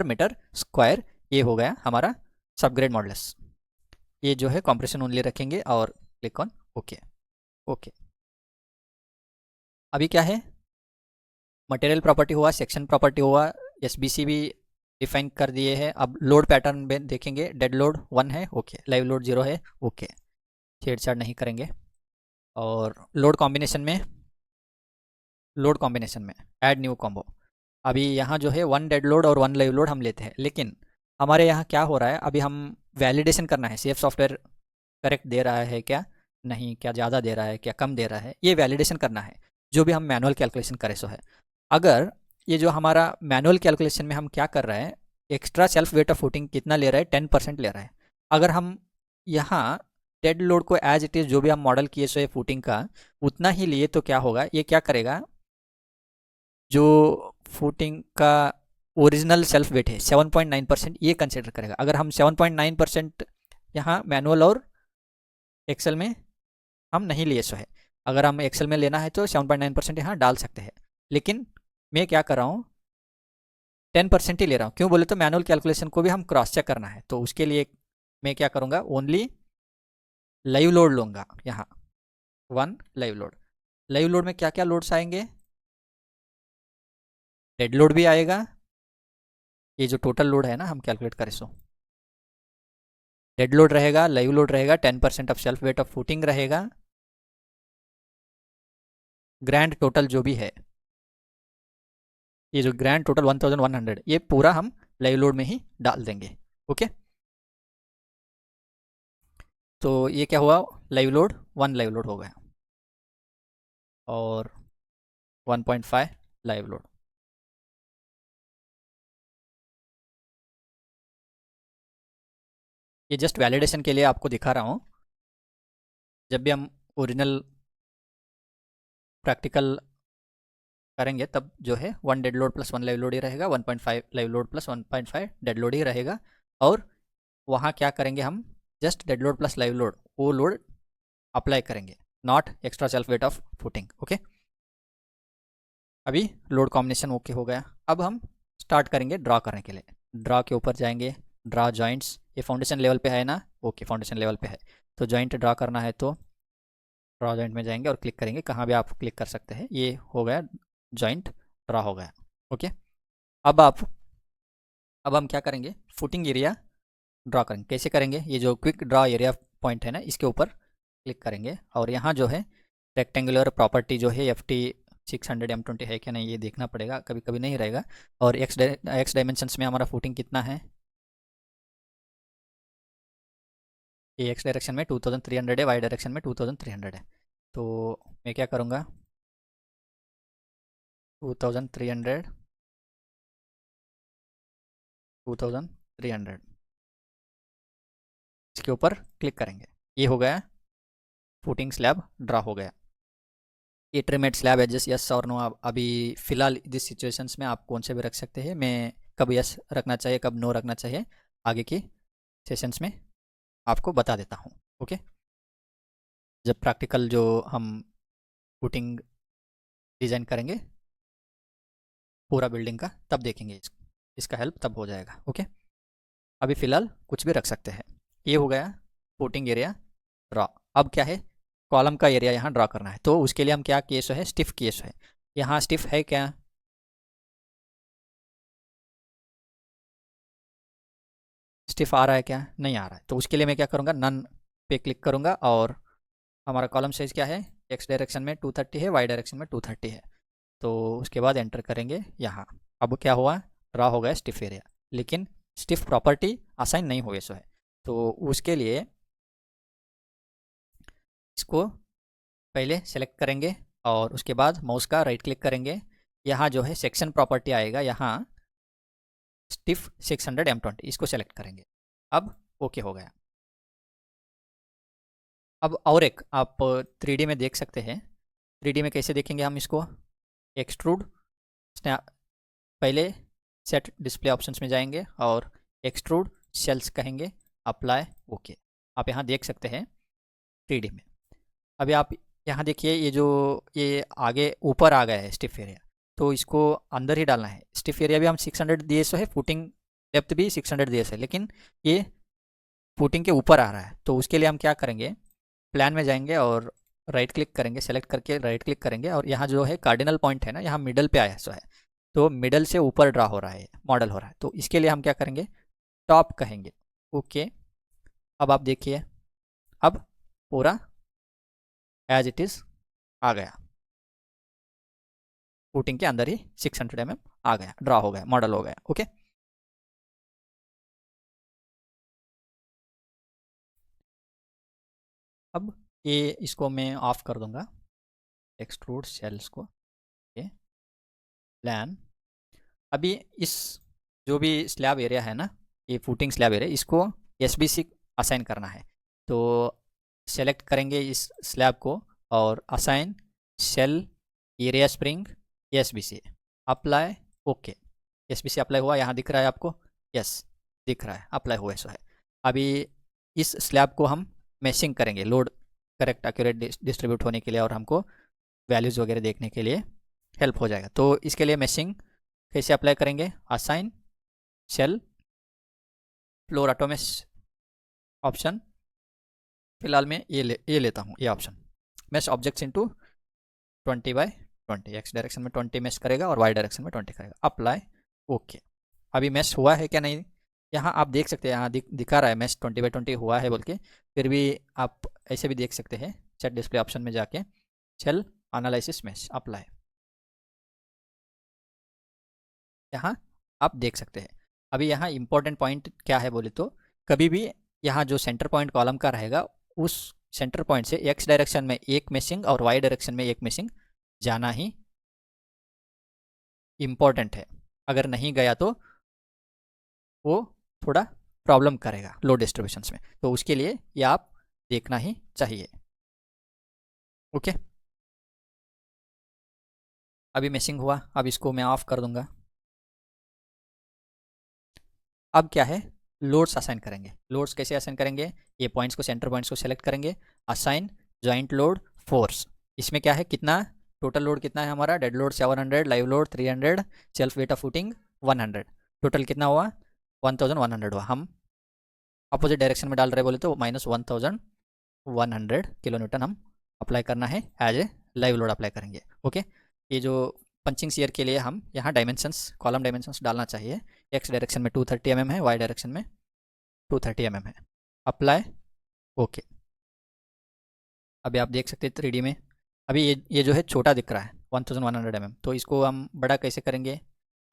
metre square, ये हो गया हमारा सबग्रेड मॉडुलस। ये जो है कॉम्प्रेशन ओनली रखेंगे, और क्लिक ऑन ओके। ओके, अभी क्या है, मटेरियल प्रॉपर्टी हुआ, सेक्शन प्रॉपर्टी हुआ, SBC भी डिफाइन कर दिए हैं। अब लोड पैटर्न में देखेंगे, डेड लोड 1 है, ओके, लाइव लोड 0 है, ओके, छेड़छाड़ नहीं करेंगे। और लोड कॉम्बिनेशन में ऐड न्यू कॉम्बो। अभी यहाँ जो है 1 डेड लोड और 1 लाइव लोड हम लेते हैं, लेकिन हमारे यहाँ क्या हो रहा है, अभी हम वैलिडेशन करना है, सेफ सॉफ्टवेयर करेक्ट दे रहा है क्या नहीं, क्या ज़्यादा दे रहा है, क्या कम दे रहा है, ये वैलिडेशन करना है। जो भी हम मैनुअल कैलकुलेशन करें सो है। अगर ये जो हमारा मैनुअल कैलकुलेशन में हम क्या कर रहे हैं, extra self weight of footing कितना ले रहा है, 10% ले रहा है। अगर हम यहाँ डेड लोड को एज इट इज़ जो भी हम मॉडल किए सो है फुटिंग का उतना ही लिए, तो क्या होगा, ये क्या करेगा, जो फुटिंग का ओरिजिनल सेल्फ वेट है 7.9%, ये कंसिडर करेगा। अगर हम 7.9% यहाँ मैनुअल और एक्सेल में हम नहीं लिए सो है, अगर हम एक्सेल में लेना है तो 7.9% यहाँ डाल सकते हैं, लेकिन मैं क्या कर रहा हूँ, 10% ही ले रहा हूँ। क्यों बोले तो मैनुअल कैलकुलेशन को भी हम क्रॉस चेक करना है, तो उसके लिए मैं क्या करूँगा, ओनली लाइव लोड लूँगा। यहाँ 1 लाइव लोड में क्या क्या लोड्स आएंगे, डेड लोड भी आएगा, ये जो टोटल लोड है ना हम कैलकुलेट करें सो, डेड लोड रहेगा, लाइव लोड रहेगा, 10% of self weight of footing रहेगा, ग्रैंड टोटल जो भी है, ये जो ग्रैंड टोटल 1100, ये पूरा हम लाइव लोड में ही डाल देंगे। ओके, तो ये क्या हुआ, लाइव लोड 1 लाइव लोड हो गया, और 1.5 लाइव लोड। ये जस्ट वैलिडेशन के लिए आपको दिखा रहा हूँ। जब भी हम ओरिजिनल प्रैक्टिकल करेंगे तब जो है 1 dead load plus 1 live load ही रहेगा, 1.5 live load plus 1.5 dead load ही रहेगा। और वहाँ क्या करेंगे हम, just dead load plus live load वो लोड अप्लाई करेंगे, not extra self weight of footing. Okay, अभी लोड कॉम्बिनेशन ओके हो गया। अब हम स्टार्ट करेंगे ड्रा करने के लिए। ड्रा के ऊपर जाएंगे, ड्रा जॉइंट्स, ये फाउंडेशन लेवल पे है ना, ओके फाउंडेशन लेवल पे है। तो जॉइंट ड्रा करना है तो ड्रा जॉइंट में जाएंगे और क्लिक करेंगे, कहाँ भी आप क्लिक कर सकते हैं। ये हो गया जॉइंट ड्रा हो गया। ओके, अब हम क्या करेंगे, फुटिंग एरिया ड्रा करेंगे। कैसे करेंगे, ये जो क्विक ड्रा एरिया पॉइंट है ना, इसके ऊपर क्लिक करेंगे और यहाँ जो है रेक्टेंगुलर प्रॉपर्टी जो है FT 600 M20 है क्या नहीं ये देखना पड़ेगा, कभी कभी नहीं रहेगा। और एक्स डायमेंशंस में हमारा फुटिंग कितना है, ये एक्स डायरेक्शन में 2300 है, वाई डायरेक्शन में 2300 है। तो मैं क्या करूँगा, 2300 2300 इसके ऊपर क्लिक करेंगे। ये हो गया फुटिंग स्लैब ड्रा हो गया। ये ट्रिमेड स्लैब एडजस्ट यस और नो, अभी फिलहाल दिस सिचुएशंस में आप कौन से भी रख सकते हैं। मैं कब यस रखना चाहिए कब नो रखना चाहिए आगे की सेशंस में आपको बता देता हूँ। ओके, जब प्रैक्टिकल जो हम फुटिंग डिज़ाइन करेंगे पूरा बिल्डिंग का तब देखेंगे, इसका हेल्प तब हो जाएगा। ओके, अभी फ़िलहाल कुछ भी रख सकते हैं। ये हो गया फुटिंग एरिया ड्रा। अब क्या है, कॉलम का एरिया यहाँ ड्रा करना है। तो उसके लिए हम क्या केस है, स्टिफ केस है। यहाँ स्टिफ है क्या, स्टिफ आ रहा है क्या, नहीं आ रहा है। तो उसके लिए मैं क्या करूँगा, नन पे क्लिक करूँगा और हमारा कॉलम साइज़ क्या है, एक्स डायरेक्शन में 230 है, वाई डायरेक्शन में 230 है। तो उसके बाद एंटर करेंगे यहाँ। अब क्या हुआ, ड्रा हो गया स्टिफ एरिया, लेकिन स्टिफ प्रॉपर्टी असाइन नहीं हुए सो है। तो उसके लिए इसको पहले सेलेक्ट करेंगे और उसके बाद माउस का राइट क्लिक करेंगे। यहाँ जो है सेक्शन प्रॉपर्टी आएगा, यहाँ स्टिफ 600 M20 इसको सेलेक्ट करेंगे। अब ओके हो गया। अब और एक आप 3D में देख सकते हैं। 3D में कैसे देखेंगे हम इसको, एक्सट्रूड पहले सेट डिस्प्ले ऑप्शंस में जाएंगे और एक्सट्रूड शेल्स कहेंगे, अप्लाई ओके। आप यहाँ देख सकते हैं 3D में। अभी आप यहाँ देखिए, ये जो ये आगे ऊपर आ गया है स्टिफ एरिया, तो इसको अंदर ही डालना है। स्टिफ एरिया भी हम 600 दिए सो है, फुटिंग डेप्थ भी 600 दिए सो है, लेकिन ये फुटिंग के ऊपर आ रहा है। तो उसके लिए हम क्या करेंगे, प्लान में जाएंगे और राइट क्लिक करेंगे, सेलेक्ट करके राइट क्लिक करेंगे और यहाँ जो है कार्डिनल पॉइंट है ना, यहाँ मिडल पे आया सो है। तो मिडल से ऊपर ड्रा हो रहा है, मॉडल हो रहा है। तो इसके लिए हम क्या करेंगे, टॉप कहेंगे ओके। अब आप देखिए, अब पूरा एज इट इज़ आ गया, फुटिंग के अंदर ही 600 mm आ गया, ड्रा हो गया, मॉडल हो गया। ओके, अब ये इसको मैं ऑफ कर दूंगा, एक्सट्रूड शेल्स को, ये प्लान। अभी इस जो भी स्लैब एरिया है ना, ये फुटिंग स्लैब एरिया, इसको SBC असाइन करना है। तो सेलेक्ट करेंगे इस स्लैब को और assign shell area spring SBC, apply okay. SBC apply हुआ, यहाँ दिख रहा है आपको, यस दिख रहा है, अप्लाई हुआ सो है। अभी इस स्लैब को हम मैशिंग करेंगे, लोड करेक्ट एक्यूरेट डिस्ट्रीब्यूट होने के लिए और हमको वैल्यूज़ वगैरह देखने के लिए हेल्प हो जाएगा। तो इसके लिए मैशिंग कैसे अप्लाई करेंगे, assign shell floor automesh option, फिलहाल मैं ये लेता हूँ, ये option mesh objects into 20/20, X direction में 20 मैश करेगा और वाई डायरेक्शन में 20 करेगा, अप्लाई ओके। अभी मैश हुआ है क्या नहीं, यहाँ आप देख सकते हैं, यहाँ दिखा रहा है मैश 20/20 हुआ है बोल के। फिर भी आप ऐसे भी देख सकते हैं, सेट डिस्प्ले ऑप्शन में जाके शेल एनालिसिस मैश अप्लाई, यहाँ आप देख सकते हैं। अभी यहाँ इंपॉर्टेंट पॉइंट क्या है बोले तो, कभी भी यहाँ जो सेंटर पॉइंट कॉलम का रहेगा, उस सेंटर पॉइंट से एक्स डायरेक्शन में एक मैशिंग और वाई डायरेक्शन में एक मैशिंग जाना ही इम्पॉर्टेंट है। अगर नहीं गया तो वो थोड़ा प्रॉब्लम करेगा लो डिस्ट्रीब्यूशंस में। तो उसके लिए ये आप देखना ही चाहिए। ओके। अभी मेशिंग हुआ, अब इसको मैं ऑफ कर दूंगा। अब क्या है, लोड्स असाइन करेंगे। लोड्स कैसे असाइन करेंगे, ये पॉइंट्स को, सेंटर पॉइंट्स को सेलेक्ट करेंगे, असाइन जॉइंट लोड फोर्स। इसमें क्या है, कितना टोटल लोड कितना है हमारा, dead load 700, live load 300, self weight of footing 100, total कितना हुआ 1100 हुआ। हम अपोजिट डायरेक्शन में डाल रहे बोले तो -1100 किलो न्यूटन हम अप्लाई करना है, as a live load apply करेंगे। ओके, ये जो पंचिंग शियर के लिए हम यहाँ डायमेंशंस, कॉलम डायमेंशंस डालना चाहिए। एक्स डायरेक्शन में 230 mm है, वाई डायरेक्शन में 230 mm है। Apply, okay. अभी आप देख सकते हैं 3D में, अभी ये जो है छोटा दिख रहा है 1100 mm, तो इसको हम बड़ा कैसे करेंगे,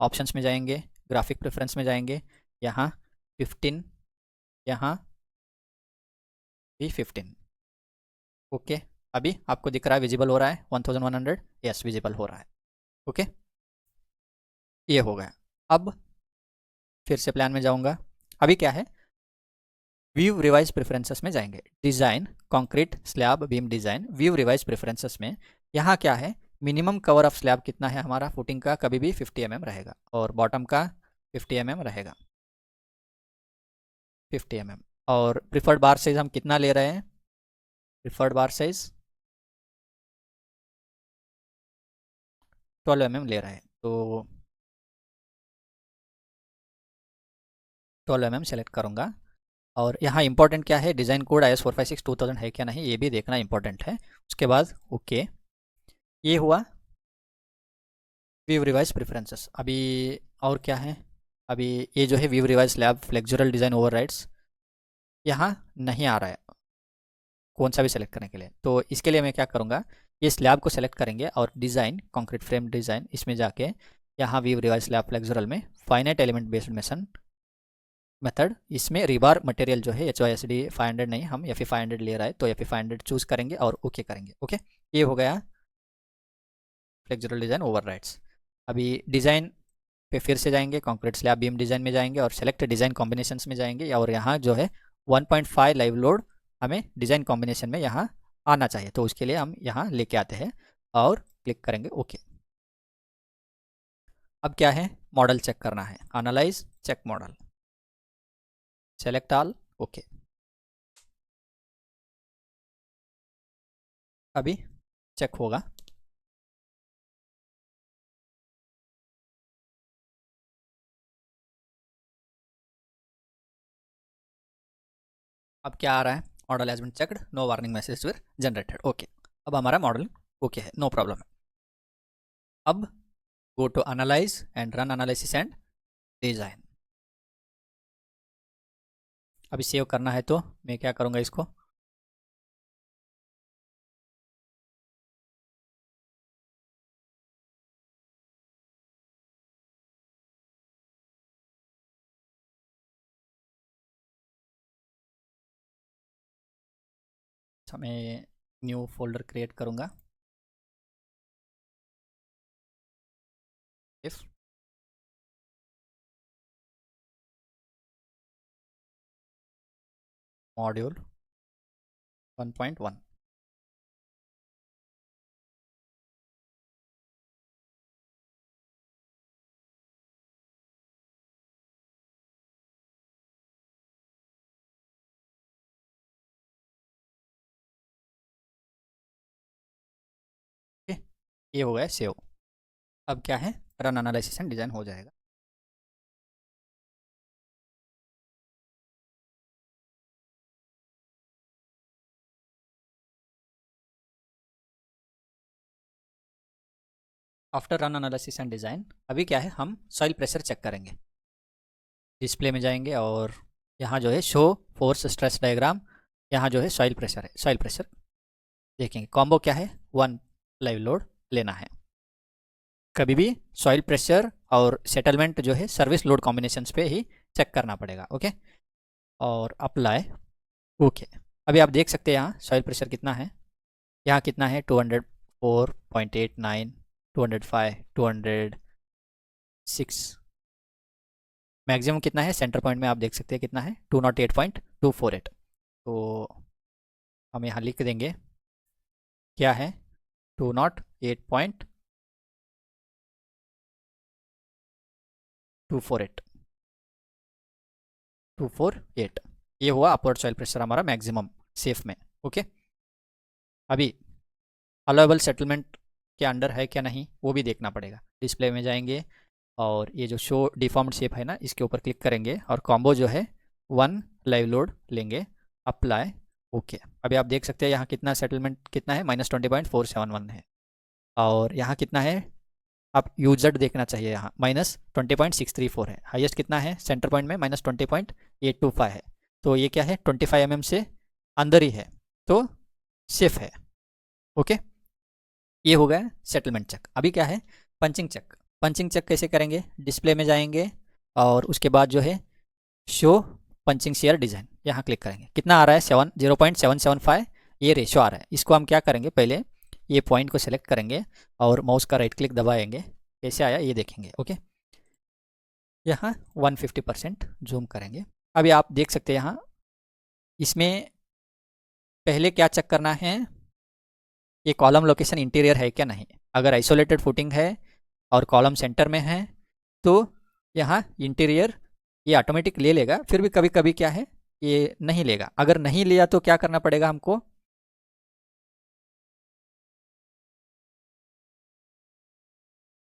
ऑप्शंस में जाएंगे, ग्राफिक प्रेफरेंस में जाएंगे, यहाँ 15, यहाँ भी 15। ओके, अभी आपको दिख रहा है, विजिबल हो रहा है 1100, यस विजिबल हो रहा है। ओके, ये हो गया। अब फिर से प्लान में जाऊंगा। अभी क्या है, व्यू रिवाइज प्रेफरेंसेस में जाएंगे, design concrete slab beam design, view revise preferences में यहाँ क्या है, मिनिमम कवर ऑफ स्लैब कितना है हमारा, फुटिंग का कभी भी 50 mm रहेगा और बॉटम का 50 mm रहेगा, 50 mm। और प्रिफर्ड बार साइज हम कितना ले रहे हैं, प्रिफर्ड बार साइज 12 mm ले रहे हैं, तो 12 mm सेलेक्ट करूँगा। और यहाँ इंपॉर्टेंट क्या है, डिज़ाइन कोड IS 456-2000 है क्या नहीं, ये भी देखना इंपॉर्टेंट है। उसके बाद ओके, ये हुआ व्यू रिवाइज प्रेफरेंसेस। अभी और क्या है, अभी ये जो है view revise slab flexural design overrides यहाँ नहीं आ रहा है कौन सा भी सेलेक्ट करने के लिए, तो इसके लिए मैं क्या करूँगा, ये स्लैब को सेलेक्ट करेंगे और डिज़ाइन कंक्रीट फ्रेम डिज़ाइन, इसमें जाके यहाँ व्यू रिवाइज स्लैब फ्लेक्सुरल में finite element based mason method, इसमें रिबार मटेरियल जो है HYSD 500 नहीं, हम FE 500 ले रहा है, तो FE 500 चूज़ करेंगे और ओके करेंगे। ओके, ये हो गया फ्लेक्सुरल डिज़ाइन ओवरराइड्स। अभी डिज़ाइन पे फिर से जाएंगे, कंक्रीट स्लैब बीम डिज़ाइन में जाएंगे और सेलेक्ट डिज़ाइन कॉम्बिनेशंस में जाएंगे, और यहाँ जो है 1.5 लाइव लोड हमें डिज़ाइन कॉम्बिनेशन में यहाँ आना चाहिए, तो उसके लिए हम यहाँ लेके आते हैं और क्लिक करेंगे ओके। अब क्या है, मॉडल चेक करना है, analyse check model, select all, okay. अभी चेक होगा, अब क्या आ रहा है, model has been checked, no warning message were generated, okay. अब हमारा मॉडल ओके है, नो प्रॉब्लम है। अब go to analyse and run analysis and design. अभी सेव करना है तो मैं क्या करूँगा, इसको मैं न्यू फोल्डर क्रिएट करूँगा, इफ मॉड्यूल 1.1, ओके, ये हो गया सेव। अब क्या है, रन एनालिसिस एंड डिज़ाइन हो जाएगा। After run analysis and design, अभी क्या है, हम सॉइल प्रेशर चेक करेंगे, डिस्प्ले में जाएंगे और यहाँ जो है शो फोर्स स्ट्रेस डायग्राम, यहाँ जो है सॉइल प्रेशर है, सॉइल प्रेशर देखेंगे। कॉम्बो क्या है, 1 लाइव लोड लेना है। कभी भी सॉइल प्रेशर और सेटलमेंट जो है सर्विस लोड कॉम्बिनेशंस पे ही चेक करना पड़ेगा, ओके। और अप्लाई, ओके। अभी आप देख सकते हैं यहाँ सॉइल प्रेशर कितना है, यहाँ कितना है 204.89, 205, 206, मैक्सिमम कितना है, सेंटर पॉइंट में आप देख सकते हैं कितना है 208.248। तो हम यहाँ लिख देंगे क्या है 208.248, 248 248 ये हुआ अपवर्ड सॉइल प्रेशर हमारा मैक्सिमम सेफ में। ओके, अभी अलाउएबल सेटलमेंट के अंडर है क्या नहीं वो भी देखना पड़ेगा। डिस्प्ले में जाएंगे और ये जो शो डिफॉर्म्ड शेप है ना, इसके ऊपर क्लिक करेंगे और कॉम्बो जो है 1 लाइव लोड लेंगे, अप्लाई, ओके। अभी आप देख सकते हैं यहाँ कितना सेटलमेंट कितना है, -20.471 है। और यहाँ कितना है, आप यूजड देखना चाहिए, यहाँ -20.634 है। हाईएस्ट कितना है सेंटर पॉइंट में, -20.825 है। तो ये क्या है, 25 mm से अंदर ही है, तो सेफ है। ओके, ये हो गया सेटलमेंट चेक। अभी क्या है, पंचिंग चेक। पंचिंग चेक कैसे करेंगे, डिस्प्ले में जाएंगे और उसके बाद जो है शो पंचिंग शेयर डिज़ाइन, यहाँ क्लिक करेंगे। कितना आ रहा है, 0.775 ये रेशो आ रहा है। इसको हम क्या करेंगे, पहले ये पॉइंट को सिलेक्ट करेंगे और माउस का राइट क्लिक दबाएंगे, कैसे आया ये देखेंगे। ओके, यहाँ 150% जूम करेंगे। अभी आप देख सकते हैं यहाँ इसमें पहले क्या चेक करना है, ये कॉलम लोकेशन इंटीरियर है क्या नहीं। अगर आइसोलेटेड फुटिंग है और कॉलम सेंटर में है तो यहाँ इंटीरियर ये ऑटोमेटिक ले लेगा। फिर भी कभी कभी क्या है, ये नहीं लेगा। अगर नहीं लिया तो क्या करना पड़ेगा हमको,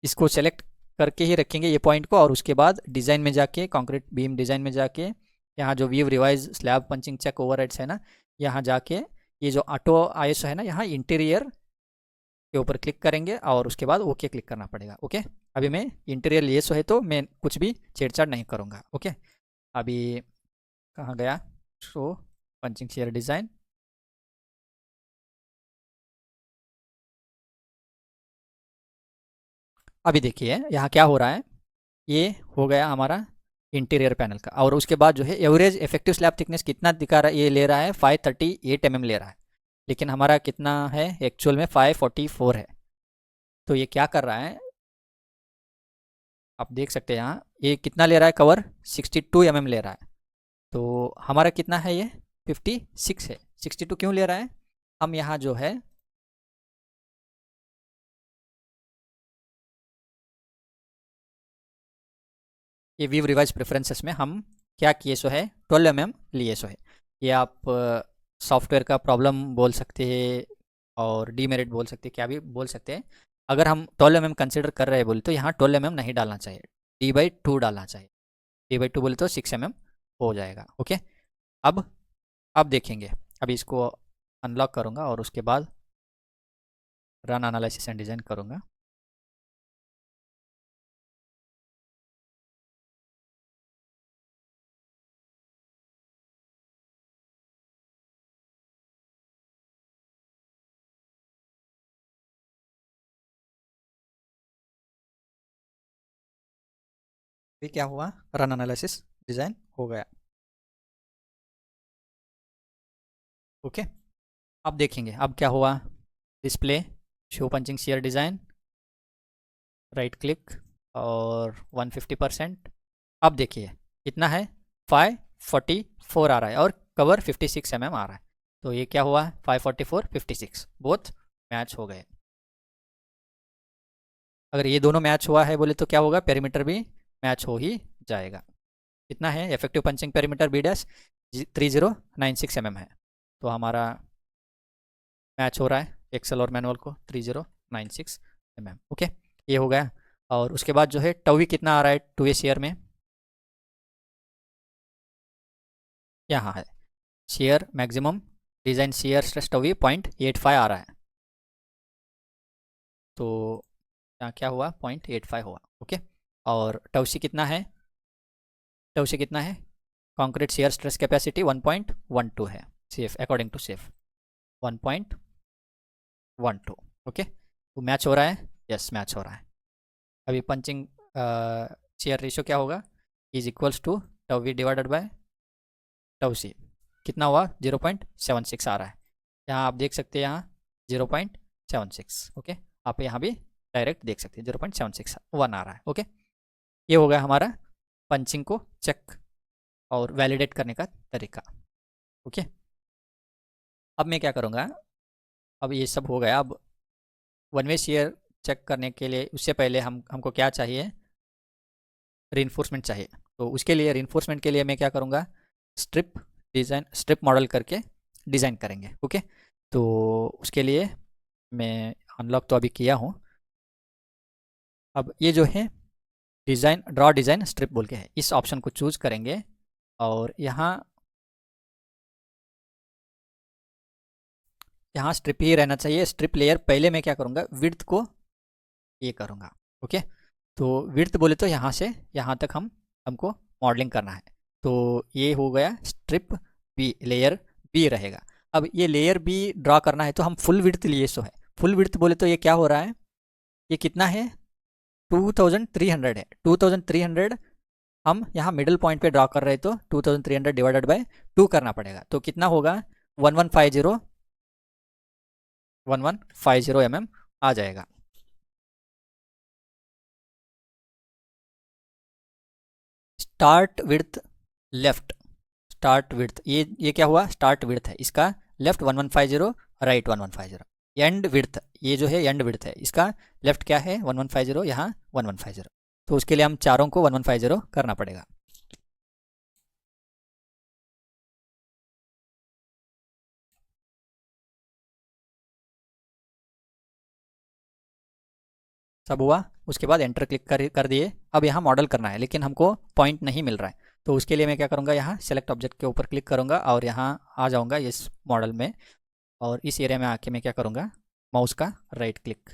इसको सेलेक्ट करके ही रखेंगे ये पॉइंट को, और उसके बाद डिज़ाइन में जाके, कंक्रीट बीम डिज़ाइन में जाके, यहाँ जो view revise slab punching check overheads है ना, यहाँ जाके ये जो ऑटो आईएसओ है ना, यहाँ इंटीरियर के ऊपर क्लिक करेंगे और उसके बाद ओके क्लिक करना पड़ेगा। ओके, अभी मैं इंटीरियर ये सो है तो मैं कुछ भी छेड़छाड़ नहीं करूँगा। ओके, अभी कहाँ गया, शो पंचिंग शेयर डिज़ाइन, अभी देखिए यहाँ क्या हो रहा है, ये हो गया हमारा इंटीरियर पैनल का। और उसके बाद जो है एवरेज इफेक्टिव स्लैब थिकनेस कितना दिखा रहा है, ये ले रहा है 538 mm ले रहा है, लेकिन हमारा कितना है एक्चुअल में 544 है। तो ये क्या कर रहा है, आप देख सकते हैं यहाँ ये कितना ले रहा है कवर, 62 mm ले रहा है। तो हमारा कितना है, ये 56 है। 62 क्यों ले रहा है, हम यहाँ जो है ये व्यू रिवाइज प्रेफरेंसेस में हम क्या किए सो है, 12 mm लिए सो है। ये आप सॉफ्टवेयर का प्रॉब्लम बोल सकते हैं और डीमेरिट बोल सकते हैं, क्या भी बोल सकते हैं। अगर हम 12 mm कंसिडर कर रहे हैं बोले तो यहाँ 12 mm नहीं डालना चाहिए, D/2 डालना चाहिए। D/2 बोले तो 6 mm हो जाएगा। ओके, अब देखेंगे, अभी इसको अनलॉक करूँगा और उसके बाद रन एनालिसिस एंड डिज़ाइन करूँगा। अभी क्या हुआ, रन एनालिसिस डिज़ाइन हो गया। ओके, अब देखेंगे अब क्या हुआ, display, show punching share design, right click और 150%। अब देखिए कितना है, 544 आ रहा है और कवर 56 mm आ रहा है। तो ये क्या हुआ, 544 56 बोथ मैच हो गए। अगर ये दोनों मैच हुआ है बोले तो क्या होगा, पेरीमीटर भी मैच हो ही जाएगा। कितना है effective punching perimeter B' 3096 mm है। तो हमारा मैच हो रहा है एक्सेल और मैनुअल को, 3096 mm। ओके, ये हो गया। और उसके बाद जो है टवी कितना आ रहा है 2A शेयर में, यहाँ है shear maximum design shear stress tau V 0.85 आ रहा है। तो यहाँ क्या हुआ, 0.85 हुआ। ओके, और टवसी कितना है, टवसी कितना है, कंक्रीट शेयर स्ट्रेस कैपेसिटी 1.12 है, SAFE according to SAFE 1.12। Okay, तो मैच हो रहा है, यस मैच हो रहा है। अभी पंचिंग शेयर रेशियो क्या होगा, is equals to tau V divided by tau C, कितना हुआ 0.76 आ रहा है। यहाँ आप देख सकते हैं यहाँ 0.76। ओके, आप यहाँ भी डायरेक्ट देख सकते हैं 0.761 आ रहा है। ओके, ये हो गया हमारा पंचिंग को चेक और वैलिडेट करने का तरीका। ओके, अब मैं क्या करूँगा, अब ये सब हो गया। अब वन वे शेयर चेक करने के लिए उससे पहले हमको क्या चाहिए, रीइंफोर्समेंट चाहिए। तो उसके लिए रीइंफोर्समेंट के लिए मैं क्या करूँगा, स्ट्रिप मॉडल करके डिज़ाइन करेंगे। ओके, तो उसके लिए मैं अनलॉक तो अभी किया हूँ। अब ये जो है डिज़ाइन, ड्रॉ डिज़ाइन स्ट्रिप बोल के है, इस ऑप्शन को चूज करेंगे और यहाँ स्ट्रिप ही रहना चाहिए। स्ट्रिप लेयर पहले मैं क्या करूँगा, विड्थ को ये करूँगा। ओके, तो विड्थ बोले तो यहाँ से यहाँ तक हमको मॉडलिंग करना है। तो ये हो गया स्ट्रिप बी, लेयर बी रहेगा। अब ये लेयर बी ड्रॉ करना है तो हम फुल विड्थ लिए सो है। फुल विड्थ बोले तो ये क्या हो रहा है, ये कितना है, 2300 है। 2300 हम यहाँ मिडिल पॉइंट पे ड्रॉ कर रहे तो 2300 डिवाइडेड बाय 2 करना पड़ेगा। तो कितना होगा, 1150 mm आ जाएगा। Start width left, start width ये क्या हुआ, स्टार्ट विड्थ है इसका लेफ्ट 1150, राइट 1150। एंड विड्थ, ये जो है एंड विड्थ है, इसका लेफ्ट क्या है 1150, यहाँ 1150। तो उसके लिए हम चारों को 1150 करना पड़ेगा। सब हुआ, उसके बाद एंटर क्लिक कर दिए। अब यहाँ मॉडल करना है लेकिन हमको पॉइंट नहीं मिल रहा है। तो उसके लिए मैं क्या करूँगा, यहाँ सेलेक्ट ऑब्जेक्ट के ऊपर क्लिक करूँगा और यहाँ आ जाऊँगा इस मॉडल में, और इस एरिया में आके मैं क्या करूँगा, माउस का राइट क्लिक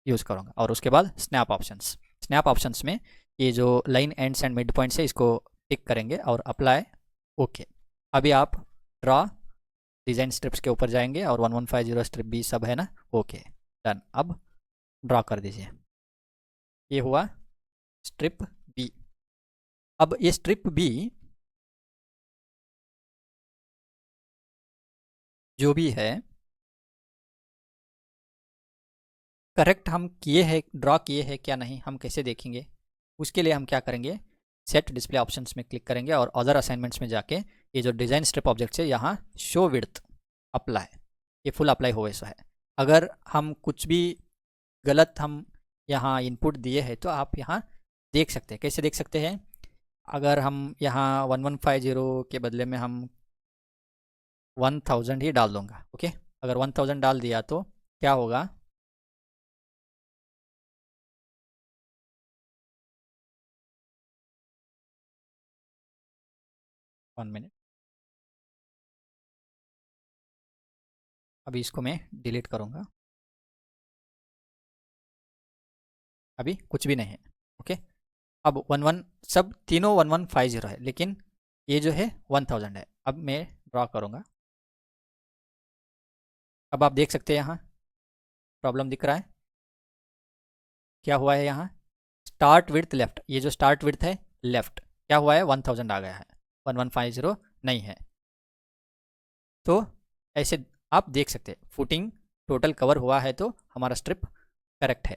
यूज़ करूँगा और उसके बाद स्नैप ऑप्शंस। स्नैप ऑप्शंस में ये जो line ends and mid points है इसको टिक करेंगे और अप्लाई ओके। अभी आप ड्रॉ डिज़ाइन स्ट्रिप्स के ऊपर जाएंगे और 1150 स्ट्रिप बी सब है ना, ओके डन। अब ड्रॉ कर दीजिए, ये हुआ स्ट्रिप बी। अब ये स्ट्रिप बी जो भी है करेक्ट हम किए हैं, ड्रॉ किए हैं क्या नहीं, हम कैसे देखेंगे। उसके लिए हम क्या करेंगे, सेट डिस्प्ले ऑप्शंस में क्लिक करेंगे और अदर असाइनमेंट्स में जाके ये जो डिज़ाइन स्ट्रिप ऑब्जेक्ट है यहाँ शो विड्थ अप्लाई, ये फुल अप्लाई हो वैसा है। अगर हम कुछ भी गलत हम यहाँ इनपुट दिए हैं तो आप यहाँ देख सकते हैं। कैसे देख सकते हैं, अगर हम यहाँ 1150 के बदले में हम 1000 ही डाल दूंगा। ओके, अगर 1000 डाल दिया तो क्या होगा, 1 मिनट, अभी इसको मैं डिलीट करूँगा, अभी कुछ भी नहीं है। ओके, अब 11 सब तीनों 1150 है लेकिन ये जो है 1000 है। अब मैं ड्रॉ करूँगा, अब आप देख सकते हैं यहाँ प्रॉब्लम दिख रहा है। क्या हुआ है यहाँ, स्टार्ट विड्थ लेफ्ट, ये जो स्टार्ट विड्थ है लेफ्ट क्या हुआ है 1000 आ गया है, 1150 नहीं है। तो ऐसे आप देख सकते हैं फुटिंग टोटल कवर हुआ है तो हमारा स्ट्रिप करेक्ट है।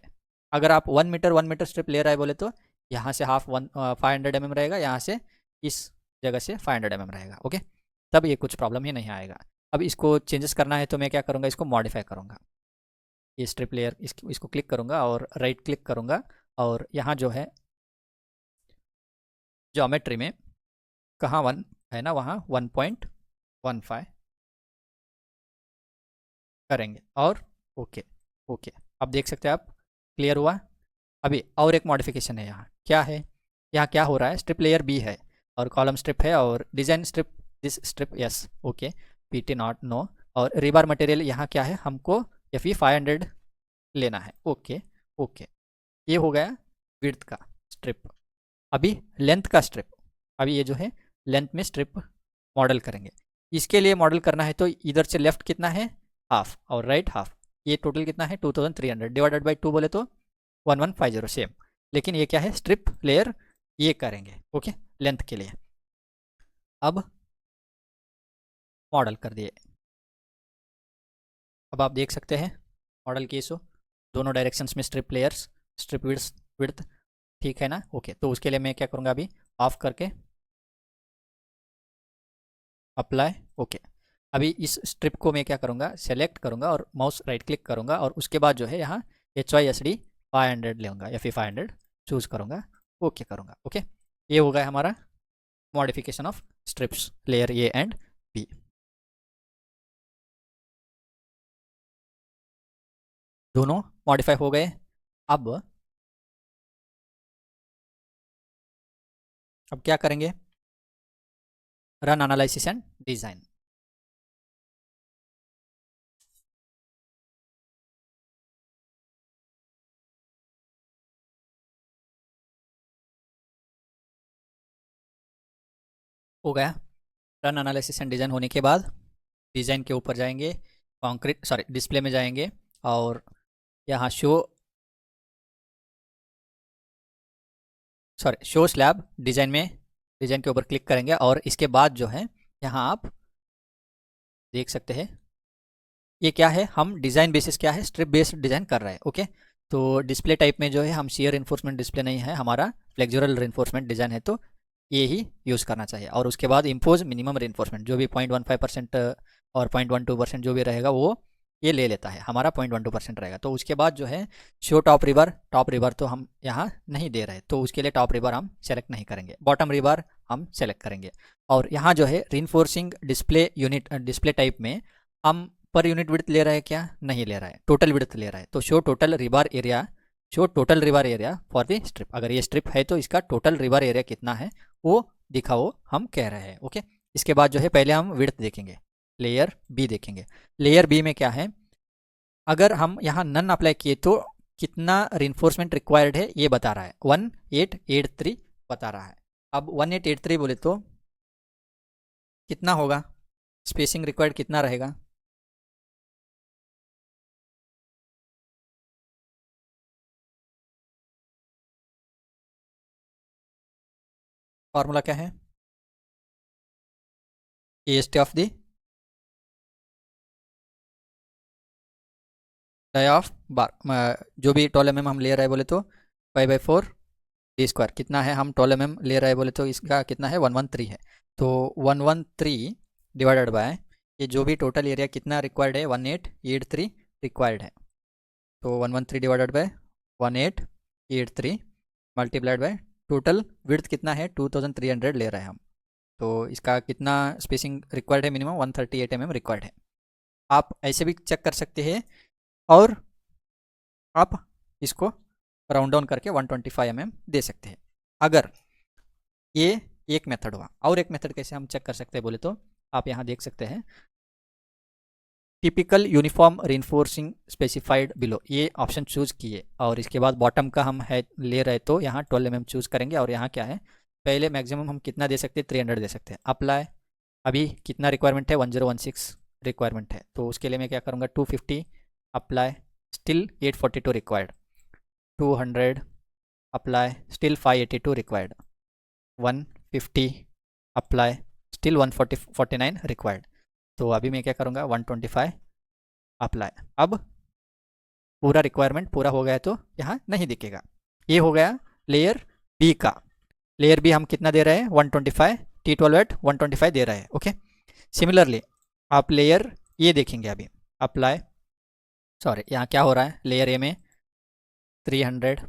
अगर आप 1 मीटर स्ट्रिप ले रहा है बोले तो यहाँ से हाफ 500 mm रहेगा, यहाँ से इस जगह से 500 mm रहेगा। ओके, तब ये कुछ प्रॉब्लम ही नहीं आएगा। अब इसको चेंजेस करना है तो मैं क्या करूँगा, इसको मॉडिफाई करूँगा। ये स्ट्रिप लेयर इसको क्लिक करूँगा और राइट क्लिक करूँगा और यहाँ जो है ज्योमेट्री में कहाँ 1 है ना, वहाँ 1.15 करेंगे और ओके। ओके, अब देख सकते हैं आप, क्लियर हुआ। अभी और एक मॉडिफिकेशन है यहाँ, क्या है, यहाँ क्या हो रहा है, स्ट्रिप लेयर बी है और कॉलम स्ट्रिप है और design strip this strip yes okay, PT not know, और रिबार मटेरियल यहाँ क्या है, हमको FE 500 लेना है। ओके ओके, ये हो गया विड्थ का स्ट्रिप। अभी लेंथ का स्ट्रिप, अभी ये जो है लेंथ में स्ट्रिप मॉडल करेंगे। इसके लिए मॉडल करना है तो इधर से लेफ्ट कितना है, हाफ, और राइट हाफ, ये टोटल कितना है 2300 डिवाइडेड बाई 2 बोले तो 1150 सेम। लेकिन ये क्या है, स्ट्रिप लेयर ये करेंगे ओके लेंथ के लिए। अब मॉडल कर दिए, अब आप देख सकते हैं मॉडल की सो दोनों डायरेक्शंस में स्ट्रिप लेयर्स, स्ट्रिप विड्थ ठीक है ना। ओके, तो उसके लिए मैं क्या करूँगा, अभी ऑफ करके अप्लाई ओके। अभी इस स्ट्रिप को मैं क्या करूँगा, सेलेक्ट करूँगा और माउस राइट क्लिक करूँगा और उसके बाद जो है यहाँ HYSD 500 लूँगा, FE 500 चूज़ करूँगा ओके करूँगा। ओके, ये हो गया हमारा modification of strips layer A and B. दोनों मॉडिफाई हो गए। अब क्या करेंगे, रन एनालिसिस एंड डिज़ाइन। हो गया। रन एनालिसिस एंड डिज़ाइन होने के बाद डिज़ाइन के ऊपर जाएंगे, कॉन्क्रीट सॉरी डिस्प्ले में जाएंगे और यहाँ शो स्लैब डिज़ाइन में, डिज़ाइन के ऊपर क्लिक करेंगे और इसके बाद जो है यहाँ आप देख सकते हैं ये क्या है, हम डिज़ाइन बेसिस क्या है, स्ट्रिप बेस्ड डिज़ाइन कर रहे हैं। ओके, तो डिस्प्ले टाइप में जो है हम शेयर इन्फोर्समेंट डिस्प्ले नहीं है, हमारा फ्लेक्सुरल रिइंफोर्समेंट डिज़ाइन है, तो ये ही यूज़ करना चाहिए। और उसके बाद इम्पोज मिनिमम रिइंफोर्समेंट जो भी 0.15% और 0.12% जो भी रहेगा वो ये ले लेता है, हमारा 0.12% रहेगा। तो उसके बाद जो है शो टॉप रिवर तो हम यहाँ नहीं दे रहे, तो उसके लिए टॉप रिवर हम सेलेक्ट नहीं करेंगे, बॉटम रिवर हम सेलेक्ट करेंगे। और यहाँ जो है रिइंफोर्सिंग डिस्प्ले यूनिट डिस्प्ले टाइप में हम पर यूनिट विड्थ ले रहा है क्या, नहीं ले रहा है, टोटल विड्थ ले रहा है। तो show total रिबार area for the strip, अगर ये स्ट्रिप है तो इसका टोटल रिबार एरिया कितना है वो दिखाओ, हम कह रहे हैं। ओके, इसके बाद जो है पहले हम विड्थ देखेंगे, लेयर बी देखेंगे। लेयर बी में क्या है, अगर हम यहाँ नन अप्लाई किए तो कितना रिइंफोर्समेंट रिक्वायर्ड है ये बता रहा है, 1883 बता रहा है। अब 1883 बोले तो कितना होगा, स्पेसिंग रिक्वायर्ड कितना रहेगा, फॉर्मूला क्या है, AST of the dia of bar, जो भी 12 mm हम ले रहे हैं बोले तो 5/4 डी स्क्वायर, कितना है, हम 12 mm ले रहे हैं बोले तो इसका कितना है 113 है। तो 113 डिवाइडेड बाय ये जो भी टोटल एरिया कितना रिक्वायर्ड है 1883 रिक्वायर्ड है, तो 113 divided bye 1883 multiplied by total width कितना है 2300 ले रहे हैं हम, तो इसका कितना स्पेसिंग रिक्वायर्ड है, मिनिमम 138 mm रिक्वायर्ड है। आप ऐसे भी चेक कर सकते हैं और आप इसको राउंड डाउन करके 125 mm दे सकते हैं। अगर ये एक मेथड हुआ, और एक मेथड कैसे हम चेक कर सकते हैं बोले तो आप यहाँ देख सकते हैं टिपिकल यूनिफॉर्म रिइंफोर्सिंग स्पेसिफाइड बिलो, ये ऑप्शन चूज किए और इसके बाद बॉटम का हम है ले रहे तो यहाँ 12 mm चूज करेंगे और यहाँ क्या है पहले मैक्सिमम हम कितना दे सकते हैं 300 दे सकते हैं। अप्लाई, अभी कितना रिक्वायरमेंट है 1016 रिक्वायरमेंट है, तो उसके लिए मैं क्या करूँगा 250 apply, still 842 required, 200 apply, still 582 required, 150 apply, still 149 required. तो अभी मैं क्या करूँगा 125 अप्लाई। अब पूरा रिक्वायरमेंट पूरा हो गया तो यहाँ नहीं दिखेगा। ये हो गया लेयर बी का। लेयर बी हम कितना दे रहे हैं 125, T12 एट 125 दे रहे हैं। ओके, सिमिलरली आप लेयर ये देखेंगे अभी, अप्लाई सॉरी यहाँ क्या हो रहा है लेयर ए में 300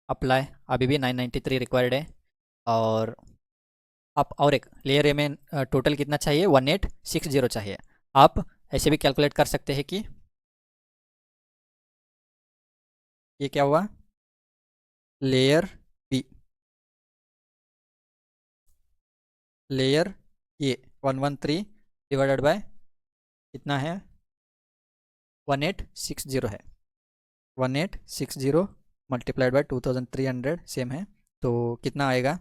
अप्लाई, अभी भी 993 रिक्वायर्ड है। और आप और एक लेयर ए में टोटल कितना चाहिए 1860 चाहिए। आप ऐसे भी कैलकुलेट कर सकते हैं कि ये क्या हुआ layer B, layer A 113 divided by कितना है 1860 है, 1860 मल्टीप्लाइड बाय 2300 सेम है, तो कितना आएगा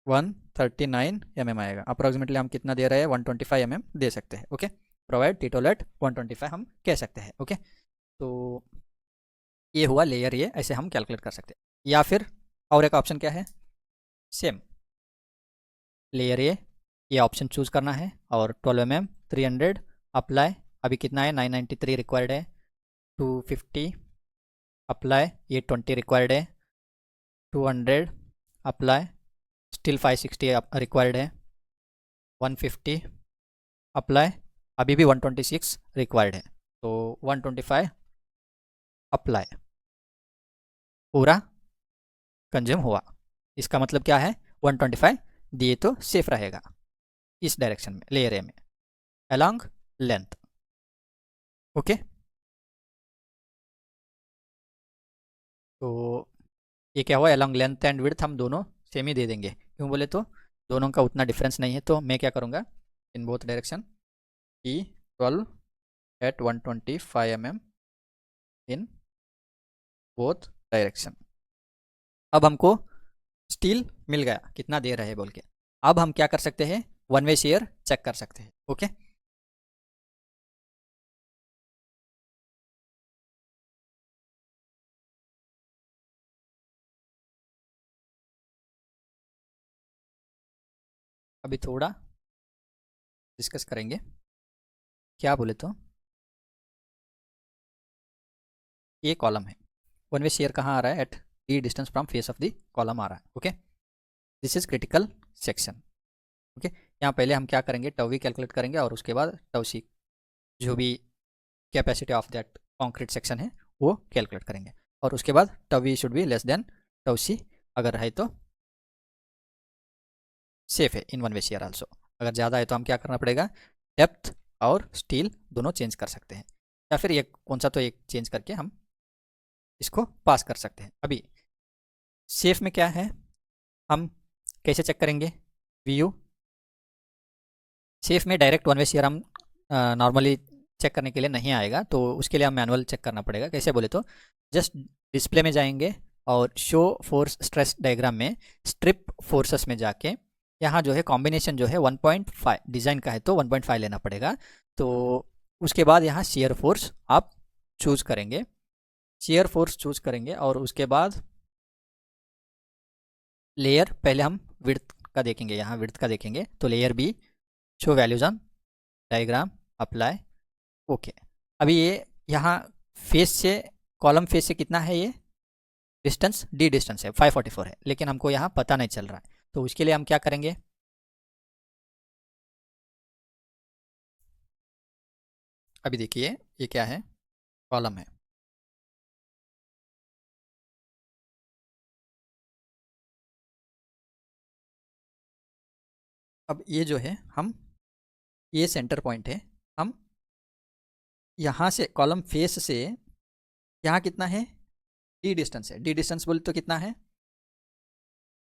139 mm आएगा। अप्रॉक्सीमेटली हम कितना दे रहे हैं 125 mm दे सकते हैं। ओके, प्रोवाइड T12 एट 125 हम कह सकते हैं। ओके, तो ये हुआ लेयर ये, ऐसे हम कैलकुलेट कर सकते हैं। या फिर और एक ऑप्शन क्या है, सेम लेयर ये ऑप्शन चूज़ करना है और 12 mm 300 अप्लाई, अभी कितना है 993 रिक्वायर्ड है, 250 अप्लाई, 820 रिक्वायर्ड है, 200 अप्लाई, स्टिल 560 रिक्वायर्ड है, 150 अप्लाई, अभी भी 126 रिक्वायर्ड है, तो 125 अप्लाई। पूरा कंज्यूम हुआ। इसका मतलब क्या है, 125 दिए तो सेफ रहेगा इस डायरेक्शन में, लेयर ए में, अलोंग लेंथ। ओके, तो ये क्या हुआ, अलोंग लेंथ एंड विड्थ हम दोनों सेम ही दे देंगे। क्यों बोले तो दोनों का उतना डिफरेंस नहीं है। तो मैं क्या करूँगा, in both direction E12 at 125 mm in both direction. अब हमको स्टील मिल गया कितना दे रहा है बोल के। अब हम क्या कर सकते हैं, वन वे शेयर चेक कर सकते हैं। ओके, अभी थोड़ा डिस्कस करेंगे। क्या बोले तो ये कॉलम है, वन वे शेयर कहाँ आ रहा है, at D distance from face of the column आ रहा है। Okay, this is critical section. Okay, यहाँ पहले हम क्या करेंगे, टव वी कैलकुलेट करेंगे और उसके बाद टव सी जो भी capacity of that concrete section है वो कैलकुलेट करेंगे। और उसके बाद tau V should be less than tau C, अगर है तो सेफ है in one way shear also. अगर ज़्यादा है तो हम क्या करना पड़ेगा, डेप्थ और स्टील दोनों चेंज कर सकते हैं, या फिर एक कौन सा तो एक चेंज करके हम इसको पास कर सकते हैं। अभी सेफ में क्या है, हम कैसे चेक करेंगे, वी यू सेफ में डायरेक्ट वन वे शेयर हम नॉर्मली चेक करने के लिए नहीं आएगा, तो उसके लिए हम मैनुअल चेक करना पड़ेगा। कैसे बोले तो जस्ट डिस्प्ले में जाएंगे और शो फोर्स स्ट्रेस डायग्राम में स्ट्रिप फोर्सेस में जाके यहाँ जो है कॉम्बिनेशन जो है 1.5 डिज़ाइन का है तो 1.5 लेना पड़ेगा। तो उसके बाद यहाँ शेयर फोर्स आप चूज़ करेंगे, शेयर फोर्स चूज़ करेंगे और उसके बाद लेयर पहले हम विड्थ का देखेंगे, यहाँ विड्थ का देखेंगे तो layer B show values on diagram apply. Okay, अभी ये यहाँ फेस से कॉलम फेस से कितना है, ये डिस्टेंस डी डिस्टेंस है 544 है, लेकिन हमको यहाँ पता नहीं चल रहा है। तो उसके लिए हम क्या करेंगे, अभी देखिए ये क्या है, कॉलम है। अब ये जो है हम ये सेंटर पॉइंट है, हम यहाँ से कॉलम फेस से यहाँ कितना है, डी डिस्टेंस है, डी डिस्टेंस बोले तो कितना है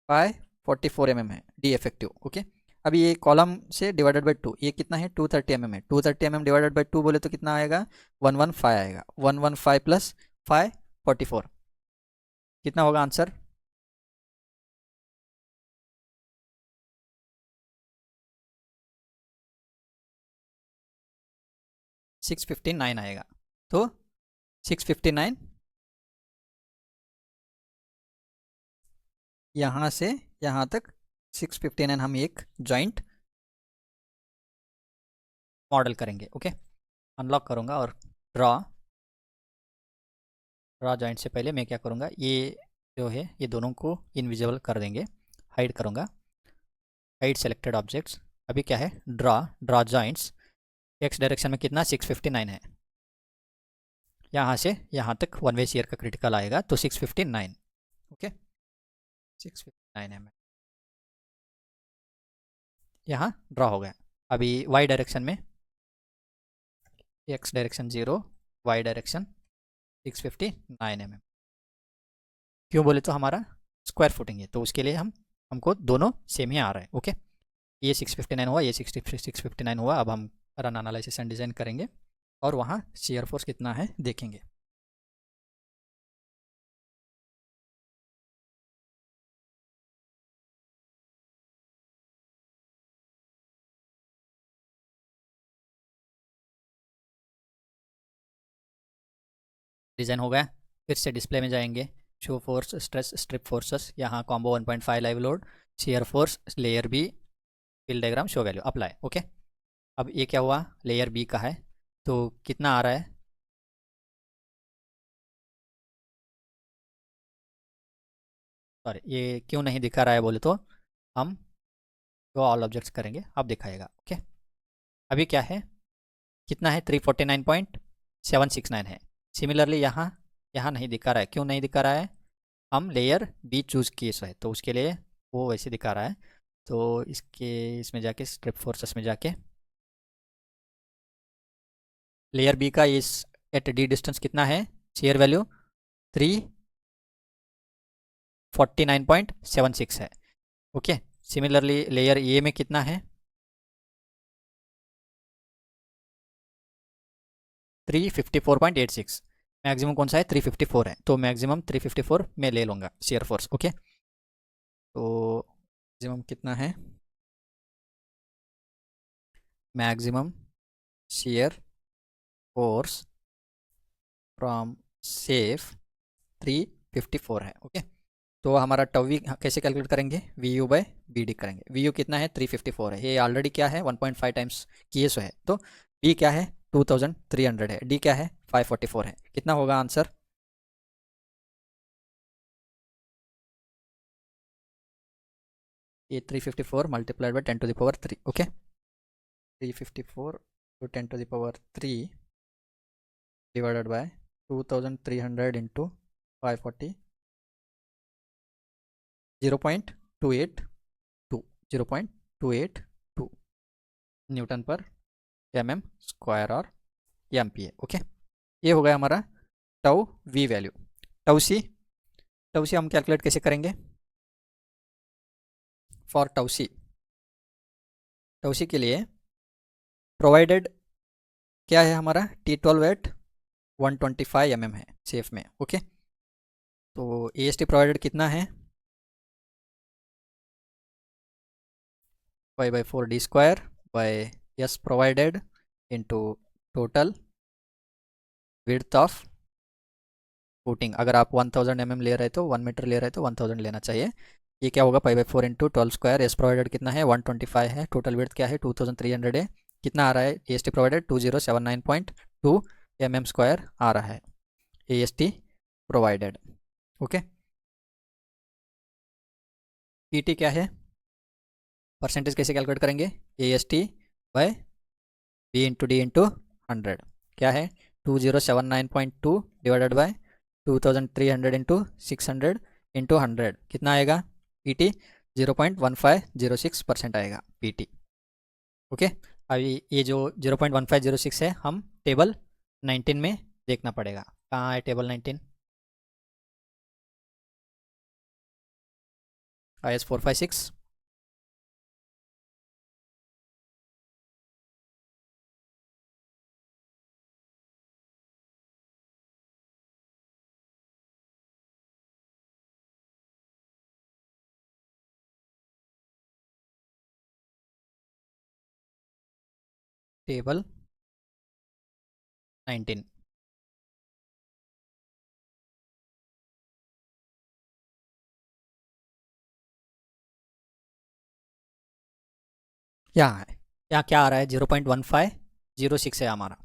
544 mm है डी इफेक्टिव। ओके, अभी ये कॉलम से डिवाइडेड बाई 2, ये कितना है 230 mm है, 230 mm डिवाइडेड बाई 2 बोले तो कितना आएगा 115 आएगा, 115 प्लस 544 कितना होगा आंसर, 659 आएगा। तो 659 यहाँ से यहाँ तक 659 हम एक जॉइंट मॉडल करेंगे। ओके, अनलॉक करूँगा और ड्रॉ जॉइंट से पहले मैं क्या करूँगा, ये जो है ये दोनों को इनविजिबल कर देंगे, हाइड करूँगा, हाइड सेलेक्टेड ऑब्जेक्ट्स। अभी क्या है, ड्रॉ जॉइंट्स, एक्स डायरेक्शन में कितना 659 है, यहाँ से यहाँ तक वन वे शेयर का क्रिटिकल आएगा तो 659। ओके, 659 है, यहाँ ड्रॉ हो गया। अभी वाई डायरेक्शन में X direction 0, Y direction 659 mm। क्यों बोले तो हमारा स्क्वायर फुटिंग है तो उसके लिए हमको दोनों सेम ही आ रहा है। ओके, ये 659 हुआ, ये 659 हुआ। अब हम रन एनालिसिस एंड डिज़ाइन करेंगे और वहाँ शेयर फोर्स कितना है देखेंगे। डिज़ाइन हो गया, फिर से डिस्प्ले में जाएंगे, show force stress strip forces, यहाँ combo 1.5 live load, shear force layer B, fill diagram show value apply. Okay, अब ये क्या हुआ, लेयर बी का है तो कितना आ रहा है, सॉरी ये क्यों नहीं दिखा रहा है बोले तो हम तो ऑल ऑब्जेक्ट्स करेंगे, अब दिखाएगा। ओके, अभी क्या है, कितना है 349.769 है। सिमिलरली यहाँ यहाँ नहीं दिखा रहा है, क्यों नहीं दिखा रहा है, हम लेयर बी चूज़ किए है, तो उसके लिए वो वैसे दिखा रहा है। तो इसमें जाके स्ट्रिप फोर्सेस में जाके लेयर बी का इस एट डी डिस्टेंस कितना है, शेयर वैल्यू 349.76 है। ओके, सिमिलरली लेयर ए में कितना है, 354.86। मैक्सिमम कौन सा है, 354 है, तो मैक्सिमम 354 में ले लूँगा शेयर फोर्स। ओके, तो मैक्सिमम कितना है, maximum shear force from SAFE 354 है। ओके, तो हमारा टवी कैसे कैलकुलेट करेंगे, V U by B D करेंगे। वी यू कितना है, 354 है, ये ऑलरेडी क्या है 1.5 टाइम्स किए सो है। तो बी क्या है 2300 है, डी क्या है 544 है, कितना होगा आंसर, ये 354 multiplied by 10⁻3। Okay, 354 to 10⁻3 divided by 2300 into 540, 0.282 0.282 Newton पर एम स्क्वायर और एम पी ए। ओके, ये हो गया हमारा टाउ वी वैल्यू। टाउ सी हम कैलकुलेट कैसे करेंगे, फॉर टाउ सी के लिए प्रोवाइडेड क्या है हमारा, T12 एट 125 mm है सेफ में। ओके, तो ए एस टी प्रोवाइडेड कितना है, 5/4 D square by S provided into total width of footing. अगर आप 1000 mm ले रहे तो 1 मीटर ले रहे तो 1000 लेना चाहिए। ये क्या होगा, 5/4 इंटू 12 स्क्वायर, एस प्रोवाइडेड कितना है 125 है, टोटल विड्थ क्या है 2300 है, कितना आ रहा है A S T provided 2079.2 mm square आ रहा है A S T provided. Okay, P T क्या है, परसेंटेज कैसे कैलकुलेट करेंगे, A S T by B into D इंटू 100, क्या है 2079.2 डिवाइडेड बाय 2300 इंटू 600 इंटू 100, कितना आएगा पी टी 0.1506% आएगा पी टी। ओके, अभी ये जो 0.1506 है हम टेबल 19 में देखना पड़ेगा, कहाँ है टेबल 19, IS 456। टेबल 19, यहाँ है, यहाँ क्या आ रहा है 0.1506 है हमारा,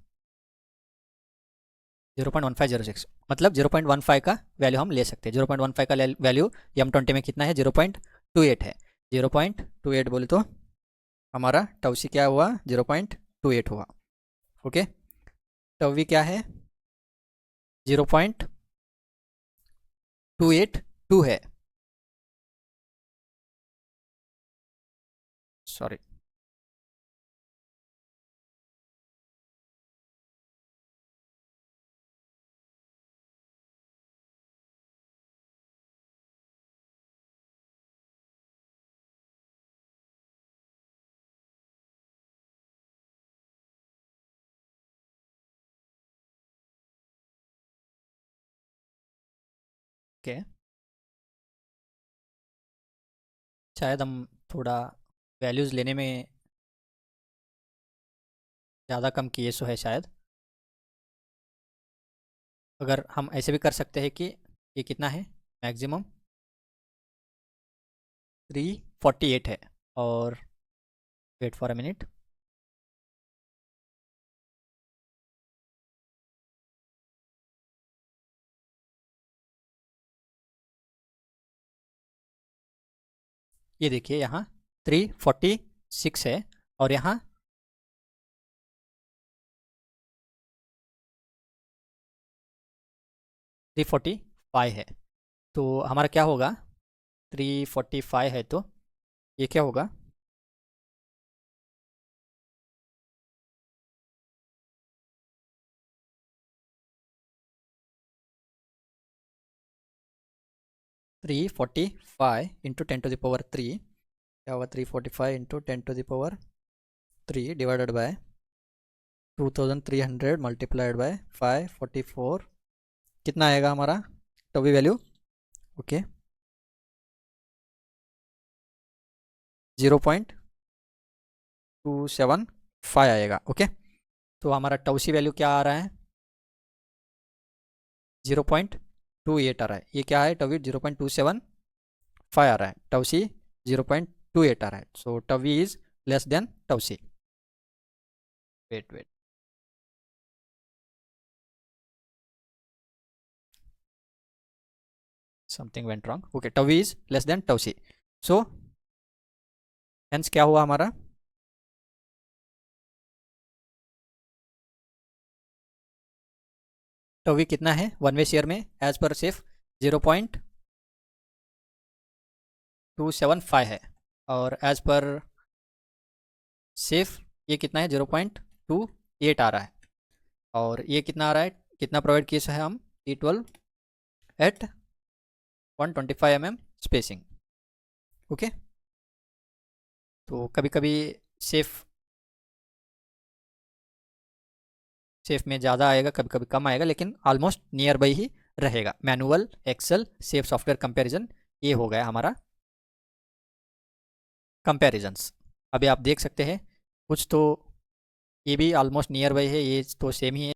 0.1506 मतलब 0.15 का वैल्यू हम ले सकते हैं। 0.15 का वैल्यू M20 में कितना है 0.28 है, 0.28 बोले तो हमारा टाउसी क्या हुआ 0.28 हुआ। ओके, टवी क्या है 0.282 है, सॉरी ओके, शायद हम थोड़ा वैल्यूज़ लेने में ज़्यादा कम किए सो है शायद। अगर हम ऐसे भी कर सकते हैं कि ये कितना है, मैक्सिमम 348 है, और वेट फॉर अ मिनट, ये देखिए यहाँ 346 है और यहाँ 345 है। तो हमारा क्या होगा, 345 है तो ये क्या होगा, थ्री फोर्टी फाइव इंटू 10⁻³ क्या होगा, 345 into 10⁻³ divided by 2300 multiplied by 544, कितना आएगा हमारा टोबी वैल्यू, ओके 0.275 आएगा, ओके। तो हमारा टोसी वैल्यू क्या आ रहा है, 0.28 आ रहा है, ये क्या है टवी 0.275 आ रहा है, टवसी 0.28 आ रहा है, so tau v is less than tau c. Wait something went wrong, okay tau v is less than tau c, so hence क्या हुआ हमारा, टवी कितना है वन वे शेयर में एज पर सिर्फ 0.275 है, और एज पर सिर्फ ये कितना है 0.28 आ रहा है, और ये कितना आ रहा है, कितना प्रोवाइड किया है हम T12 eight 125 mm spacing, okay. तो कभी कभी सेफ में ज़्यादा आएगा, कभी कभी कम आएगा, लेकिन ऑलमोस्ट नियर बाई ही रहेगा। Manual, Excel, SAFE software comparison, ये हो गया हमारा कंपैरिजन्स। अभी आप देख सकते हैं कुछ तो ये भी ऑलमोस्ट नियर बाई है, ये तो सेम ही है।